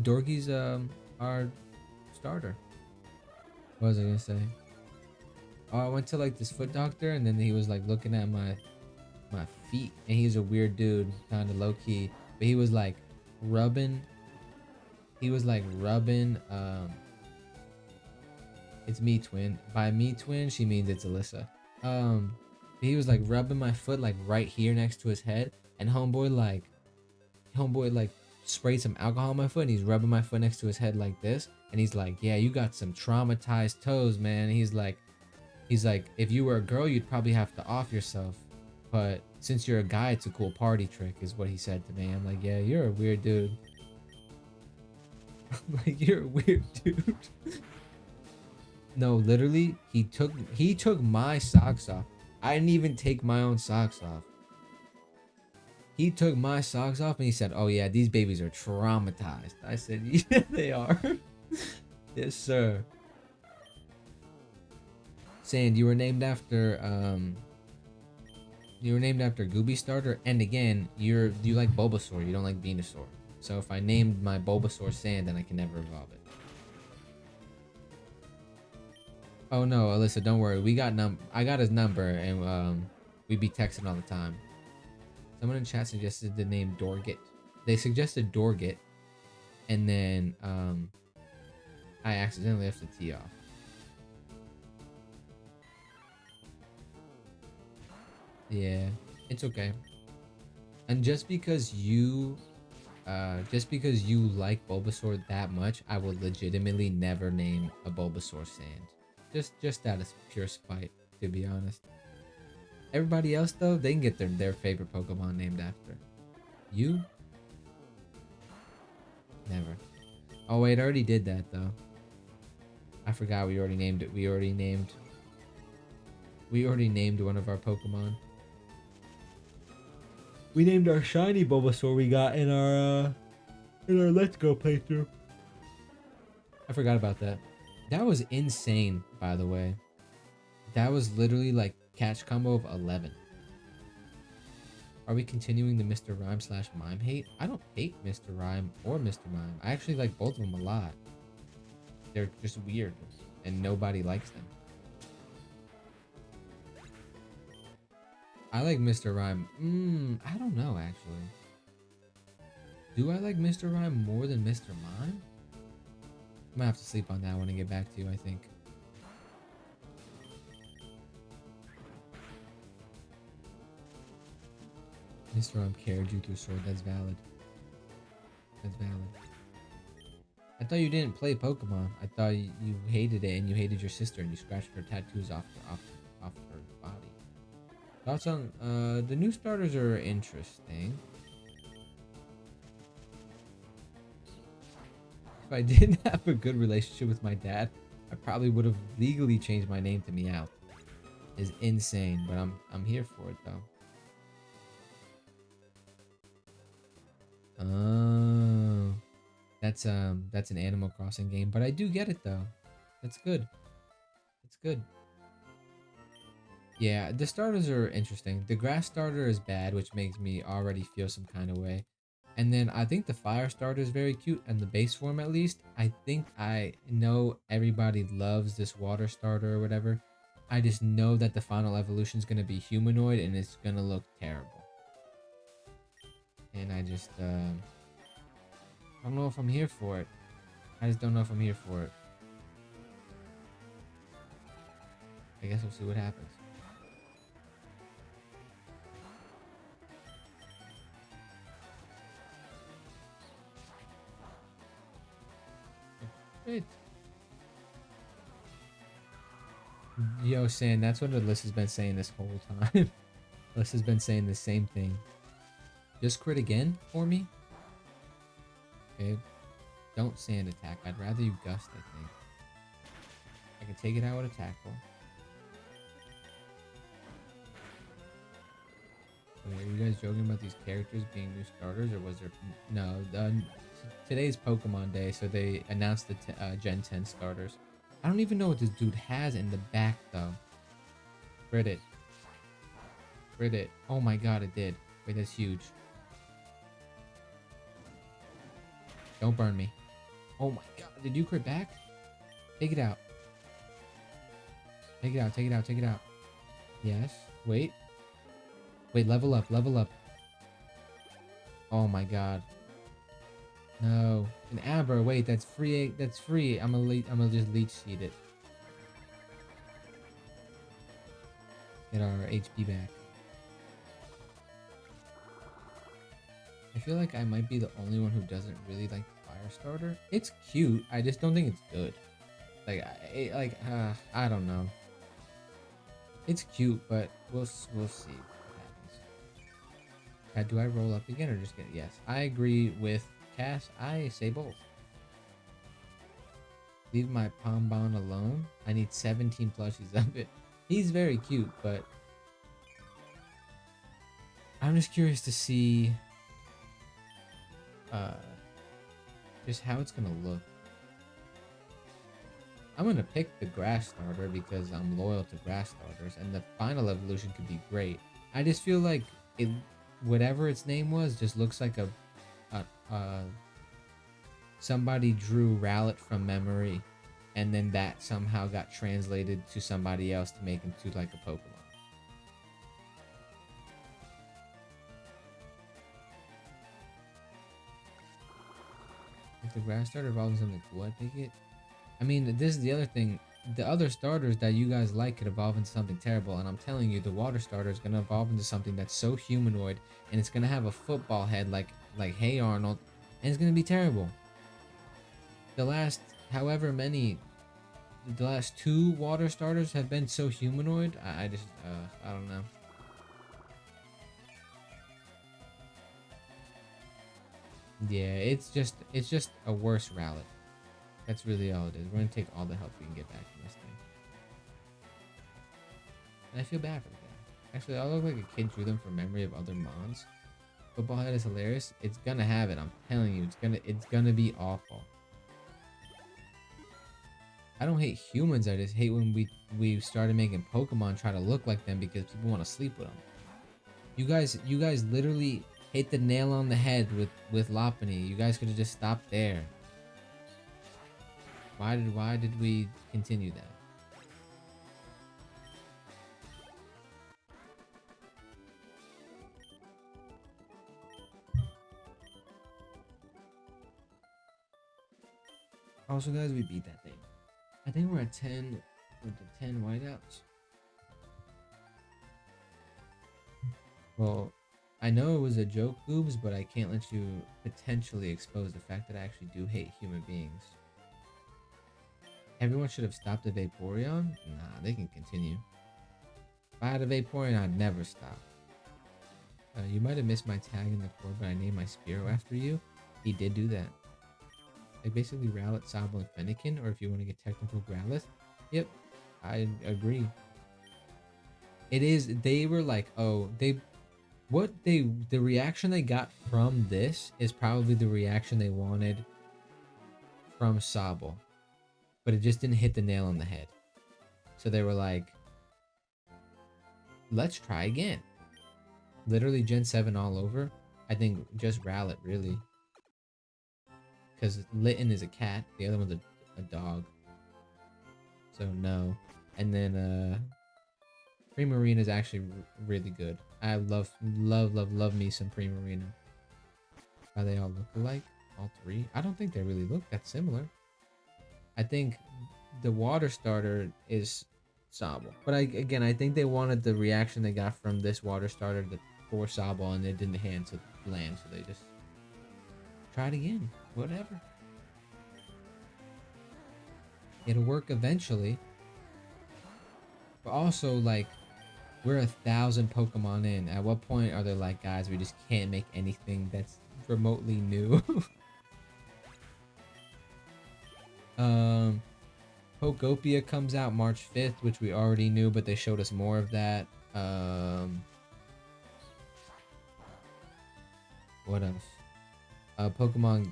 Dorky's our starter. What was I gonna say? Oh, I went to like this foot doctor, and then he was like looking at my feet, and he's a weird dude, kind of low key, but he was like rubbing. It's me twin. By me twin, she means it's Alyssa. He was like rubbing my foot like right here next to his head, and homeboy like sprayed some alcohol on my foot, and he's rubbing my foot next to his head like this, and he's like, yeah, you got some traumatized toes, man. And he's like, if you were a girl, you'd probably have to off yourself, but since you're a guy, it's a cool party trick, is what he said to me. I'm like, yeah, you're a weird dude. Like, you're a weird dude. No, literally, he took my socks off. I didn't even take my own socks off. He took my socks off and he said, oh yeah, these babies are traumatized. I said, yeah, they are. Yes, sir. Sand, you were named after Gooby Starter, and again, you like Bulbasaur, you don't like Venusaur. So if I named my Bulbasaur Sand, then I can never evolve it. Oh no, Alyssa, don't worry. I got his number, and we be texting all the time. Someone in chat suggested the name Dorgit. They suggested Dorgit, and then I accidentally left the T off. Yeah, it's okay. And just because you like Bulbasaur that much, I will legitimately never name a Bulbasaur Sand. Just out of pure spite, to be honest. Everybody else though, they can get their favorite Pokemon named after. You? Never. Oh wait, I already did that though. I forgot we already named it. We already named one of our Pokemon. We named our shiny Bulbasaur we got in our Let's Go playthrough. I forgot about that. That was insane, by the way. That was literally like catch combo of 11. Are we continuing the Mr. Rhyme / Mime hate? I don't hate Mr. Rhyme or Mr. Mime. I actually like both of them a lot. They're just weird, and nobody likes them. I like Mr. Rhyme. I don't know, actually. Do I like Mr. Rhyme more than Mr. Mime? I'm gonna have to sleep on that one and get back to you, I think. Mr. Rhyme carried you through sword. That's valid. That's valid. I thought you didn't play Pokemon. I thought you hated it, and you hated your sister, and you scratched her tattoos off her body. Thoughts on the new starters are interesting. If I didn't have a good relationship with my dad, I probably would have legally changed my name to Meowth. It's insane, but I'm here for it though. Oh, that's an Animal Crossing game, but I do get it though. That's good. It's good. Yeah, the starters are interesting. The grass starter is bad, which makes me already feel some kind of way. And then I think the fire starter is very cute, and the base form at least. I think I know everybody loves this water starter or whatever. I just know that the final evolution is going to be humanoid, and it's going to look terrible. And I just, I don't know if I'm here for it. I just don't know if I'm here for it. I guess we'll see what happens. it. Yo, San, that's what Alyssa's been saying this whole time. Alyssa's been saying the same thing. Just crit again for me? Okay. Don't sand attack. I'd rather you gust, I think. I can take it out with a tackle. Wait, are you guys joking about these characters being new starters, or was there... No, today's Pokemon Day, so they announced the Gen 10 starters. I don't even know what this dude has in the back, though. Crit it. Crit it. Oh my god, it did. Wait, that's huge. Don't burn me. Oh my god, did you crit back? Take it out. Take it out, take it out, take it out. Yes. Wait. Wait, level up, level up. Oh my god. No. An Abra, wait, that's free. That's free. I'm gonna just leech seed it. Get our HP back. I feel like I might be the only one who doesn't really like Firestarter. It's cute. I just don't think it's good. Like, I don't know. It's cute, but we'll see what happens. Do I roll up again or just get it? Yes, I agree with Cass. I say both. Leave my Pombon alone. I need 17 plushies of it. He's very cute, but I'm just curious to see just how it's gonna look. I'm gonna pick the grass starter because I'm loyal to grass starters, and the final evolution could be great. I just feel like it, whatever its name was, just looks like a somebody drew Rowlet from memory, and then that somehow got translated to somebody else to make into like a Pokemon. If the grass starter evolves into something cool, I pick it. I mean, this is the other thing. The other starters that you guys like could evolve into something terrible, and I'm telling you, the water starter is gonna evolve into something that's so humanoid, and it's gonna have a football head like Hey Arnold, and it's gonna be terrible. The last however many, the last 2 water starters have been so humanoid. I just I don't know. Yeah, it's just a worse Rowlet. That's really all it is. We're gonna take all the help we can get back from this thing. And I feel bad for the guy. Actually, I look like a kid drew them from memory of other mons. Football head is hilarious. It's gonna have it. I'm telling you, it's gonna be awful. I don't hate humans. I just hate when we started making Pokemon try to look like them because people want to sleep with them. You guys literally hit the nail on the head with Lopunny. You guys could have just stopped there. Why did we continue that? Also, guys, we beat that thing. I think we're at 10 with the 10 whiteouts. Well, I know it was a joke, Boobs, but I can't let you potentially expose the fact that I actually do hate human beings. Everyone should have stopped the Vaporeon? Nah, they can continue. If I had a Vaporeon, I'd never stop. You might have missed my tag in the core, but I named my Spearow after you. He did do that. Like basically Rowlet, Sobble, and Fennekin, or if you want to get technical, Growlithe. Yep, I agree. It is, they were like, oh, the reaction they got from this is probably the reaction they wanted from Sobble. But it just didn't hit the nail on the head. So they were like, let's try again. Literally Gen 7 all over. I think just Rowlet, really. Because Litten is a cat. The other one's a dog. So no. And then Primarina is actually really good. I love me some Primarina. How they all look alike? All 3? I don't think they really look that similar. I think the water starter is Sobble. But again, I think they wanted the reaction they got from this water starter for Sobble, and it didn't land, so they just tried again. Whatever. It'll work eventually. But also, like, we're 1,000 Pokemon in. At what point are they like, guys, we just can't make anything that's remotely new? Pokopia comes out March 5th, which we already knew, but they showed us more of that. What else? Pokemon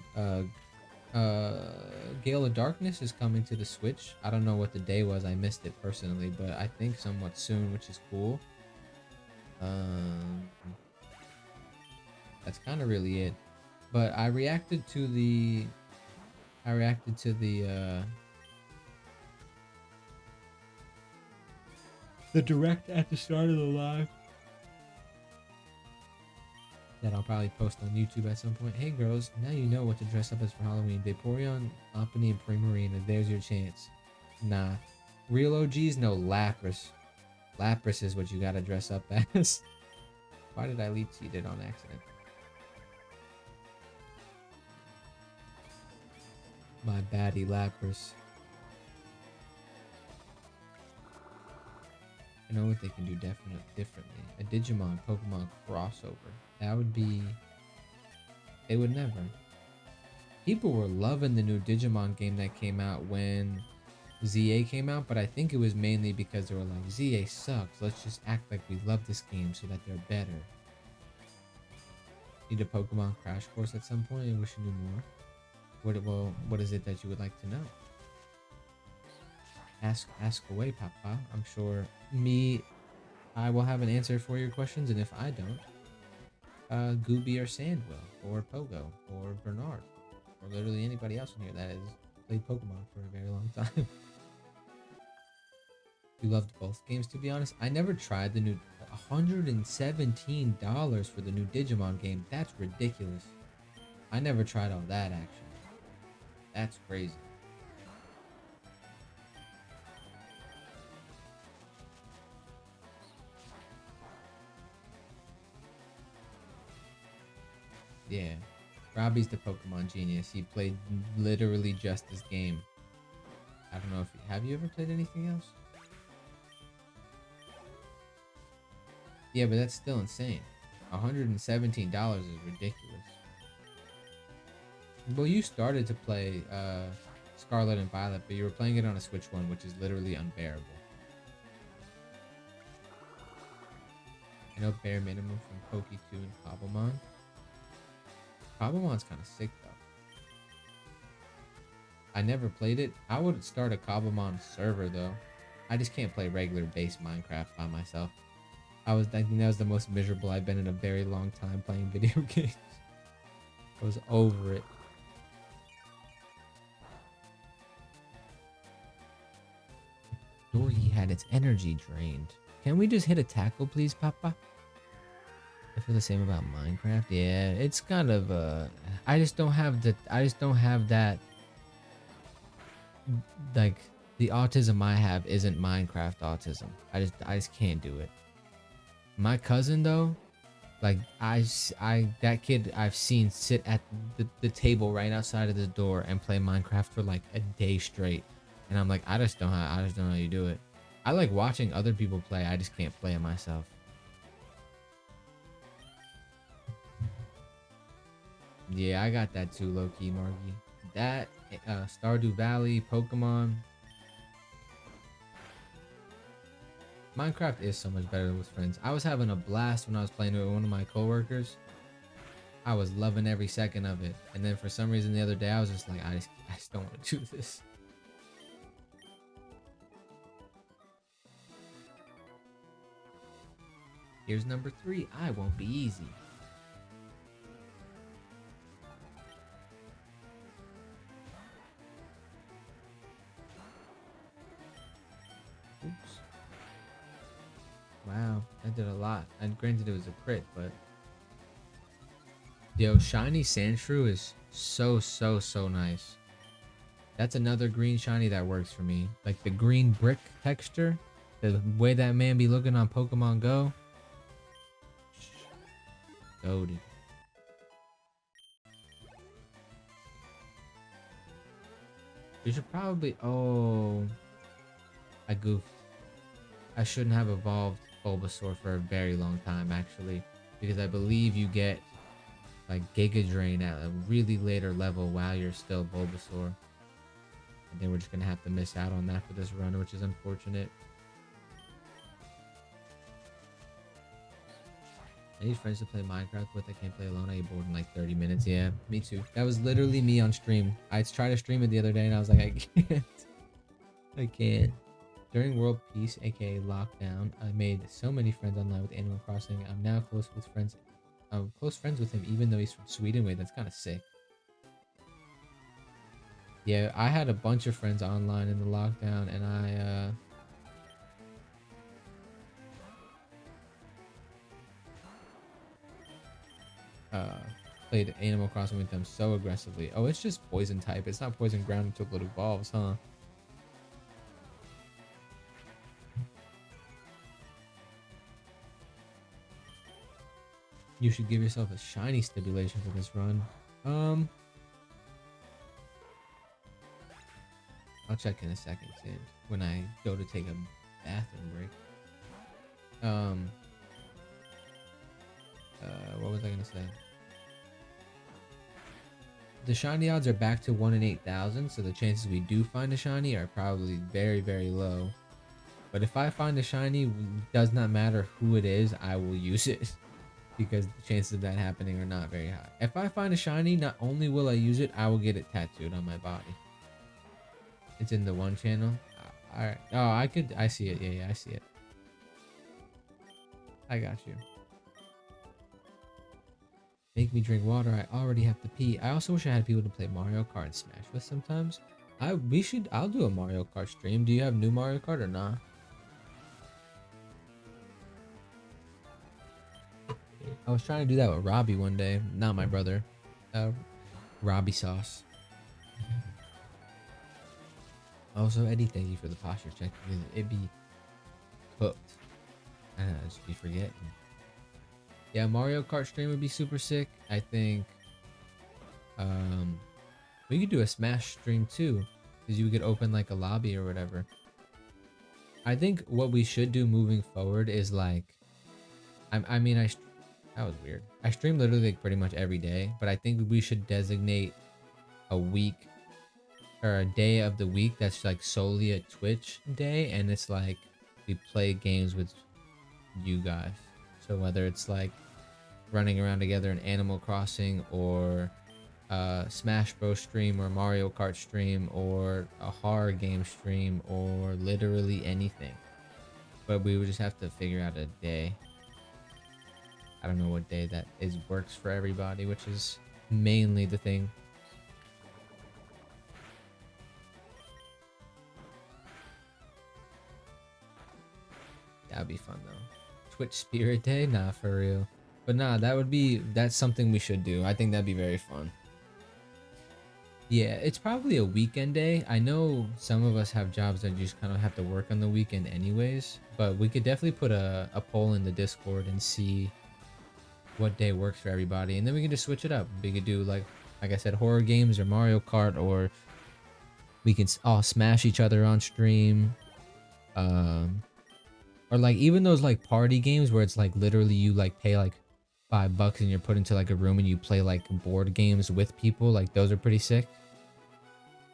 Gale of Darkness is coming to the Switch. I don't know what the day was. I missed it personally, but I think somewhat soon, which is cool. That's kind of really it. But I reacted to the direct at the start of the live that I'll probably post on YouTube at some point. Hey girls, now you know what to dress up as for Halloween. Vaporeon, Lopunny, and Primarina. There's your chance. Nah. Real OGs know Lapras. Lapras is what you gotta dress up as. Why did I leave cheated on accident? My baddie Lapras. I know what they can do differently. A Digimon Pokemon crossover. That would be... They would never. People were loving the new Digimon game that came out when ZA came out, but I think it was mainly because they were like, ZA sucks. Let's just act like we love this game so that they're better. Need a Pokemon Crash Course at some point? I wish you knew more. What is it that you would like to know? Ask away, Papa. I'm sure I will have an answer for your questions, and if I don't, Gooby or Sand will, or Pogo, or Bernard, or literally anybody else in here that has played Pokemon for a very long time. We loved both games, to be honest. I never tried the new $117 for the new Digimon game. That's ridiculous. I never tried all that action. That's crazy. Yeah. Robbie's the Pokemon genius. He played literally just this game. I don't know if have you ever played anything else? Yeah, but that's still insane. $117 is ridiculous. Well, you started to play Scarlet and Violet, but you were playing it on a Switch One, which is literally unbearable. I know bare minimum from Poke 2 and Cobblemon. Cobblemon's kind of sick, though. I never played it. I would start a Cobblemon server, though. I just can't play regular base Minecraft by myself. I think that was the most miserable I've been in a very long time playing video games. I was over it. Dorky had its energy drained. Can we just hit a tackle, please, Papa? I feel the same about Minecraft. Yeah, it's kind of I just don't have that. Like, the autism I have isn't Minecraft autism. I just can't do it. My cousin, though, like, that kid I've seen sit at the table right outside of the door and play Minecraft for like a day straight, and I'm like, I just don't know how you do it. I like watching other people play. I just can't play it myself. Yeah, I got that too, low-key, Margie. That, Stardew Valley, Pokemon. Minecraft is so much better with friends. I was having a blast when I was playing with one of my coworkers. I was loving every second of it. And then for some reason the other day, I was just like, I just don't want to do this. Here's number 3. I won't be easy. Oops. Wow, that did a lot. And granted it was a crit, but... Yo, shiny Sandshrew is so nice. That's another green shiny that works for me. Like the green brick texture. The way that man be looking on Pokemon Go. Goated. We should probably... Oh, I goofed. I shouldn't have evolved Bulbasaur for a very long time, actually. Because I believe you get, like, Giga Drain at a really later level while you're still Bulbasaur. And then we're just going to have to miss out on that for this run, which is unfortunate. I need friends to play Minecraft with. I can't play alone. I get bored in like 30 minutes. Yeah, me too. That was literally me on stream. I tried to stream it the other day and I was like, I can't. I can't. During World Peace, aka Lockdown, I made so many friends online with Animal Crossing. I'm now close friends with him, even though he's from Sweden. Wait, that's kind of sick. Yeah, I had a bunch of friends online in the lockdown, and played Animal Crossing with them so aggressively. Oh, it's just poison type. It's not poison ground until it evolves, huh? You should give yourself a shiny stipulation for this run. I'll check in a second, Sam, when I go to take a bathroom break. What was I gonna say? The shiny odds are back to 1 in 8,000, so the chances we do find a shiny are probably very, very low. But if I find a shiny, does not matter who it is, I will use it. Because the chances of that happening are not very high. If I find a shiny, not only will I use it, I will get it tattooed on my body. It's in the one channel. Alright. Oh, I see it. Yeah, I see it. I got you. Make me drink water. I already have to pee. I also wish I had people to play Mario Kart and Smash with sometimes. I'll do a Mario Kart stream. Do you have new Mario Kart or not? I was trying to do that with Robbie one day. Not my brother. Robbie sauce. Also, Eddie, thank you for the posture check. It'd be cooked. I just be forgetting. Yeah, Mario Kart stream would be super sick. I think we could do a Smash stream too, because you could open like a lobby or whatever. I think what we should do moving forward is like, that was weird. I stream literally like pretty much every day, but I think we should designate a week or a day of the week that's like solely a Twitch day, and it's like we play games with you guys. So whether it's like running around together in Animal Crossing, or Smash Bros stream, or Mario Kart stream, or a horror game stream, or literally anything. But we would just have to figure out a day. I don't know what day that works for everybody, which is mainly the thing. That'd be fun though. Twitch Spirit Day? Nah, for real. But nah, that's something we should do. I think that'd be very fun. Yeah, it's probably a weekend day. I know some of us have jobs that you just kind of have to work on the weekend anyways, but we could definitely put a poll in the Discord and see what day works for everybody, and then we can just switch it up. We could do like I said, horror games or Mario Kart, or we can all smash each other on stream. Or like even those like party games where it's like literally you like pay like $5 and you're put into like a room and you play like board games with people. Like those are pretty sick.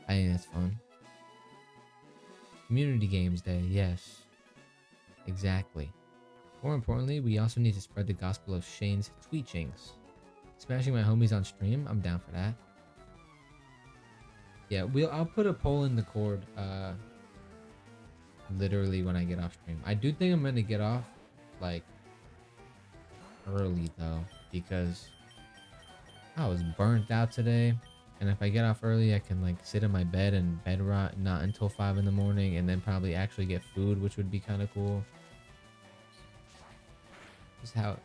I think that's fun. Community Games Day, yes. Exactly. More importantly, we also need to spread the gospel of Shane's tweetchings. Smashing my homies on stream, I'm down for that. Yeah, I'll put a poll in the cord literally when I get off stream. I do think I'm gonna get off like early though, because I was burnt out today, and if I get off early I can like sit in my bed and bed rot not until 5 in the morning, and then probably actually get food, which would be kind of cool. Just how.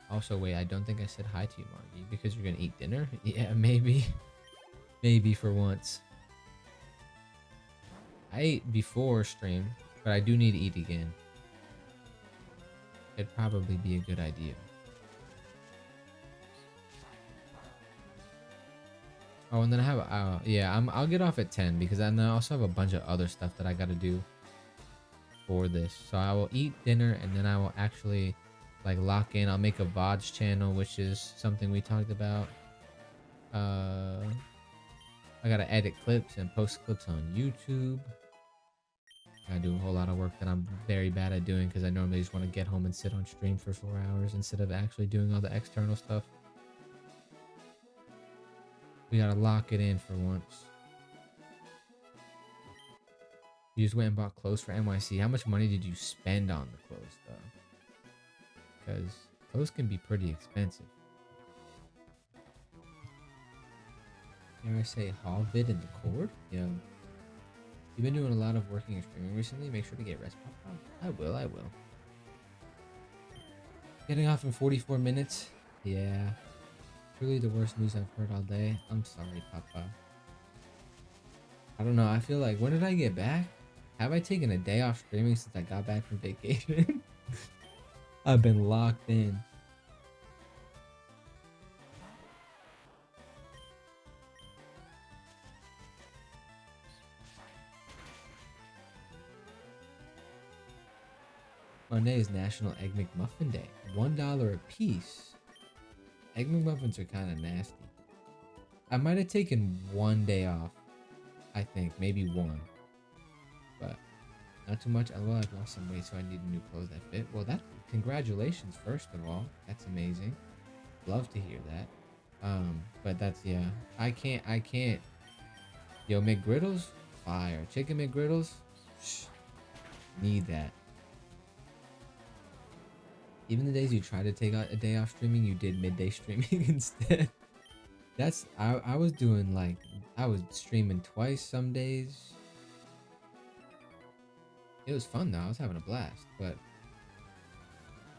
Also, wait, I don't think I said hi to you, Margie, because you're gonna eat dinner. Yeah, maybe for once. I ate before stream, but I do need to eat again. It'd probably be a good idea. Oh, and then I have yeah, I'll get off at 10 because then I also have a bunch of other stuff that I got to do for this. So I will eat dinner and then I will actually like lock in. I'll make a VODs channel, which is something we talked about. I gotta edit clips and post clips on YouTube. I do a whole lot of work that I'm very bad at doing because I normally just want to get home and sit on stream for 4 hours instead of actually doing all the external stuff. We gotta lock it in for once. You just went and bought clothes for NYC. How much money did you spend on the clothes though? Because clothes can be pretty expensive. Dare I say Hallvid in the cord? Yo. You've been doing a lot of working and streaming recently. Make sure to get rest. I will. Getting off in 44 minutes. Yeah. Truly the worst news I've heard all day. I'm sorry, Papa. I don't know. I feel like, when did I get back? Have I taken a day off streaming since I got back from vacation? I've been locked in. Monday is National Egg McMuffin Day. $1 a piece. Egg McMuffins are kind of nasty. I might have taken one day off. I think. Maybe one. But not too much. Well, I've lost some weight, so I need new clothes that fit. Well, congratulations, first of all. That's amazing. Love to hear that. But that's, yeah. I can't. Yo, McGriddles? Fire. Chicken McGriddles? Shh. Need that. Even the days you tried to take a day off streaming, you did midday streaming instead. I was doing like, I was streaming twice some days. It was fun though, I was having a blast, but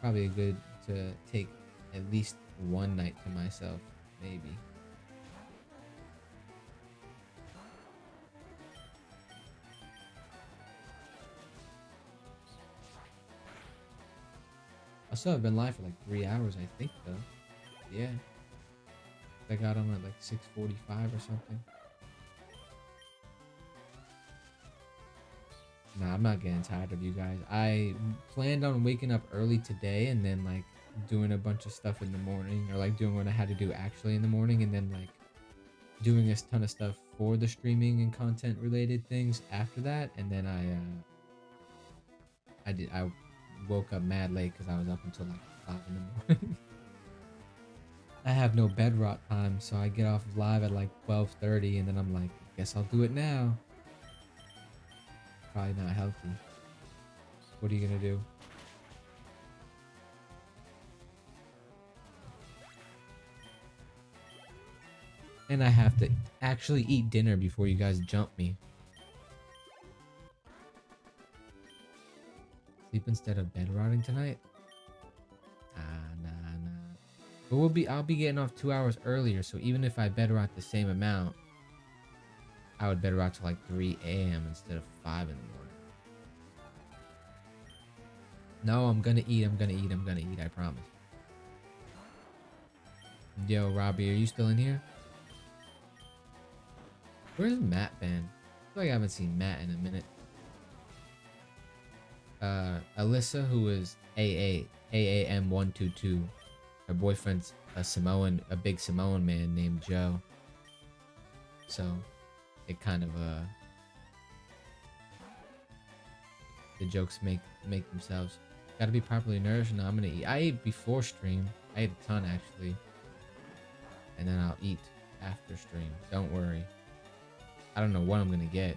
probably good to take at least one night to myself, maybe. I still have been live for like 3 hours, I think, though. Yeah. I got on at like 6:45 or something. Nah, I'm not getting tired of you guys. I planned on waking up early today and then like doing a bunch of stuff in the morning, or like doing what I had to do actually in the morning, and then like doing a ton of stuff for the streaming and content related things after that. And then I woke up mad late because I was up until like 5 in the morning. I have no bed rot time, so I get off live at like 12:30, and then I'm like, guess I'll do it now. Probably not healthy. What are you gonna do? And I have to actually eat dinner before you guys jump me. Sleep instead of bed rotting tonight? Nah. But I'll be getting off 2 hours earlier, so even if I bed rot the same amount, I would bed rot till like 3 a.m. instead of 5 in the morning. No, I'm gonna eat, I promise. Yo, Robbie, are you still in here? Where's Matt been? I feel like I haven't seen Matt in a minute. Alyssa, who is AAM122. Her boyfriend's a big Samoan man named Joe. So it kind of the jokes make themselves. Gotta be properly nourished. No, I'm gonna eat. I ate before stream. I ate a ton actually. And then I'll eat after stream. Don't worry. I don't know what I'm gonna get.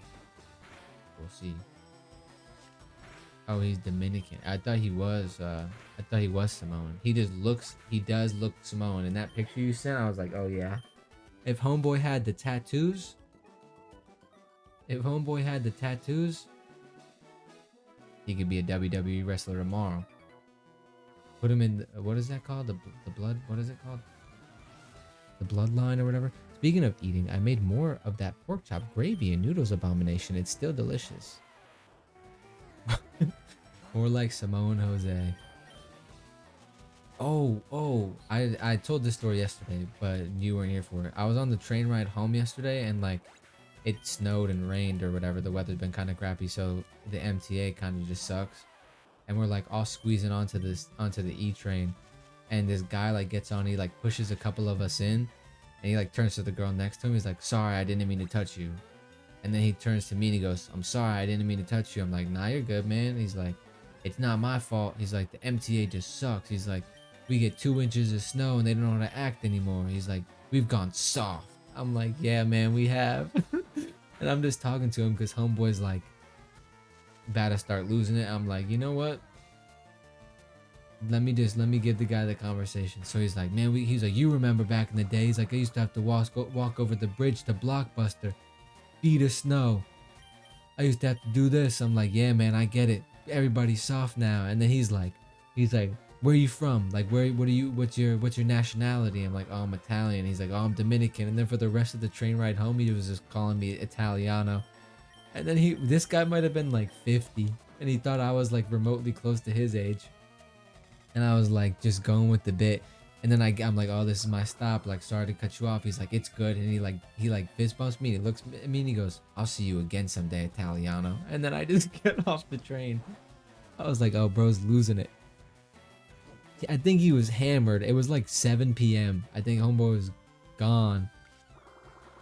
We'll see. Oh, he's Dominican. I thought he was Samoan. He does look Samoan. In that picture you sent, I was like, oh yeah. If homeboy had the tattoos, he could be a WWE wrestler tomorrow. Put him in, what is that called? The blood, what is it called? The bloodline or whatever. Speaking of eating, I made more of that pork chop gravy and noodles abomination. It's still delicious. More like Samoan Jose. I told this story yesterday, but you weren't here for it. I was on the train ride home yesterday, and like it snowed and rained or whatever. The weather's been kind of crappy, so the MTA kind of just sucks. And we're like all squeezing onto the E train, and this guy like gets on, he like pushes a couple of us in, and he like turns to the girl next to him. He's like, "Sorry, I didn't mean to touch you." And then he turns to me and he goes, "I'm sorry, I didn't mean to touch you." I'm like, "Nah, you're good, man." He's like, "It's not my fault." He's like, "The MTA just sucks." He's like, "We get 2 inches of snow and they don't know how to act anymore." He's like, "We've gone soft." I'm like, "Yeah, man, we have." And I'm just talking to him because homeboy's like about to start losing it. I'm like, you know what? Let me give the guy the conversation. So he's like, man, he's like, you remember back in the day? He's like, I used to have to walk over the bridge to Blockbuster, feet of snow. I used to have to do this. I'm like, yeah, man, I get it. Everybody's soft now. And then he's like, where are you from? Like, what's your nationality? I'm like, oh, I'm Italian. He's like, oh, I'm Dominican. And then for the rest of the train ride home, he was just calling me Italiano. And then this guy might have been like 50, and he thought I was like remotely close to his age. And I was like, just going with the bit. And then I'm like, oh, this is my stop. Like, sorry to cut you off. He's like, it's good. And he fist bumps me. And he looks at me and he goes, I'll see you again someday, Italiano. And then I just get off the train. I was like, oh, bro's losing it. I think he was hammered. It was like 7 p.m. I think homeboy was gone.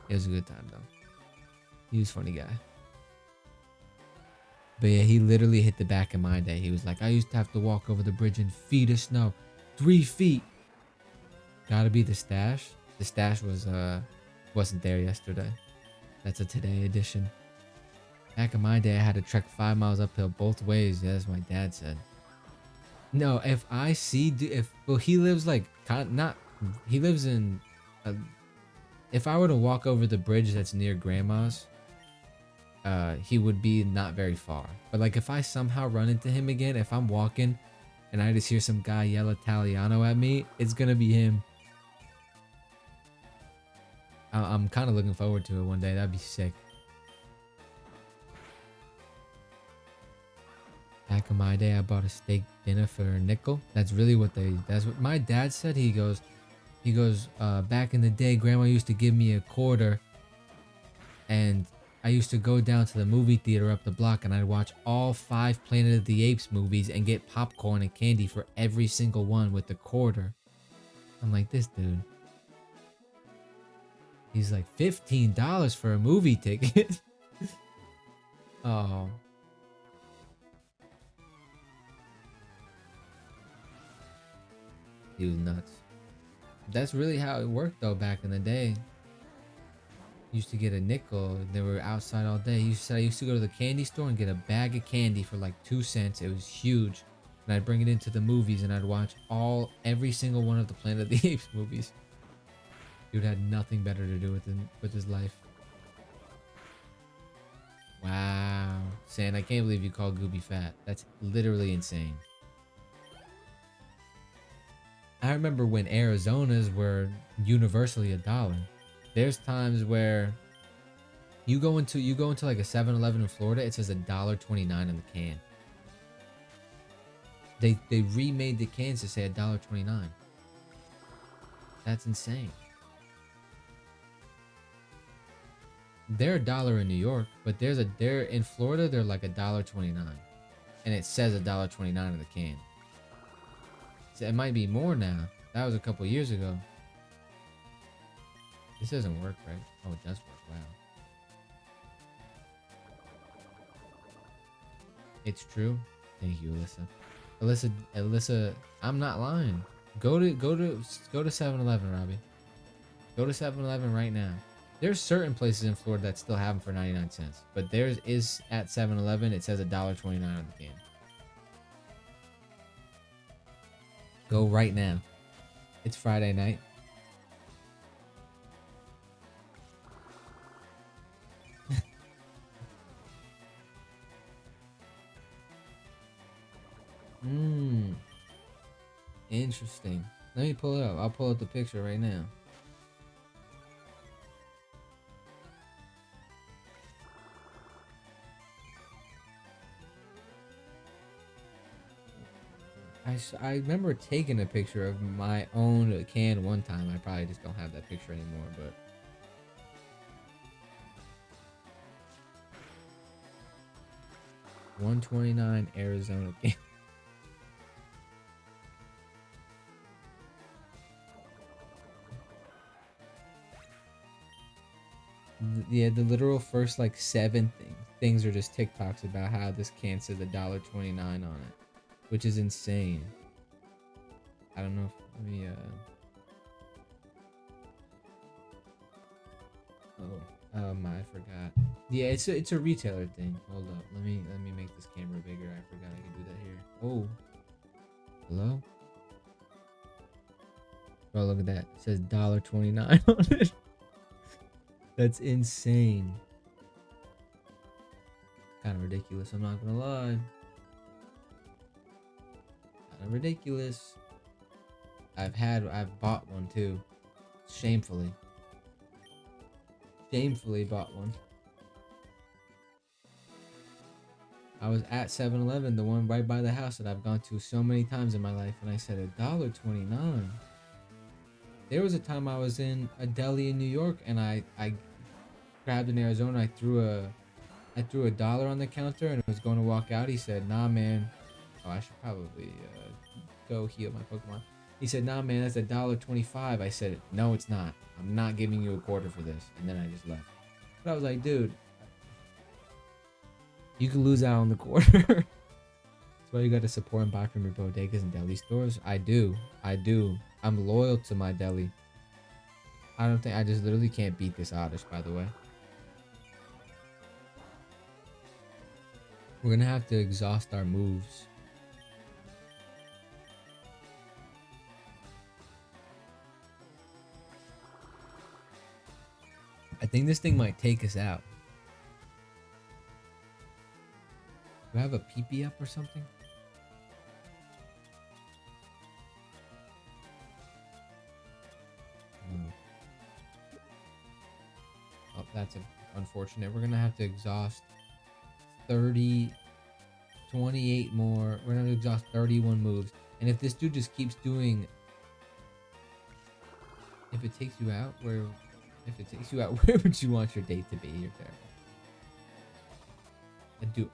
It was a good time though. He was a funny guy. But yeah, he literally hit the back of my day. He was like, I used to have to walk over the bridge in feet of snow. 3 feet. Gotta be the stash. The stash wasn't there yesterday. That's a today edition. Back in my day, I had to trek 5 miles uphill both ways. Yeah, that's what my dad said. No, if I see, well, he lives like, not, he lives in, if I were to walk over the bridge that's near grandma's, he would be not very far. But like if I somehow run into him again, if I'm walking and I just hear some guy yell Italiano at me, it's gonna be him. I'm kind of looking forward to it one day. That'd be sick. Back in my day, I bought a steak dinner for a nickel. That's really that's what my dad said. He goes, back in the day, grandma used to give me a quarter, and I used to go down to the movie theater up the block and I'd watch all 5 Planet of the Apes movies and get popcorn and candy for every single one with the quarter. I'm like, this dude. He's like, $15 for a movie ticket. Oh. He was nuts. That's really how it worked though back in the day. Used to get a nickel. They were outside all day. I used to go to the candy store and get a bag of candy for like 2 cents. It was huge. And I'd bring it into the movies and I'd watch every single one of the Planet of the Apes movies. Dude had nothing better to do with his life. Wow. San, I can't believe you called Gooby fat. That's literally insane. I remember when Arizonas were universally $1. There's times where you go into like a 7-Eleven in Florida, it says $1.29 in the can. They remade the cans to say $1.29. That's insane. They're $1 in New York, but they're in Florida, they're like $1.29. And it says $1.29 in the can. So it might be more now. That was a couple years ago. This doesn't work, right? Oh, it does work. Wow. It's true. Thank you, Alyssa. Alyssa, I'm not lying. Go to 7-Eleven, Robbie. Go to 7-Eleven right now. There's certain places in Florida that still have them for 99 cents, but theirs is at 7-Eleven. It says $1.29 on the can. Go right now. It's Friday night. Interesting. Let me pull it up. I'll pull up the picture right now. I remember taking a picture of my own can one time. I probably just don't have that picture anymore, but. $129 Arizona can. Yeah, the literal first like 7 things are just TikToks about how this can says $1.29 on it, which is insane. I don't know if let me I forgot. Yeah, it's a retailer thing. Hold up, let me make this camera bigger. I forgot I can do that here. Oh, hello. Oh, look at that. It says $1.29 on it. That's insane. Kind of ridiculous, I'm not gonna lie. Kind of ridiculous. I've bought one too. Shamefully bought one. I was at 7-Eleven, the one right by the house that I've gone to so many times in my life, and I said $1.29. There was a time I was in a deli in New York, and I grabbed in Arizona. I threw a dollar on the counter, and was going to walk out. He said, "Nah, man." Oh, I should probably go heal my Pokemon. He said, "Nah, man, that's $1.25." I said, "No, it's not. I'm not giving you a quarter for this." And then I just left. But I was like, dude, you can lose out on the quarter. That's why you got to support and buy from your bodegas and deli stores. I do. I'm loyal to my deli. I just literally can't beat this Oddish, by the way. We're gonna have to exhaust our moves. I think this thing might take us out. Do I have a PP up or something? No. Oh, that's unfortunate. We're gonna have to exhaust 28 more. We're gonna exhaust 31 moves. And if this dude just keeps doing, if it takes you out, where would you want your date to be? You're terrible.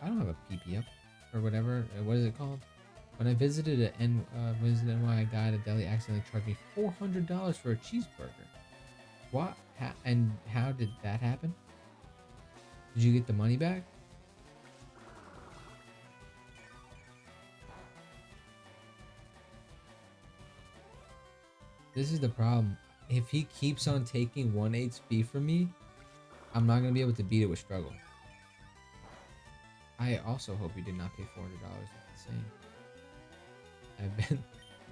I don't have a PP up or whatever. What is it called? When I visited NY, a guy at a deli accidentally charged me $400 for a cheeseburger. What? And how did that happen? Did you get the money back? This is the problem. If he keeps on taking 1 HP from me, I'm not going to be able to beat it with struggle. I also hope you did not pay $400. That's insane. I've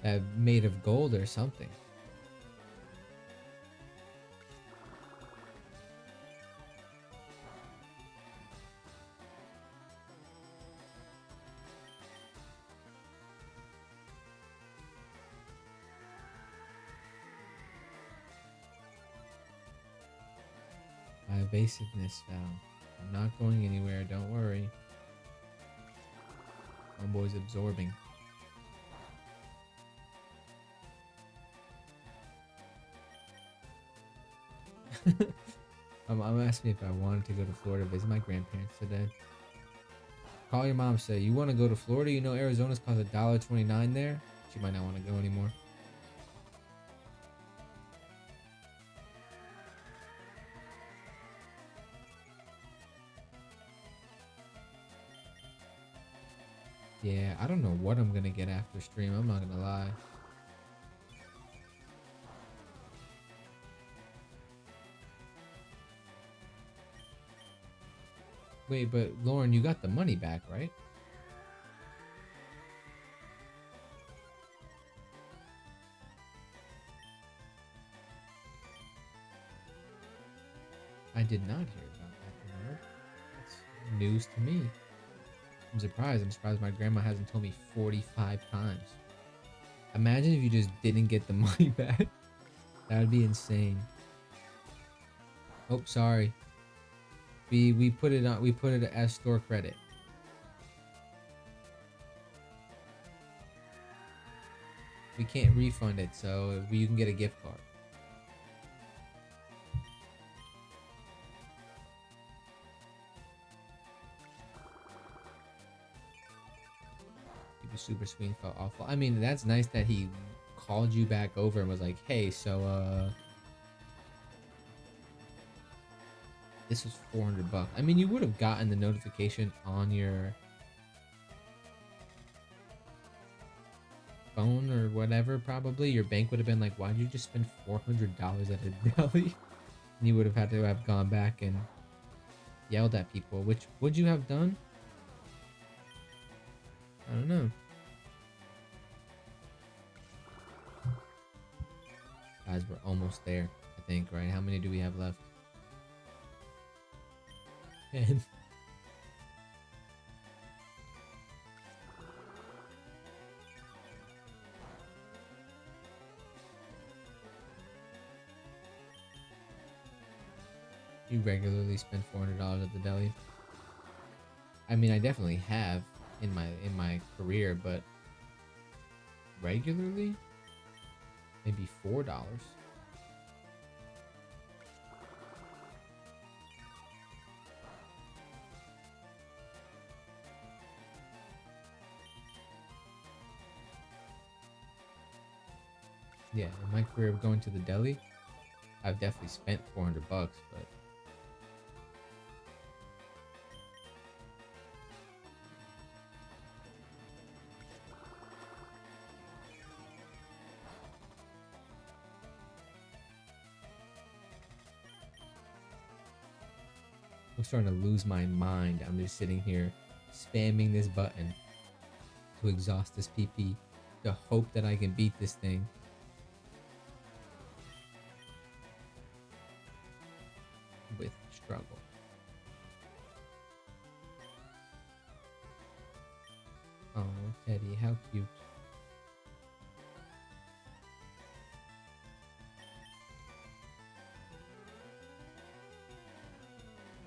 been made of gold or something. My evasiveness fell. I'm not going anywhere, don't worry. Homeboy's absorbing. I'm asking if I wanted to go to Florida to visit my grandparents today. Call your mom, say, "You want to go to Florida? You know Arizona's cost $1.29 there?" She might not want to go anymore. Yeah, I don't know what I'm gonna get after stream, I'm not gonna lie. Wait, but Lauren, you got the money back, right? I did not hear about that, Bernard. That's news to me. I'm surprised my grandma hasn't told me 45 times. Imagine if you just didn't get the money back. That would be insane. Oh, sorry. We put it as store credit. We can't refund it, so you can get a gift card. He was super sweet and felt awful. I mean, that's nice that he called you back over and was like, hey, so, this was $400. I mean, you would have gotten the notification on your phone or whatever, probably. Your bank would have been like, why'd you just spend $400 at a deli? And you would have had to have gone back and yelled at people, which would you have done? I don't know. Guys, we're almost there, I think, right? How many do we have left? 10. You regularly spend $400 at the deli? I mean, I definitely have in my career, but regularly? Maybe $4. Yeah, in my career of going to the deli, I've definitely spent $400, but I'm starting to lose my mind. I'm just sitting here spamming this button to exhaust this PP to hope that I can beat this thing. With struggle. Oh, Teddy, how cute.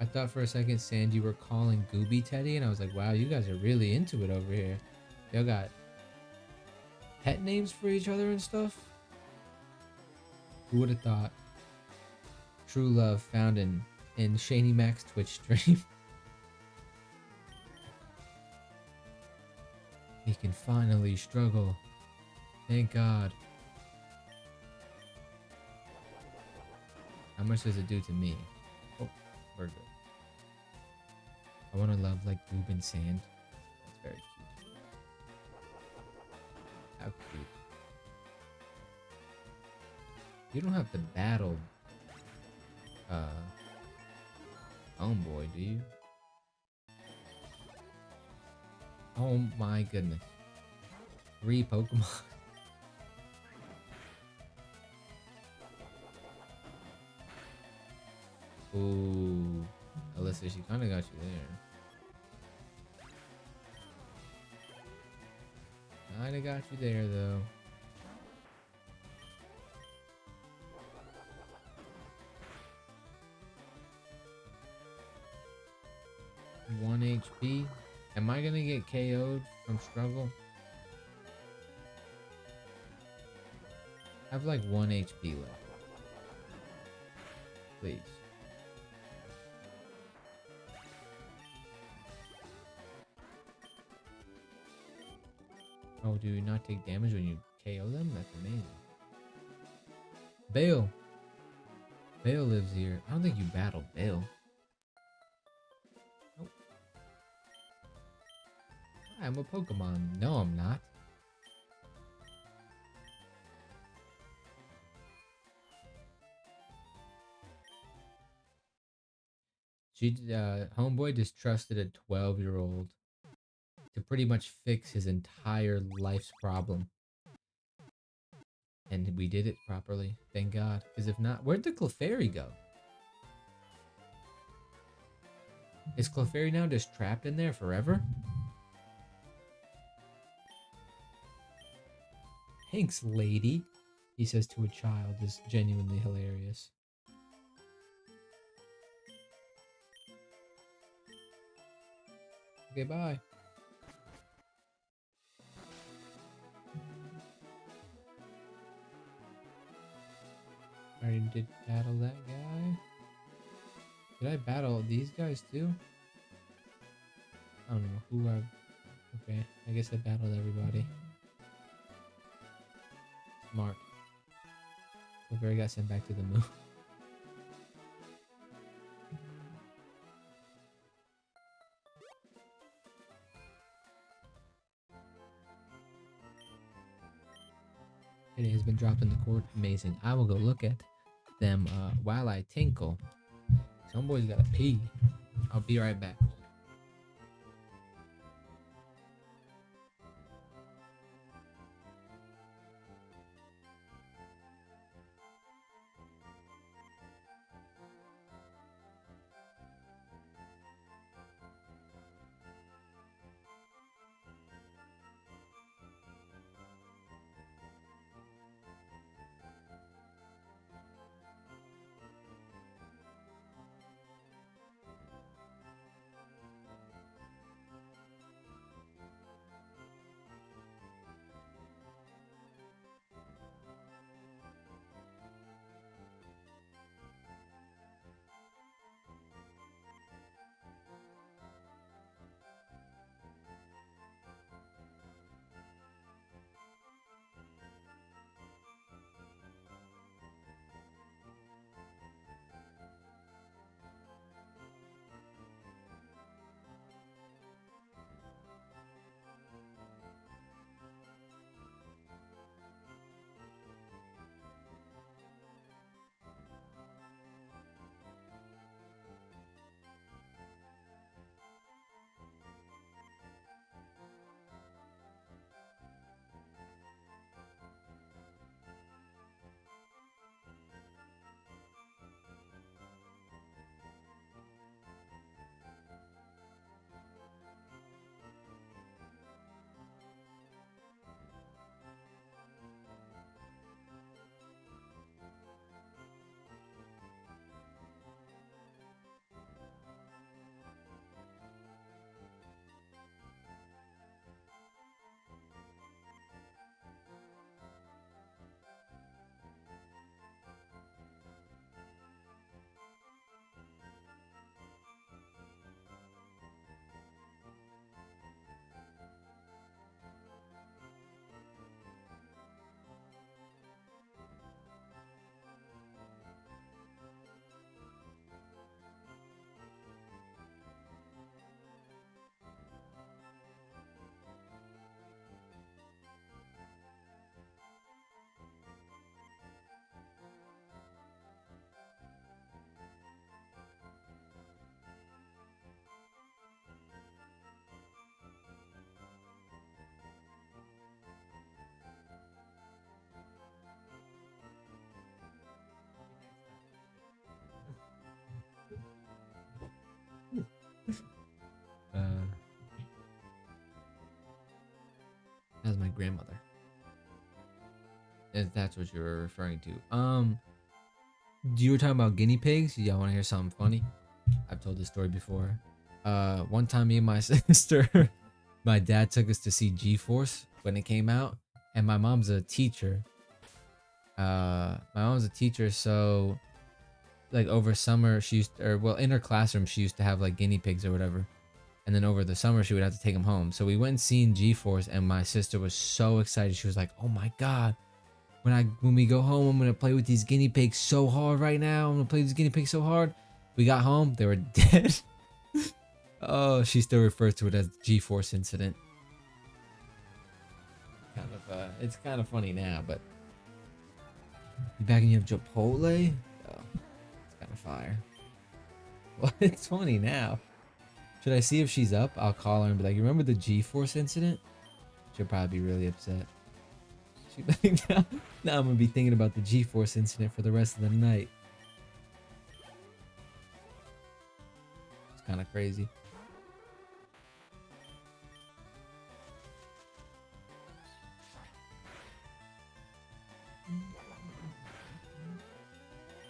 I thought for a second, Sand, you were calling Gooby Teddy, and I was like, wow, you guys are really into it over here. Y'all got pet names for each other and stuff? Who would have thought? True love found in ShaneyMac's Twitch stream. He can finally struggle. Thank God. How much does it do to me? Oh, we're good. I want to love like Goob and Sand. That's very cute. How cute. You don't have to battle Homeboy, do you? Oh my goodness. 3 Pokemon. Ooh. Alyssa, she kinda got you there. Kinda got you there though. One HP. Am I gonna get KO'd from struggle? I have like 1 HP left. Please. Oh, do you not take damage when you KO them? That's amazing. Bale. Bale lives here. I don't think you battle Bale. Nope. I'm a Pokemon. No, I'm not. Homeboy distrusted a 12-year-old to pretty much fix his entire life's problem. And we did it properly, thank God. Because if not, where'd the Clefairy go? Is Clefairy now just trapped in there forever? Thanks, lady, he says to a child, is genuinely hilarious. Okay, bye. I already did battle that guy. Did I battle these guys too? I don't know who I... Okay, I guess I battled everybody. Smart. Blueberry got sent back to the moon. It has been dropped in the court. Amazing. I will go look at them while I tinkle. Some boys gotta pee. I'll be right back. That's my grandmother. If that's what you were referring to. You were talking about guinea pigs. Y'all want to hear something funny? I've told this story before. One time me and my sister, my dad took us to see G-Force when it came out, and my mom's a teacher. So like over summer she used, or well, in her classroom she used to have like guinea pigs or whatever, and then over the summer she would have to take them home. So we went and seen G-Force, and my sister was so excited. She was like, "Oh my god, when we go home, I'm gonna play with these guinea pigs so hard right now. I'm gonna play with these guinea pigs so hard." We got home, they were dead. Oh, she still refers to it as the G-Force incident. It's kind of funny now, but you back and you have Chipotle? Oh, it's kind of fire. Well, it's funny now. Should I see if she's up? I'll call her and be like, "You remember the G-Force incident?" She'll probably be really upset. She'll be like, now I'm gonna be thinking about the G-Force incident for the rest of the night. It's kind of crazy.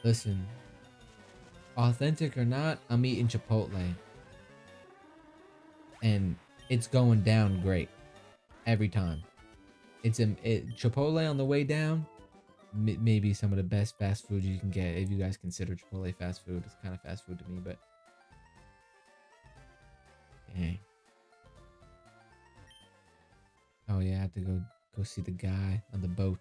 Listen, authentic or not, I'm eating Chipotle. And it's going down great. Every time. Chipotle on the way down maybe some of the best fast food you can get if you guys consider Chipotle fast food. It's kind of fast food to me, but dang. Oh yeah, I have to go see the guy on the boat.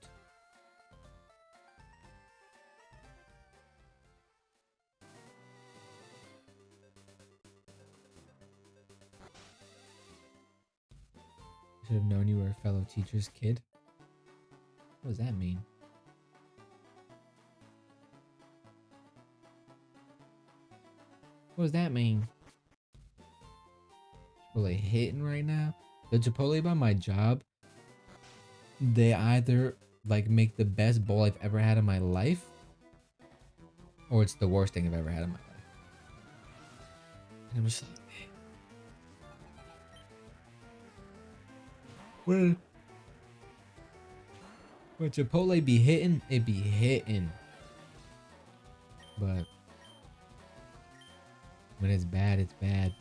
Should have known you were a fellow teacher's kid. What does that mean? What does that mean? Chipotle hitting right now? The Chipotle by my job, they either like make the best bowl I've ever had in my life, or it's the worst thing I've ever had in my life. And I'm just like, when Chipotle be hitting, it be hitting. But when it's bad, it's bad.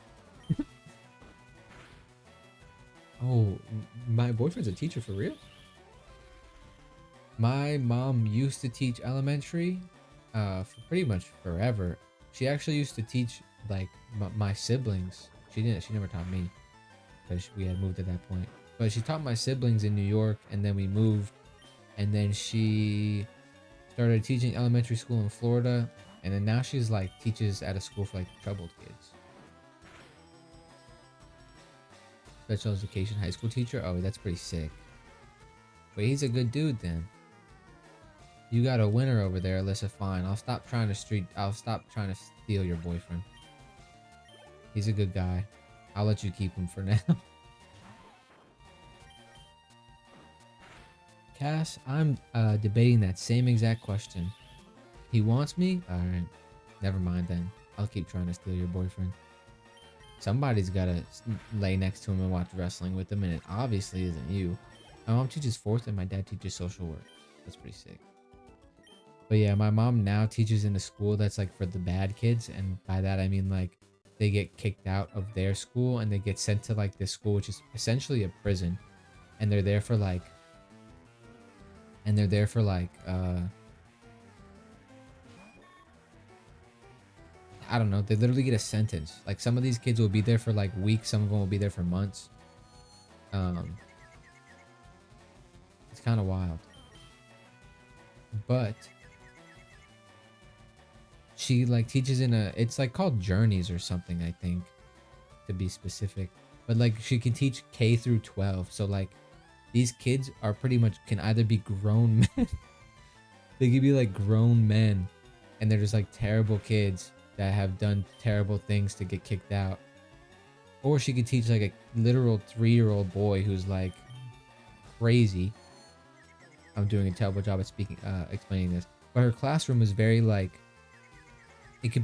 Oh, my boyfriend's a teacher for real? My mom used to teach elementary for pretty much forever. She actually used to teach like my siblings. She never taught me because we had moved at that point. But she taught my siblings in New York, and then we moved, and then she started teaching elementary school in Florida, and then now she's like teaches at a school for like troubled kids. Special education high school teacher. Oh, that's pretty sick. But he's a good dude then. You got a winner over there, Alyssa. Fine. I'll stop trying to steal your boyfriend. He's a good guy. I'll let you keep him for now. Cass, I'm debating that same exact question. He wants me? Alright. Never mind then. I'll keep trying to steal your boyfriend. Somebody's gotta lay next to him and watch wrestling with him, and it obviously isn't you. My mom teaches fourth and my dad teaches social work. That's pretty sick. But yeah, my mom now teaches in a school that's like for the bad kids, and by that I mean like they get kicked out of their school and they get sent to like this school, which is essentially a prison, and they're there for like I don't know, they literally get a sentence. Like some of these kids will be there for like weeks, some of them will be there for months. It's kind of wild. But she like teaches in it's like called Journeys or something, I think, to be specific. But like she can teach K through 12. So like these kids are pretty much can either be grown men. They could be like grown men and they're just like terrible kids that have done terrible things to get kicked out. Or she could teach like a literal 3-year-old boy who's like crazy. I'm doing a terrible job at explaining this. But her classroom is very like, there could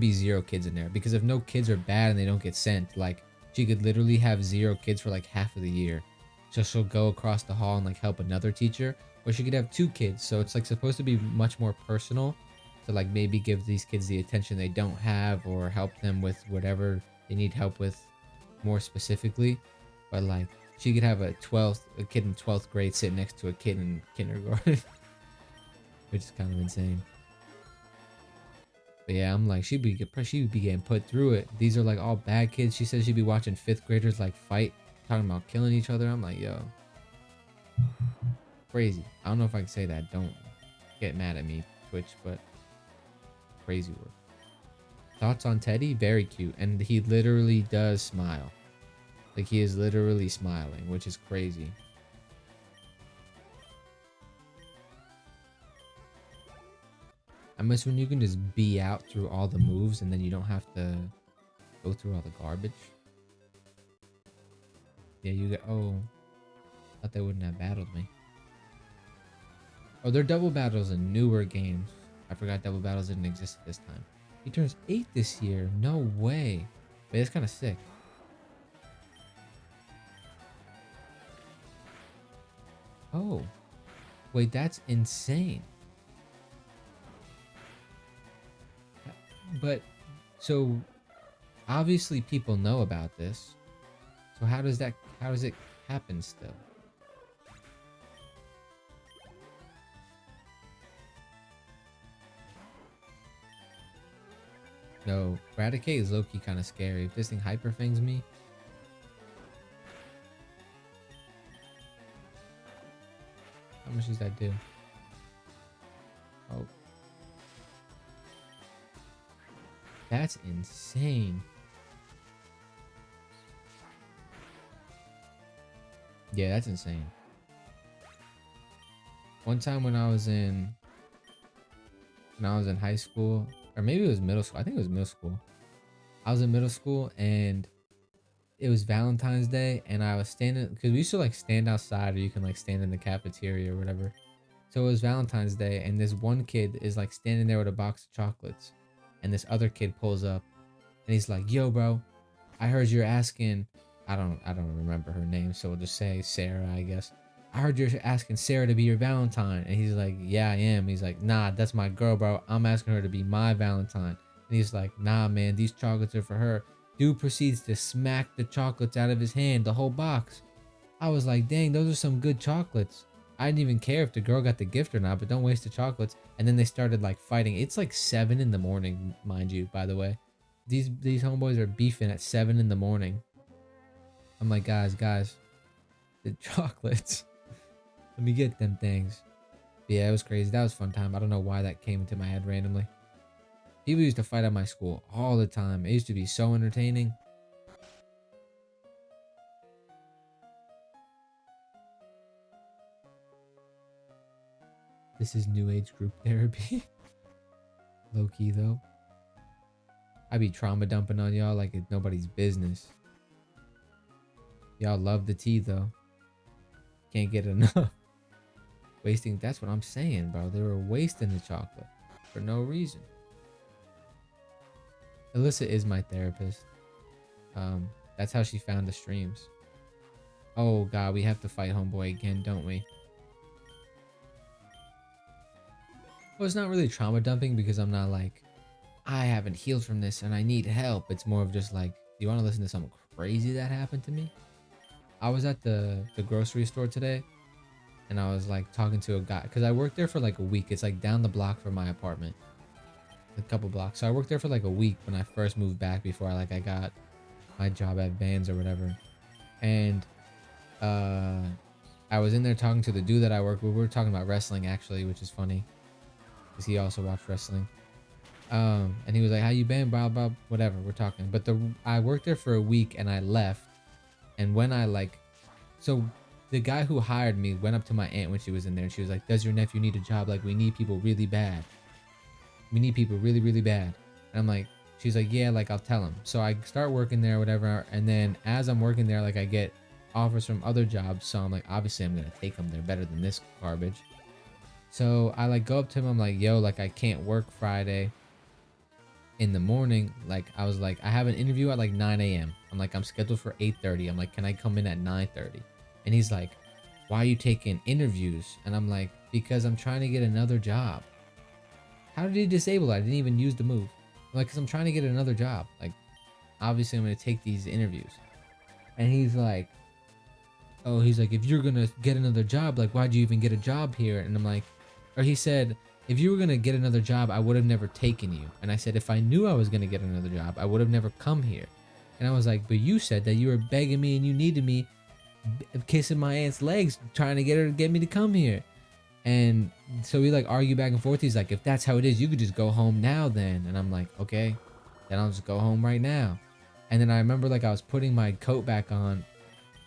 be 0 kids in there, because if no kids are bad and they don't get sent, like she could literally have 0 kids for like half of the year. So she'll go across the hall and like help another teacher, or she could have 2 kids. So it's like supposed to be much more personal, to like maybe give these kids the attention they don't have or help them with whatever they need help with more specifically. But like she could have a kid in 12th grade sit next to a kid in kindergarten, which is kind of insane. But yeah, I'm like, she'd be getting put through it. These are like all bad kids. She says she'd be watching 5th graders like fight, talking about killing each other. I'm like, yo, crazy. I don't know if I can say that. Don't get mad at me, Twitch, but crazy work. Thoughts on Teddy? Very cute, and he literally does smile. Like he is literally smiling, which is crazy. I miss when you can just be out through all the moves and then you don't have to go through all the garbage. Yeah, you get. Oh, thought they wouldn't have battled me. Oh, they're double battles in newer games. I forgot double battles didn't exist at this time. He turns 8 this year. No way. But it's kind of sick. Oh, wait, that's insane. But so obviously people know about this. So how does it happen still? No, Eradicate is low-key kind of scary. If this thing hyper fangs me. How much does that do? Oh. That's insane. Yeah, that's insane. One time when I was in high school, or maybe it was middle school. I think it was middle school. I was in middle school and it was Valentine's Day, and I was standing because we used to like stand outside, or you can like stand in the cafeteria or whatever. So it was Valentine's Day, and this one kid is like standing there with a box of chocolates, and this other kid pulls up, and he's like, "Yo, bro, I heard you're asking." I don't remember her name, so we'll just say Sarah, I guess. I heard you're asking Sarah to be your Valentine, and he's like, "Yeah, I am." He's like, "Nah, that's my girl, bro. I'm asking her to be my Valentine." And he's like, "Nah, man, these chocolates are for her." Dude proceeds to smack the chocolates out of his hand, the whole box. I was like, dang, those are some good chocolates. I didn't even care if the girl got the gift or not, but don't waste the chocolates. And then they started like fighting. It's like 7 in the morning, mind you, by the way. These homeboys are beefing at 7 in the morning. I'm like, guys, the chocolates. Let me get them things. But yeah, it was crazy. That was a fun time. I don't know why that came into my head randomly. People used to fight at my school all the time. It used to be so entertaining. This is new age group therapy. Low key though. I be trauma dumping on y'all like it's nobody's business. Y'all love the tea though. Can't get enough. Wasting, that's what I'm saying, bro. They were wasting the chocolate for no reason. Alyssa is my therapist. That's how she found the streams. Oh god, we have to fight homeboy again, don't we? Well, it's not really trauma dumping because I'm not like, I haven't healed from this and I need help. It's more of just like, do you want to listen to something crazy that happened to me? I was at the grocery store today and I was like talking to a guy because I worked there for like a week. It's like down the block from my apartment, a couple blocks. So I worked there for like a week when I first moved back before I got my job at Vans or whatever. And I was in there talking to the dude that I work with. We were talking about wrestling actually, which is funny because he also watched wrestling. And he was like, "How you been?" Blah blah, whatever. We're talking. But I worked there for a week and I left. And when I so the guy who hired me went up to my aunt when she was in there and she was like, "Does your nephew need a job? Like, we need people really bad. We need people really, really bad." And I'm like, she's like, "Yeah, like I'll tell him." So I start working there, whatever. And then as I'm working there, like I get offers from other jobs. So I'm like, obviously I'm gonna take them. They're better than this garbage. So I like go up to him. I'm like, "Yo, like I can't work Friday in the morning." Like I was like, I have an interview at like 9 a.m. I'm like, I'm scheduled for 8:30. I'm like, can I come in at 9:30? And he's like, "Why are you taking interviews?" And I'm like, because I'm trying to get another job. How did he disable it? I didn't even use the move. I'm like, because I'm trying to get another job. Like, obviously I'm going to take these interviews. And he's like, oh, he's like, if you're going to get another job, like, why'd you even get a job here? And I'm like, or he said, if you were going to get another job, I would have never taken you. And I said, if I knew I was going to get another job, I would have never come here. And I was like, but you said that you were begging me and you needed me, kissing my aunt's legs, trying to get her to get me to come here. And so we like argue back and forth. He's like, if that's how it is, you could just go home now then. And I'm like, okay, then I'll just go home right now. And then I remember like I was putting my coat back on.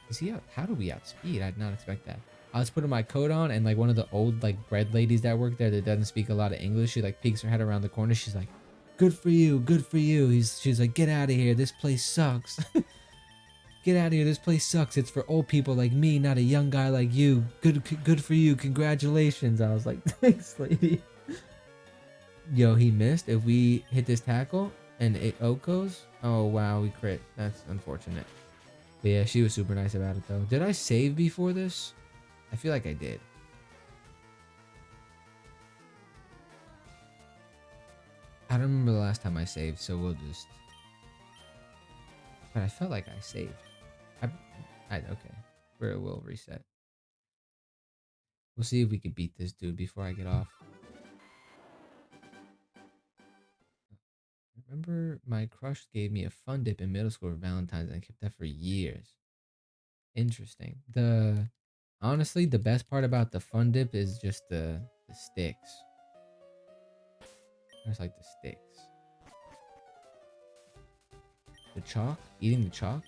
Is he out? How do we outspeed? I did not expect that. I was putting my coat on and like one of the old like bread ladies that work there that doesn't speak a lot of English, she like peeks her head around the corner. She's like, good for you, good for you. She's like, get out of here, this place sucks. Get out of here, this place sucks. It's for old people like me, not a young guy like you. Good for you, congratulations. I was like, thanks lady. Yo, he missed. If we hit this tackle and it Okos, oh wow, we crit. That's unfortunate. But yeah, she was super nice about it though. Did I save before this? I feel like I did. I don't remember the last time I saved, so we'll just... But I felt like I saved. Okay. We'll reset. We'll see if we can beat this dude before I get off. Remember my crush gave me a fun dip in middle school for Valentine's and I kept that for years. Interesting. Honestly, the best part about the fun dip is just the sticks. I just like the sticks. The chalk? Eating the chalk?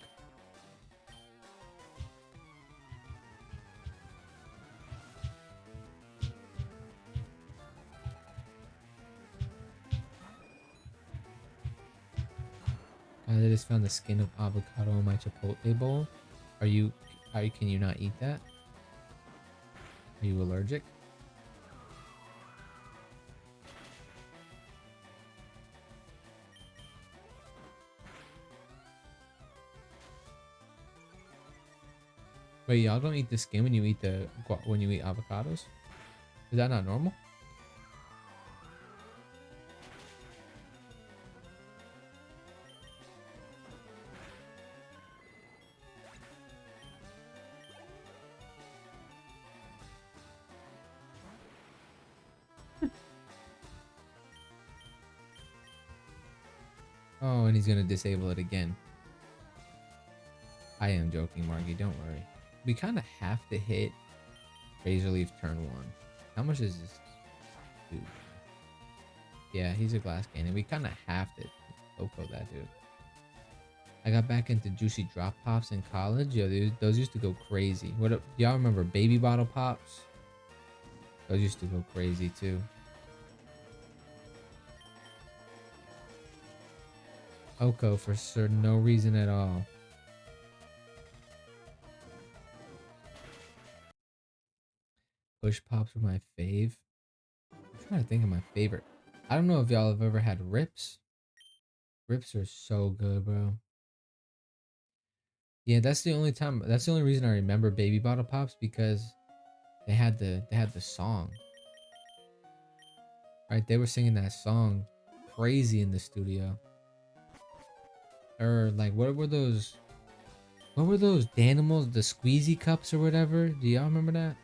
I just found the skin of avocado in my Chipotle bowl. Can you not eat that? Are you allergic? Wait, y'all don't eat the skin when you eat avocados? Is that not normal? Oh, and he's gonna disable it again. I am joking, Marky. Don't worry. We kind of have to hit Razor Leaf turn 1. How much is this? Dude. Yeah, he's a glass cannon. We kind of have to Oko that dude. I got back into Juicy Drop Pops in college. Yo, dude, those used to go crazy. What? Y'all remember Baby Bottle Pops? Those used to go crazy too. Oko for certain, no reason at all. Push Pops were my fave. I'm trying to think of my favorite. I don't know if y'all have ever had Rips. Rips are so good, bro. Yeah, that's the only time. That's the only reason I remember Baby Bottle Pops, because they had the song. Right, they were singing that song crazy in the studio. Or like, what were those? What were those Danimals, the squeezy cups or whatever? Do y'all remember that?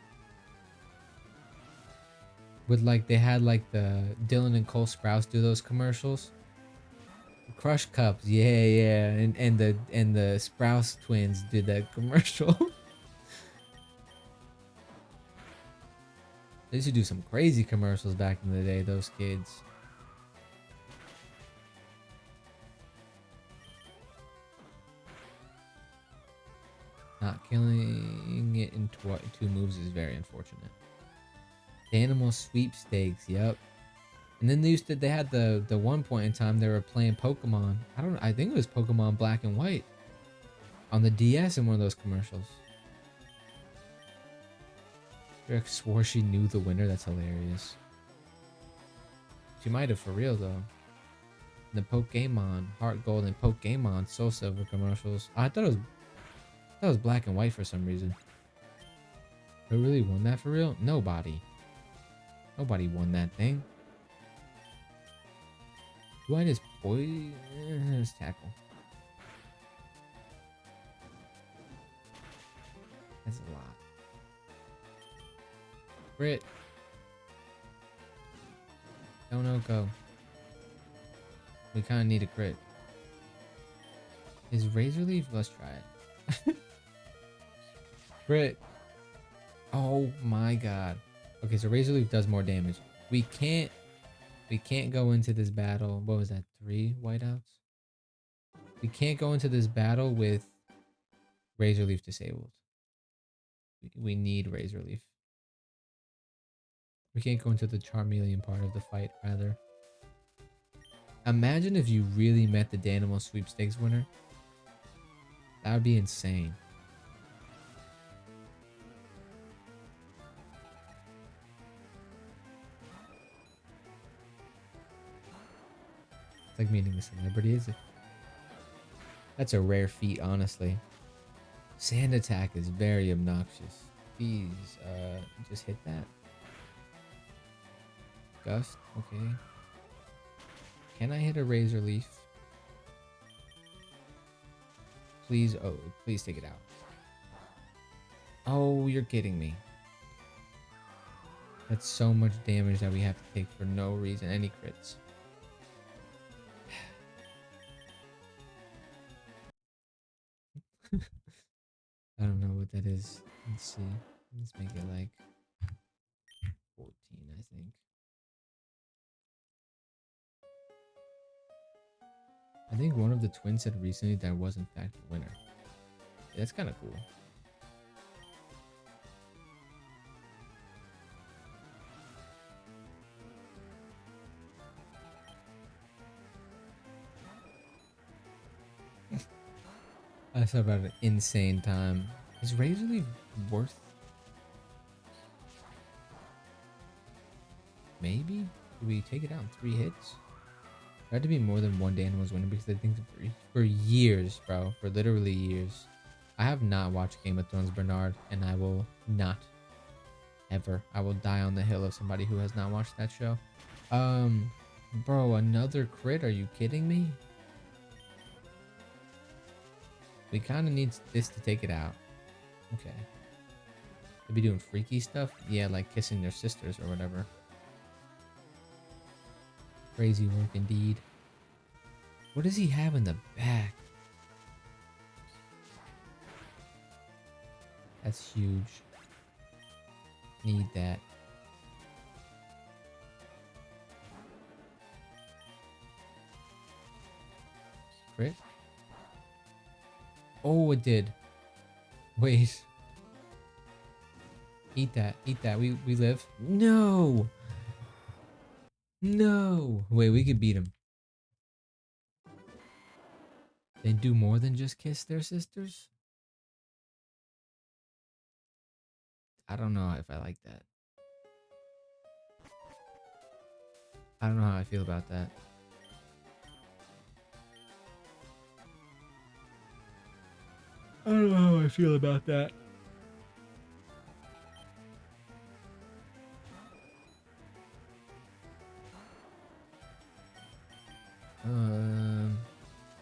With like, they had like the Dylan and Cole Sprouse do those commercials. Crush cups, yeah, and the Sprouse twins did that commercial. They used to do some crazy commercials back in the day, those kids. Not killing it in 2 moves is very unfortunate. Animal sweepstakes, yep. And then they had the one point in time they were playing Pokemon. I think it was Pokemon Black and White on the DS in one of those commercials. Eric swore she knew the winner. That's hilarious. She might have for real though. The Pokemon Heart Gold and Pokemon Soul Silver commercials. I thought it was Black and White for some reason. Who really won that for real? Nobody. Nobody won that thing. Do I just let's tackle. That's a lot. Crit. Don't go. We kind of need a crit. Is Razor Leaf? Let's try it. Crit. Oh my god. Okay, so Razor Leaf does more damage. We can't go into this battle. What was that? 3 whiteouts? We can't go into this battle with Razor Leaf disabled. We need Razor Leaf. We can't go into the Charmeleon part of the fight, rather. Imagine if you really met the Danimal Sweepstakes winner. That would be insane. It's like meeting a celebrity, is it? That's a rare feat, honestly. Sand attack is very obnoxious. Please, just hit that. Gust, okay. Can I hit a Razor Leaf? Please, oh, please take it out. Oh, you're kidding me. That's so much damage that we have to take for no reason. Any crits. I don't know what that is. Let's see. Let's make it like 14, I think. I think one of the twins said recently that was in fact a winner. That's kind of cool. I said about an insane time. Is Razor Leaf worth? Maybe? Did we take it out in 3 hits? There had to be more than one Dan was winning because I think for years, bro, for literally years, I have not watched Game of Thrones, Bernard, and I will not ever. I will die on the hill of somebody who has not watched that show. Bro, another crit? Are you kidding me? We kind of need this to take it out. Okay. They be doing freaky stuff? Yeah, like kissing their sisters or whatever. Crazy work indeed. What does he have in the back? That's huge. Need that. Crit? Oh, it did. Wait. Eat that. Eat that. We live. No. No. Wait, we could beat him. They do more than just kiss their sisters? I don't know if I like that. I don't know how I feel about that. I don't know how I feel about that.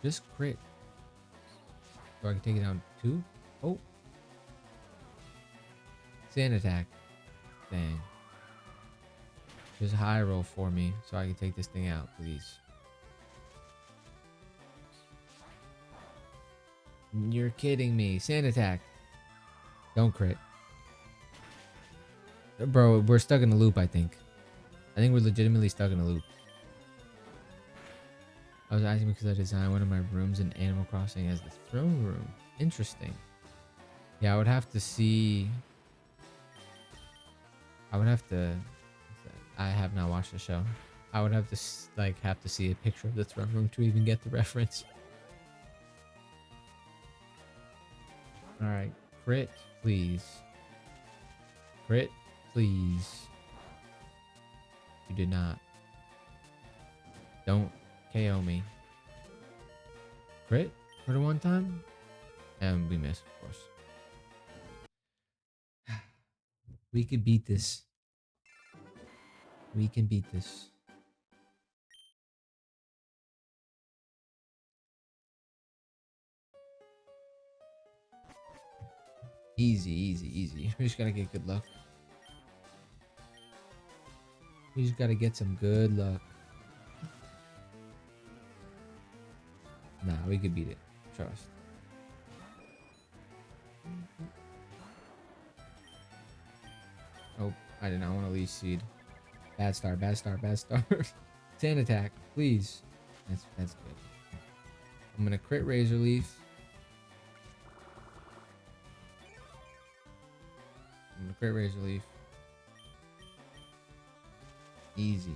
Just crit. So I can take it down 2? Oh. Sand attack. Dang. Just high roll for me so I can take this thing out, please. You're kidding me. Sand attack. Don't crit. Bro, we're stuck in a loop, I think. I think we're legitimately stuck in a loop. I was asking because I designed one of my rooms in Animal Crossing as the throne room. Interesting. Yeah, I would have to see... I would have to... I have not watched the show. I would have to have to see a picture of the throne room to even get the reference. Alright, crit, please. Crit, please. You did not. Don't KO me. Crit for the one time. And we missed, of course. We could beat this. We can beat this. Easy, easy, easy. We just gotta get good luck. We just gotta get some good luck. Nah, we could beat it. Trust. Oh, I did not want to leave seed. Bad start, bad start, bad start. Sand attack, please. That's good. I'm gonna crit Razor Leaf. I'm gonna crit Razor Leaf. Easy.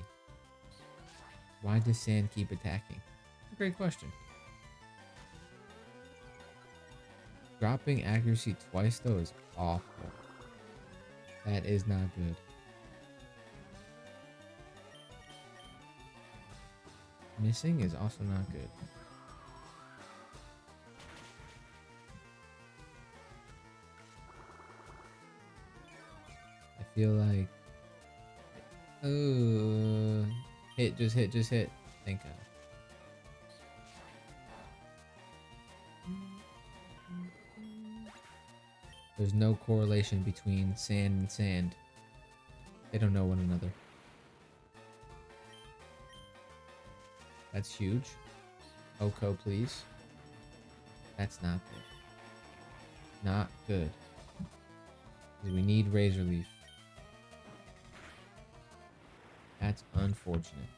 Why does sand keep attacking? That's a great question. Dropping accuracy twice though is awful. That is not good. Missing is also not good. I feel like... hit, just hit, just hit. Thank God. There's no correlation between sand and sand. They don't know one another. That's huge. Oko, please. That's not good. Not good. 'Cause we need Razor Leaf. That's unfortunate.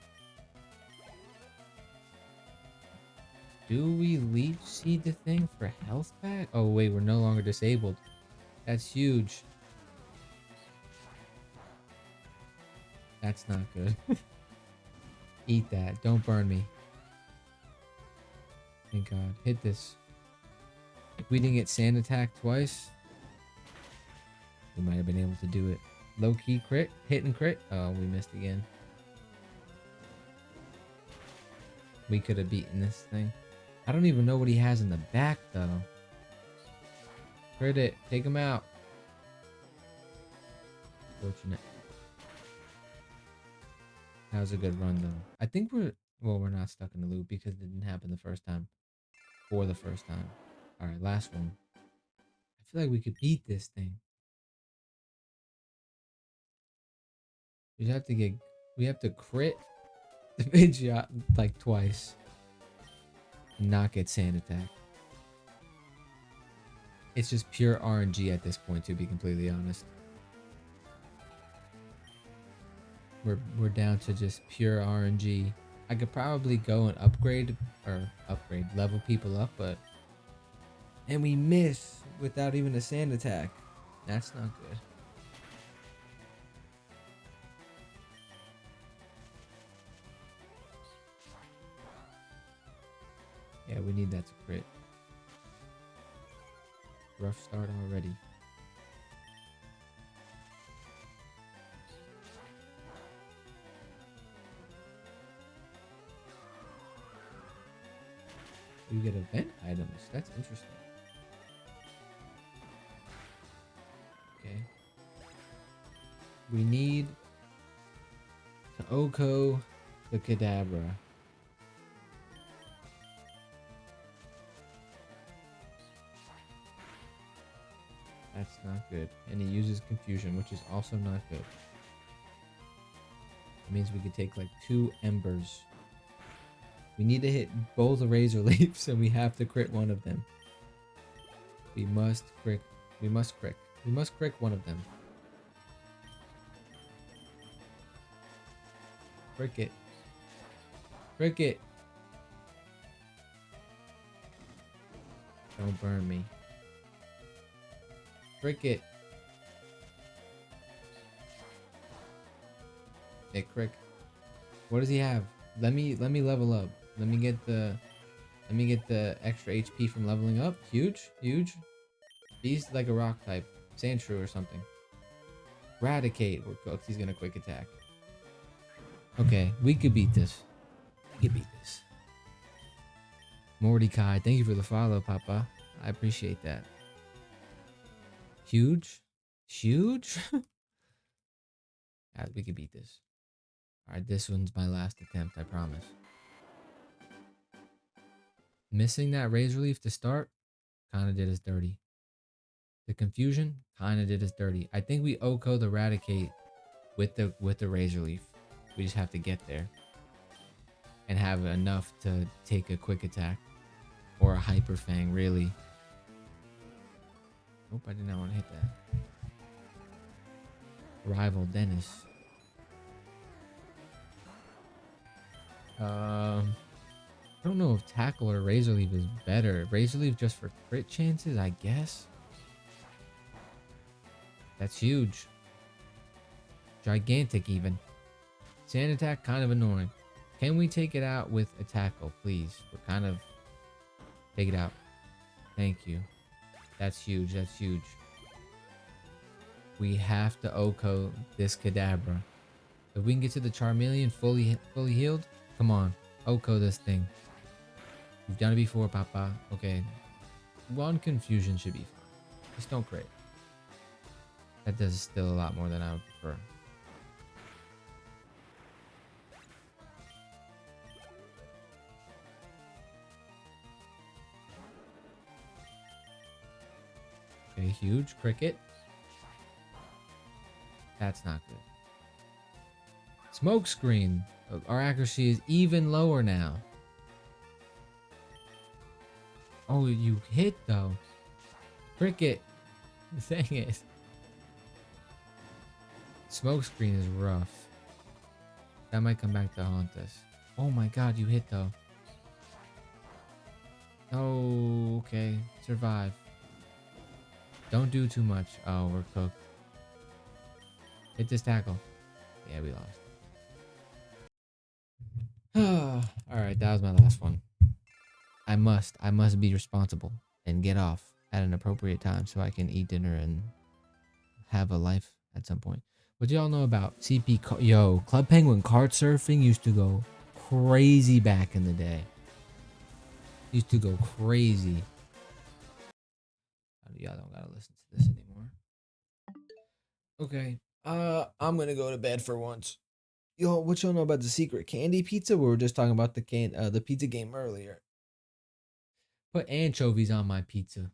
Do we leech seed the thing for health back? Oh wait, we're no longer disabled. That's huge. That's not good. Eat that. Don't burn me. Thank God. Hit this. If we didn't get sand attack twice, we might have been able to do it. Low key crit. Hit and crit. Oh, we missed again. We could have beaten this thing. I don't even know what he has in the back, though. Crit it. Take him out. Fortunate. That was a good run, though. I think we're not stuck in the loop because it didn't happen the first time. For the first time. All right, last one. I feel like we could beat this thing. We have to crit the Pidgeot like twice. And not get sand attack. It's just pure RNG at this point, to be completely honest. We're down to just pure RNG. I could probably go and level people up, but and we miss without even a sand attack. That's not good. Yeah, we need that to crit. Rough start already. You get event items. That's interesting. Okay. We need to Oko the Kadabra. That's not good. And he uses Confusion, which is also not good. It means we could take like 2 Embers. We need to hit both Razor Leaves, and we have to crit one of them. We must crit. We must crit. We must crit one of them. Cricket. Cricket. Don't burn me. Cricket. Hey, Crick. What does he have? Let me level up. Let me get the extra HP from leveling up. Huge, huge. He's like a rock type. Sandshrew or something. Eradicate. We're cooked. He's gonna quick attack. Okay, we could beat this. We could beat this. Mordecai, thank you for the follow, Papa. I appreciate that. Huge? Huge? Yeah, we could beat this. Alright, this one's my last attempt, I promise. Missing that Razor Leaf to start kind of did us dirty. The Confusion kind of did us dirty. I think we Oko the Eradicate with the Razor Leaf. We just have to get there. And have enough to take a quick attack. Or a Hyper Fang, really. Nope, I did not want to hit that. Rival Dennis. I don't know if Tackle or Razor Leaf is better. Razor Leaf just for crit chances, I guess. That's huge. Gigantic even. Sand attack, kind of annoying. Can we take it out with a Tackle, please? We're kind of... Take it out. Thank you. That's huge. That's huge. We have to Oko this Kadabra. If we can get to the Charmeleon fully healed, come on. Oko this thing. You've done it before, Papa. Okay. One Confusion should be fine. Just don't crit. That does still a lot more than I would prefer. Okay, huge. Cricket. That's not good. Smoke screen. Our accuracy is even lower now. Oh, you hit though. Cricket. Dang it. Smokescreen is rough. That might come back to haunt us. Oh my god, you hit though. Oh, okay. Survive. Don't do too much. Oh, we're cooked. Hit this tackle. Yeah, we lost. Alright, that was my last one. I must be responsible and get off at an appropriate time so I can eat dinner and have a life at some point. What do y'all know about CP? Yo, Club Penguin kart surfing used to go crazy back in the day. Used to go crazy. Y'all don't gotta listen to this anymore. Okay. I'm gonna go to bed for once. Yo, what y'all know about the secret candy pizza? We were just talking about the pizza game earlier. Put anchovies on my pizza.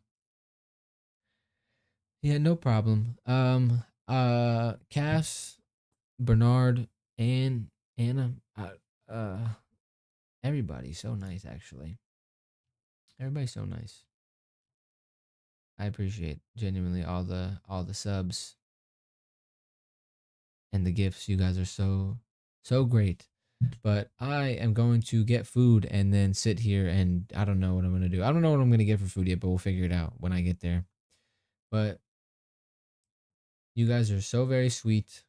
Yeah, no problem. Cass, Bernard, and Anna, everybody's so nice actually. Everybody's so nice. I appreciate genuinely all the subs and the gifts. You guys are so great. But I am going to get food and then sit here and I don't know what I'm going to do. I don't know what I'm going to get for food yet, but we'll figure it out when I get there. But you guys are so very sweet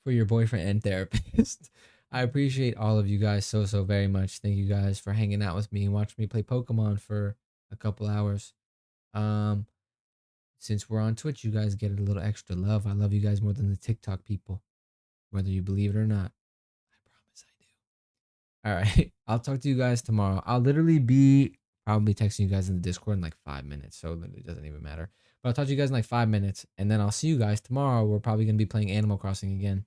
for your boyfriend and therapist. I appreciate all of you guys so very much. Thank you guys for hanging out with me and watching me play Pokemon for a couple hours. Since we're on Twitch, you guys get a little extra love. I love you guys more than the TikTok people, whether you believe it or not. I promise I do. All right. I'll talk to you guys tomorrow. I'll literally be probably texting you guys in the Discord in like 5 minutes. So it doesn't even matter. But I'll talk to you guys in like 5 minutes. And then I'll see you guys tomorrow. We're probably going to be playing Animal Crossing again.